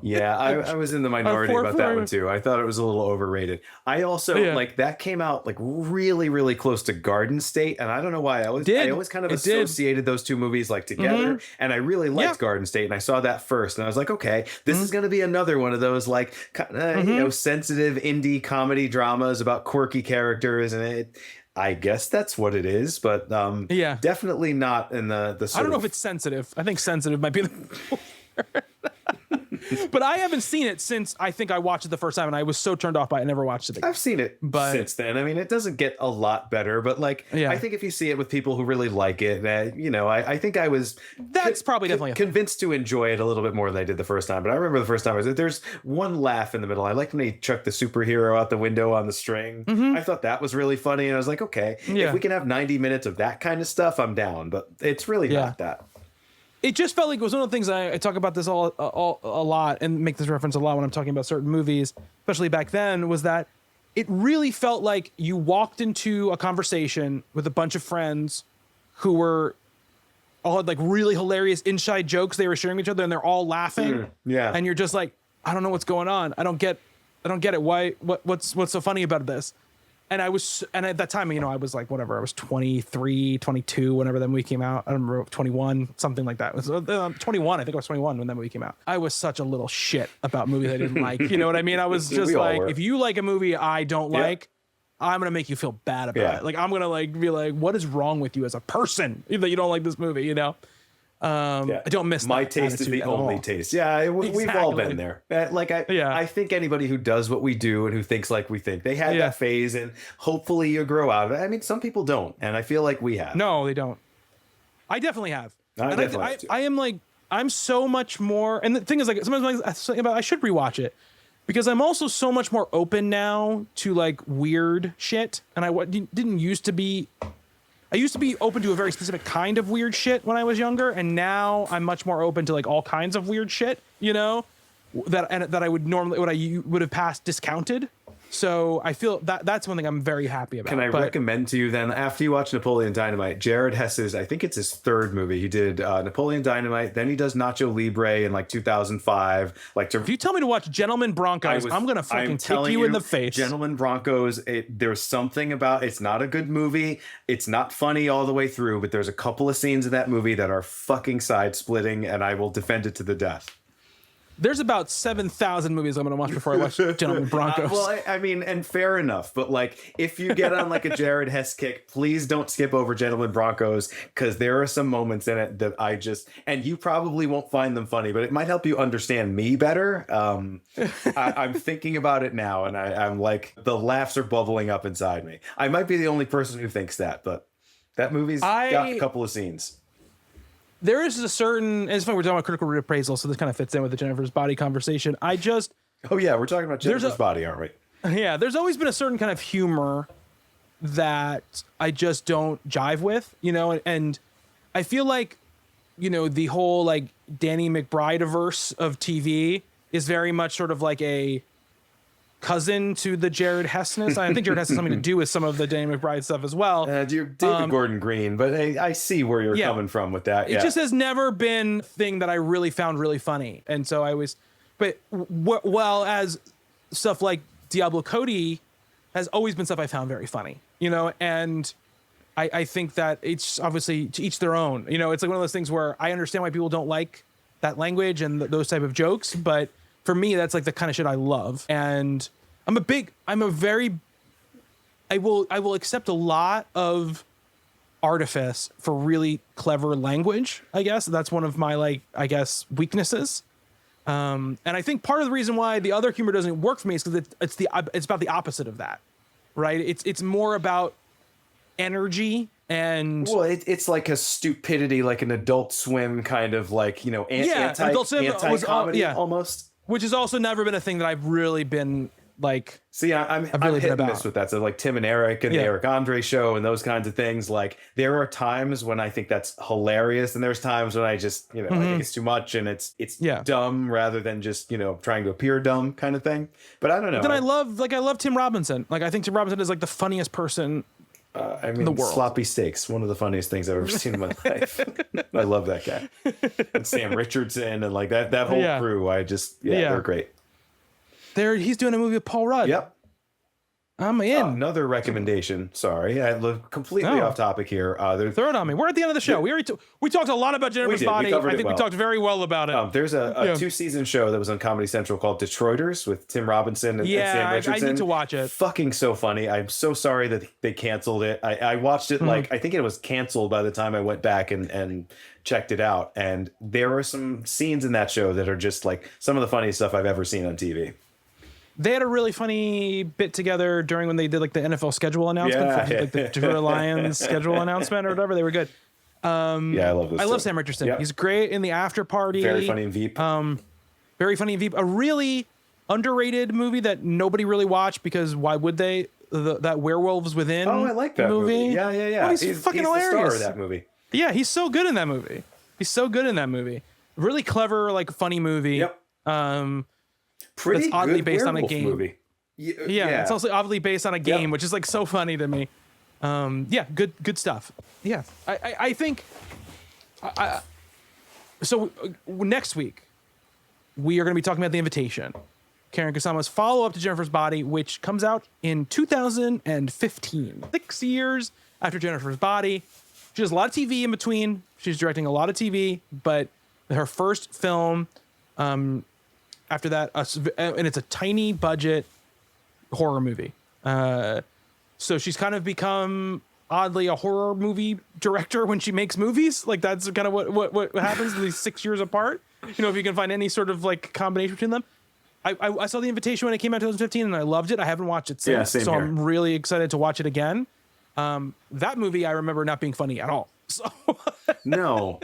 Yeah, I was in the minority about that one too. I thought it was a little overrated. I also like that came out like really, really close to Garden State, and I don't know why I always kind of associated those two movies like together. And I really liked Garden State, and I saw that first, and I was like, okay, this is going to be another one of those like sensitive indie comedy dramas about quirky characters, and I guess that's what it is, but definitely not in the. I don't know if it's sensitive. I think sensitive might be the. But I haven't seen it since I think I watched it the first time, and I was so turned off by it, I never watched it again. I've seen it since then. I mean, it doesn't get a lot better, but like, I think if you see it with people who really like it, I think I was probably definitely convinced to enjoy it a little bit more than I did the first time. But I remember the first time there's one laugh in the middle. I liked when he chucked the superhero out the window on the string. I thought that was really funny, and I was like, okay, if we can have 90 minutes of that kind of stuff, I'm down. But it's really not that. It just felt like it was one of the things I talk about this a lot and make this reference a lot when I'm talking about certain movies, especially back then, was that it really felt like you walked into a conversation with a bunch of friends who were all had like really hilarious inside jokes they were sharing with each other, and they're all laughing. And you're just like, I don't know what's going on. I don't get it. Why? What's so funny about this? And at that time, I was like, whatever, I was 23, 22, whenever that movie came out. I don't remember, 21, something like that. It was 21. I think I was 21 when that movie came out. I was such a little shit about movies I didn't like. You know what I mean? I was just like, if you like a movie I don't like, I'm going to make you feel bad about it. Like, I'm going to like be like, what is wrong with you as a person that you don't like this movie, I don't miss my taste is the only taste. We've all been there. I think anybody who does what we do and who thinks like we think, they had that phase, and hopefully you grow out of it. I mean, some people don't, and I feel like we have. No, they don't. I definitely have. I am like, I'm so much more, and the thing is, like, sometimes I think about I should rewatch it because I'm also so much more open now to like weird shit, and I didn't used to be. I used to be open to a very specific kind of weird shit when I was younger, and now I'm much more open to like all kinds of weird shit, that I would have passed discounted. So I feel that's one thing I'm very happy about. Can I recommend to you then, after you watch Napoleon Dynamite, Jared Hess's, I think it's his third movie. He did Napoleon Dynamite, then he does Nacho Libre in like 2005. If you tell me to watch Gentlemen Broncos, I'm gonna fucking kick you in the face. Gentlemen Broncos, there's something about it's not a good movie. It's not funny all the way through, but there's a couple of scenes in that movie that are fucking side splitting, and I will defend it to the death. There's about 7,000 movies I'm going to watch before I watch Gentlemen Broncos. I mean, and fair enough. But like, if you get on like a Jared Hess kick, please don't skip over Gentlemen Broncos, because there are some moments in it that and you probably won't find them funny, but it might help you understand me better. I'm thinking about it now, and I'm like, the laughs are bubbling up inside me. I might be the only person who thinks that, but that movie's got a couple of scenes. There is a certain, it's funny, we're talking about critical reappraisal, so this kind of fits in with the Jennifer's Body conversation. We're talking about Jennifer's Body, aren't we? Yeah, there's always been a certain kind of humor that I just don't jive with, and I feel like, the whole like Danny McBride-averse of TV is very much sort of like a cousin to the Jared Hessness. I think Jared Hess has something to do with some of the Danny McBride stuff as well. David Gordon Green, but I see where you're coming from with that. It just has never been a thing that I really found really funny. And so as stuff like Diablo Cody has always been stuff I found very funny, and I think that it's obviously to each their own. It's like one of those things where I understand why people don't like that language and those type of jokes, but for me, that's like the kind of shit I love. And I will accept a lot of artifice for really clever language. I guess that's one of my weaknesses. And I think part of the reason why the other humor doesn't work for me is because it's about the opposite of that, right? It's more about energy and it's like a stupidity, like an Adult Swim kind of like, anti-comedy almost. Which has also never been a thing that I've really been like. See, I'm hit and miss with that. So like Tim and Eric and the Eric Andre show and those kinds of things. Like there are times when I think that's hilarious, and there's times when I just I think it's too much and it's dumb rather than just trying to appear dumb kind of thing. But I don't know. But then I love Tim Robinson. Like I think Tim Robinson is like the funniest person. In the world. Sloppy Steaks, one of the funniest things I've ever seen in my life. I love that guy. And Sam Richardson and like that whole crew. I just they're great. He's doing a movie with Paul Rudd. Yep. I'm in. Another recommendation. Sorry, I look completely off topic here. Throw it on me. We're at the end of the show. We talked a lot about Jennifer's Body. I think we talked very well about it. There's a 2-season show that was on Comedy Central called Detroiters with Tim Robinson and Sam Richardson. I need to watch it. Fucking so funny. I'm so sorry that they canceled it. I watched it I think it was canceled by the time I went back and checked it out. And there are some scenes in that show that are just like some of the funniest stuff I've ever seen on TV. They had a really funny bit together during when they did like the NFL schedule announcement, like the Detroit Lions schedule announcement or whatever. They were good. I love this. I love Sam Richardson. Yep. He's great in the After Party. Very funny in Veep. Very funny in Veep. A really underrated movie that nobody really watched because why would they? That Werewolves Within. Oh, I like that movie. Yeah. Oh, he's fucking hilarious. The star of that movie. Yeah, he's so good in that movie. Really clever, like funny movie. Yep. Pretty that's oddly good based on a game. Movie. Yeah, it's also oddly based on a game, which is like so funny to me. Good stuff. Yeah, I think. So next week we are going to be talking about The Invitation, Karen Kusama's follow-up to Jennifer's Body, which comes out in 2015, 6 years after Jennifer's Body. She does a lot of TV in between. She's directing a lot of TV, but her first film. After that, and it's a tiny budget horror movie. So she's kind of become oddly a horror movie director when she makes movies. Like that's kind of what happens these 6 years apart. If you can find any sort of like combination between them. I saw The Invitation when it came out in 2015 and I loved it. I haven't watched it since. Same so here. I'm really excited to watch it again. That movie I remember not being funny at all. So no,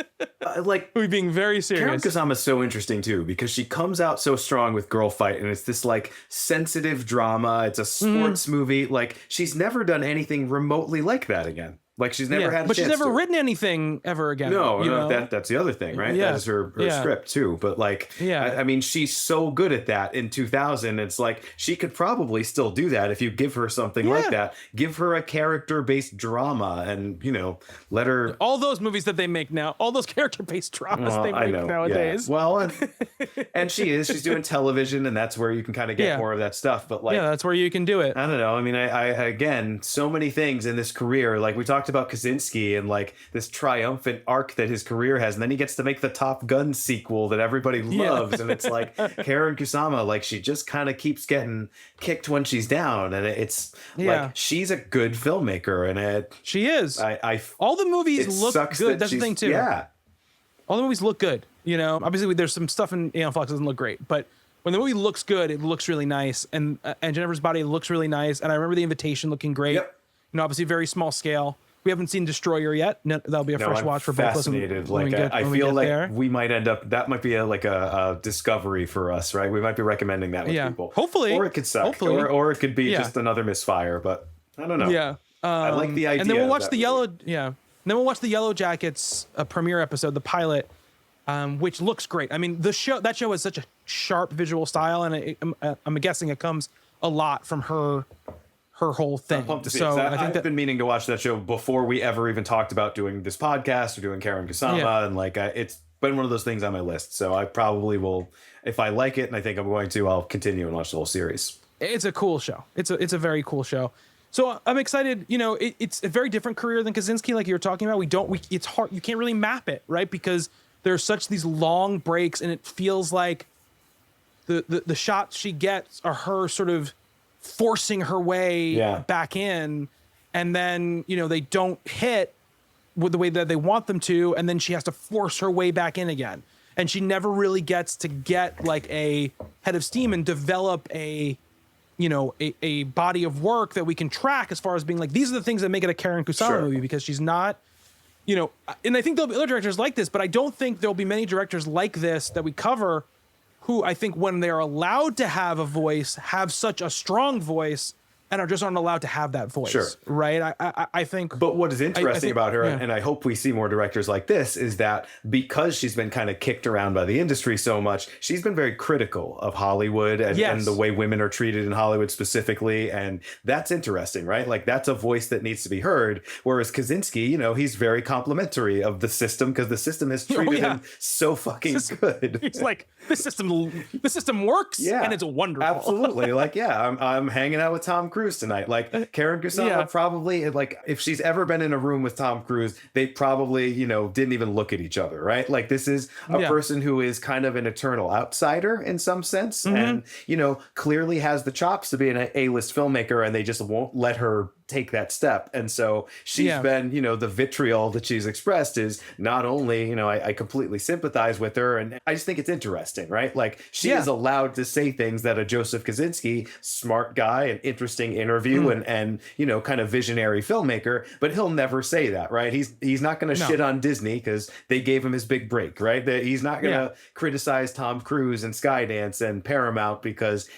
like we're being very serious. Karen Kusama is so interesting too because she comes out so strong with Girl Fight, and it's this like sensitive drama. It's a sports movie. Like she's never done anything remotely like that again. Like she's never had a but chance she's never to. written anything ever again. No, that's the other thing, right? That is her script too. But like, I mean, she's so good at that in 2000. It's like she could probably still do that if you give her something like that. Give her a character-based drama, and let her. All those movies that they make now, all those character-based dramas they make nowadays. Yeah. Well, and she's doing television, and that's where you can kind of get more of that stuff. But like, that's where you can do it. I don't know. I mean, I again, so many things in this career. Like we talked about Kaczynski and like this triumphant arc that his career has, and then he gets to make the Top Gun sequel that everybody loves, and it's like Karen Kusama, like she just kind of keeps getting kicked when she's down, and it's like she's a good filmmaker, and she is. All the movies look good. That's the thing too. Yeah, all the movies look good. Obviously there's some stuff in Fox doesn't look great, but when the movie looks good, it looks really nice, and Jennifer's Body looks really nice, and I remember The Invitation looking great. Yep. Obviously very small scale. We haven't seen Destroyer yet. That'll be a fresh watch for both of us. Fascinated. I feel like we might end up. That might be a discovery for us, right? We might be recommending that with people. Hopefully, or it could suck, or it could be just another misfire. But I don't know. Yeah, I like the idea. And then we'll watch the Yellow. Yeah, and then we'll watch the Yellow Jackets premiere episode, the pilot, which looks great. I mean, that show has such a sharp visual style, and I'm guessing it comes a lot from her whole thing. I'm pumped to see it. I've been meaning to watch that show before we ever even talked about doing this podcast or doing Karen Kusama, and like it's been one of those things on my list. So I probably will, if I like it, and I think I'm going to, I'll continue and watch the whole series. It's a cool show. It's a very cool show. So I'm excited. It's a very different career than Kaczynski, like you were talking about. It's hard. You can't really map it, right? Because there's such these long breaks, and it feels like the shots she gets are her sort of forcing her way back in, and then they don't hit, with the way that they want them to, and then she has to force her way back in again. And she never really gets to get like a head of steam and develop a body of work that we can track as far as being like, these are the things that make it a Karen Kusama movie, because she's not, and I think there'll be other directors like this, but I don't think there'll be many directors like this that we cover who I think when they're allowed to have a voice, have such a strong voice and are just aren't allowed to have that voice. Sure. Right. I think. But what is interesting about her, yeah. and I hope we see more directors like this, is that because she's been kind of kicked around by the industry so much, she's been very critical of Hollywood and the way women are treated in Hollywood specifically. And that's interesting, right? Like that's a voice that needs to be heard. Whereas Kaczynski, he's very complimentary of the system because the system has treated him so fucking good. He's like, the system works and it's wonderful. Absolutely. Like, I'm hanging out with Tom Cruise tonight. Like Karen Kusama probably, like if she's ever been in a room with Tom Cruise, they probably, didn't even look at each other, right? Like this is a person who is kind of an eternal outsider in some sense and, clearly has the chops to be an A-list filmmaker, and they just won't let her take that step. And so she's been, the vitriol that she's expressed is not only, I completely sympathize with her, and I just think it's interesting, right? Like she is allowed to say things that a Joseph Kaczynski, smart guy, an interesting interview and kind of visionary filmmaker, but he'll never say that, right? He's not going to shit on Disney because they gave him his big break, right? He's not going to criticize Tom Cruise and Skydance and Paramount because,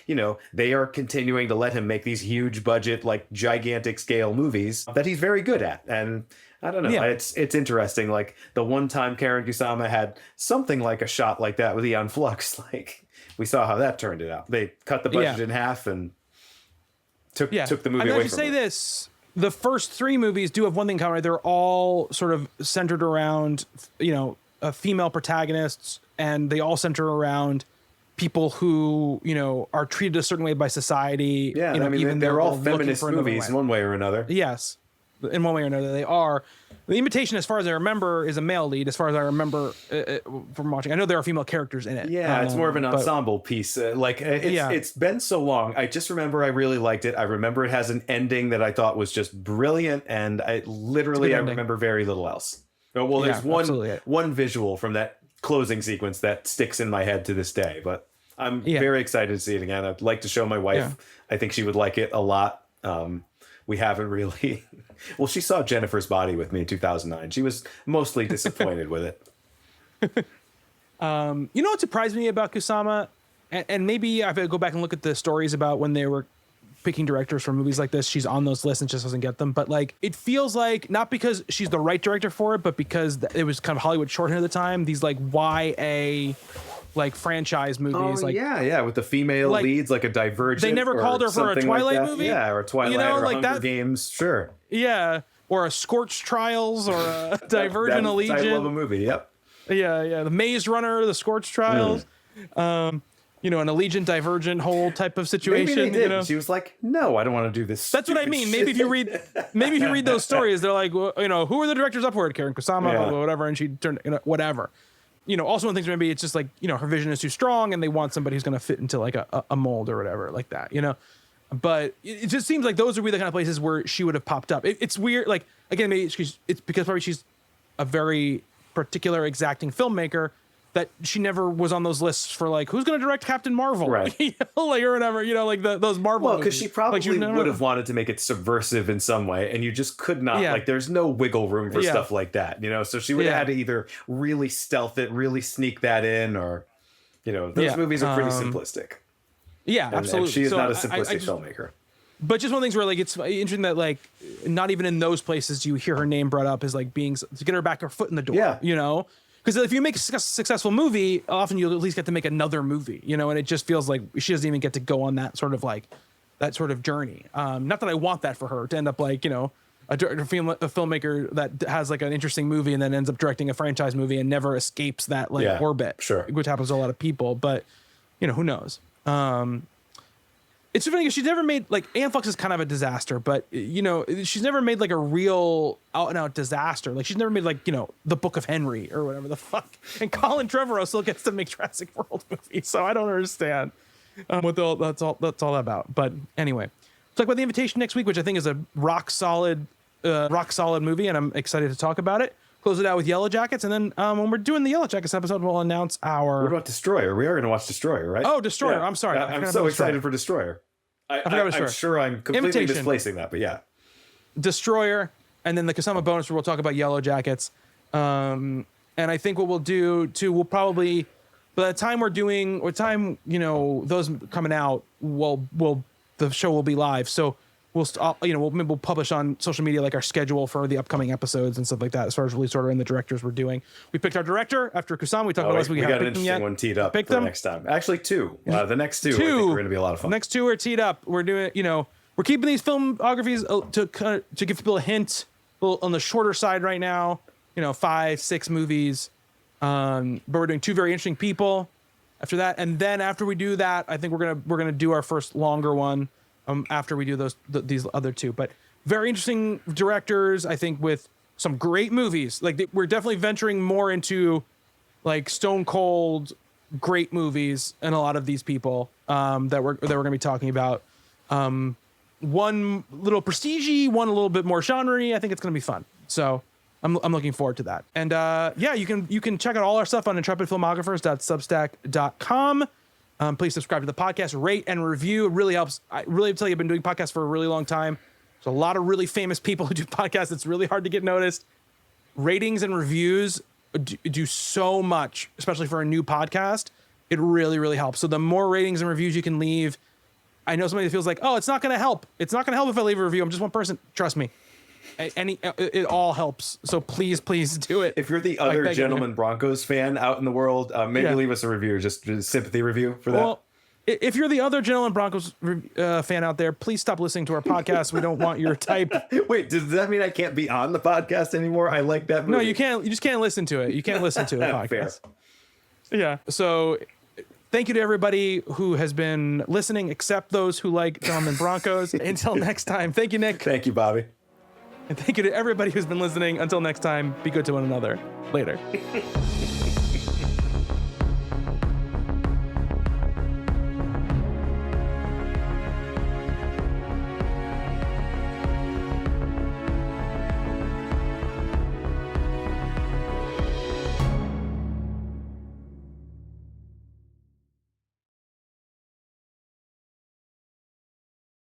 they are continuing to let him make these huge budget, like gigantic scale movies that he's very good at. And I don't know, it's interesting. Like the one time Karen Kusama had something like a shot like that with Eon Flux, like we saw how that turned it out. They cut the budget in half and took the movie away from say this, the first three movies do have one thing in common, right? They're all sort of centered around, female protagonists, and they all center around people who, are treated a certain way by society. Yeah, I mean, they're all feminist movies in one way or another. Yes, in one way or another, they are. The Invitation, as far as I remember, is a male lead, as far as I remember from watching. I know there are female characters in it. Yeah, it's more of an ensemble piece. It's been so long. I just remember I really liked it. I remember it has an ending that I thought was just brilliant, and I remember very little else. Well, there's one visual from that closing sequence that sticks in my head to this day, but I'm very excited to see it again. I'd like to show my wife. Yeah. I think she would like it a lot. We haven't really... Well, she saw Jennifer's Body with me in 2009. She was mostly disappointed with it. What surprised me about Kusama, and maybe I have to go back and look at the stories about when they were picking directors for movies like this. She's on those lists and just doesn't get them. But like, it feels like not because she's the right director for it, but because it was kind of Hollywood shorthand at the time. These like YA like franchise movies. With the female leads, like a Divergent. They never called her for a Twilight movie. Yeah, or Twilight or like Hunger Games. Sure. Yeah, or a Scorched Trials or a Divergent Allegiant. I love a movie. Yep. Yeah. The Maze Runner, the Scorched Trials. An Allegiant Divergent whole type of situation. Maybe they did. She was like, "No, I don't want to do this." That's what I mean. Maybe if you read those stories, they're like, well, who are the directors upward? Karen Kusama, whatever, and she turned whatever. Also one of the things maybe it's just like, her vision is too strong and they want somebody who's going to fit into like a mold or whatever like that, But it just seems like those would be the kind of places where she would have popped up. It's weird. Like, again, maybe it's because probably she's a very particular, exacting filmmaker that she never was on those lists for like, who's going to direct Captain Marvel? Right. Like, or whatever, like those Marvel Well, because she probably like, would have wanted to make it subversive in some way, and you just could not, like, there's no wiggle room for stuff like that, So she would have had to either really stealth it, really sneak that in, or, those movies are pretty simplistic. Yeah, absolutely. And she is not a simplistic filmmaker. But just one of the things where, like, it's interesting that, like, not even in those places do you hear her name brought up as, like, being, to get her back her foot in the door, Because if you make a successful movie, often you'll at least get to make another movie, and it just feels like she doesn't even get to go on that sort of journey. Not that I want that for her to end up like, a filmmaker that has like an interesting movie and then ends up directing a franchise movie and never escapes that orbit, which happens to a lot of people. But, who knows? It's funny because she's never made like Aeon Flux is kind of a disaster, but she's never made like a real out and out disaster. Like she's never made like The Book of Henry or whatever the fuck. And Colin Trevorrow still gets to make Jurassic World movies, so I don't understand what that's all about. But anyway, talk about The Invitation next week, which I think is a rock solid rock solid movie, and I'm excited to talk about it. Close it out with Yellow Jackets, and then when we're doing the Yellow Jackets episode, we'll announce our... What about Destroyer? We are going to watch Destroyer, right? Oh, Destroyer. Yeah. I'm sorry. I'm so excited for Destroyer. I'm sure I'm completely misplacing that, but yeah. Destroyer, and then the Kasama bonus where we'll talk about Yellow Jackets. And I think what we'll do too, we'll probably, by the time those coming out, the show will be live. So we'll publish on social media like our schedule for the upcoming episodes and stuff like that. As far as release order and the directors we're doing, we picked our director after Kusama. We talked about last week. We got an interesting one teed up for next time. Actually, two. The next two I think are going to be a lot of fun. Next two are teed up. We're doing, we're keeping these filmographies to give people a hint, a little on the shorter side right now. 5-6 movies. But we're doing two very interesting people after that, and then after we do that, I think we're gonna do our first longer one. After we do these other two, but very interesting directors, I think, with some great movies. Like we're definitely venturing more into like stone cold great movies, and a lot of these people that we're gonna be talking about. One little prestige-y, one a little bit more genre-y. I think it's gonna be fun. So I'm looking forward to that. And you can check out all our stuff on intrepidfilmographers.substack.com. Please subscribe to the podcast, rate and review. It really helps. I really tell you, I've been doing podcasts for a really long time. There's a lot of really famous people who do podcasts. It's really hard to get noticed. Ratings and reviews do so much, especially for a new podcast. It really, really helps. So the more ratings and reviews you can leave, I know somebody that feels like, oh, it's not going to help. It's not going to help if I leave a review. I'm just one person. Trust me. It all helps. So please do it. If you're the other Gentleman Broncos fan out in the world, maybe leave us a review, just a sympathy review for that. Well, if you're the other Gentleman Broncos fan out there, please stop listening to our podcast. We don't want your type. Wait, does that mean I can't be on the podcast anymore? I like that movie. No, you can't. You just can't listen to it. You can't listen to the podcast. Fair. Yeah. So thank you to everybody who has been listening, except those who like Gentleman Broncos. Until next time. Thank you, Nick. Thank you, Bobby. And thank you to everybody who's been listening. Until next time, be good to one another. Later.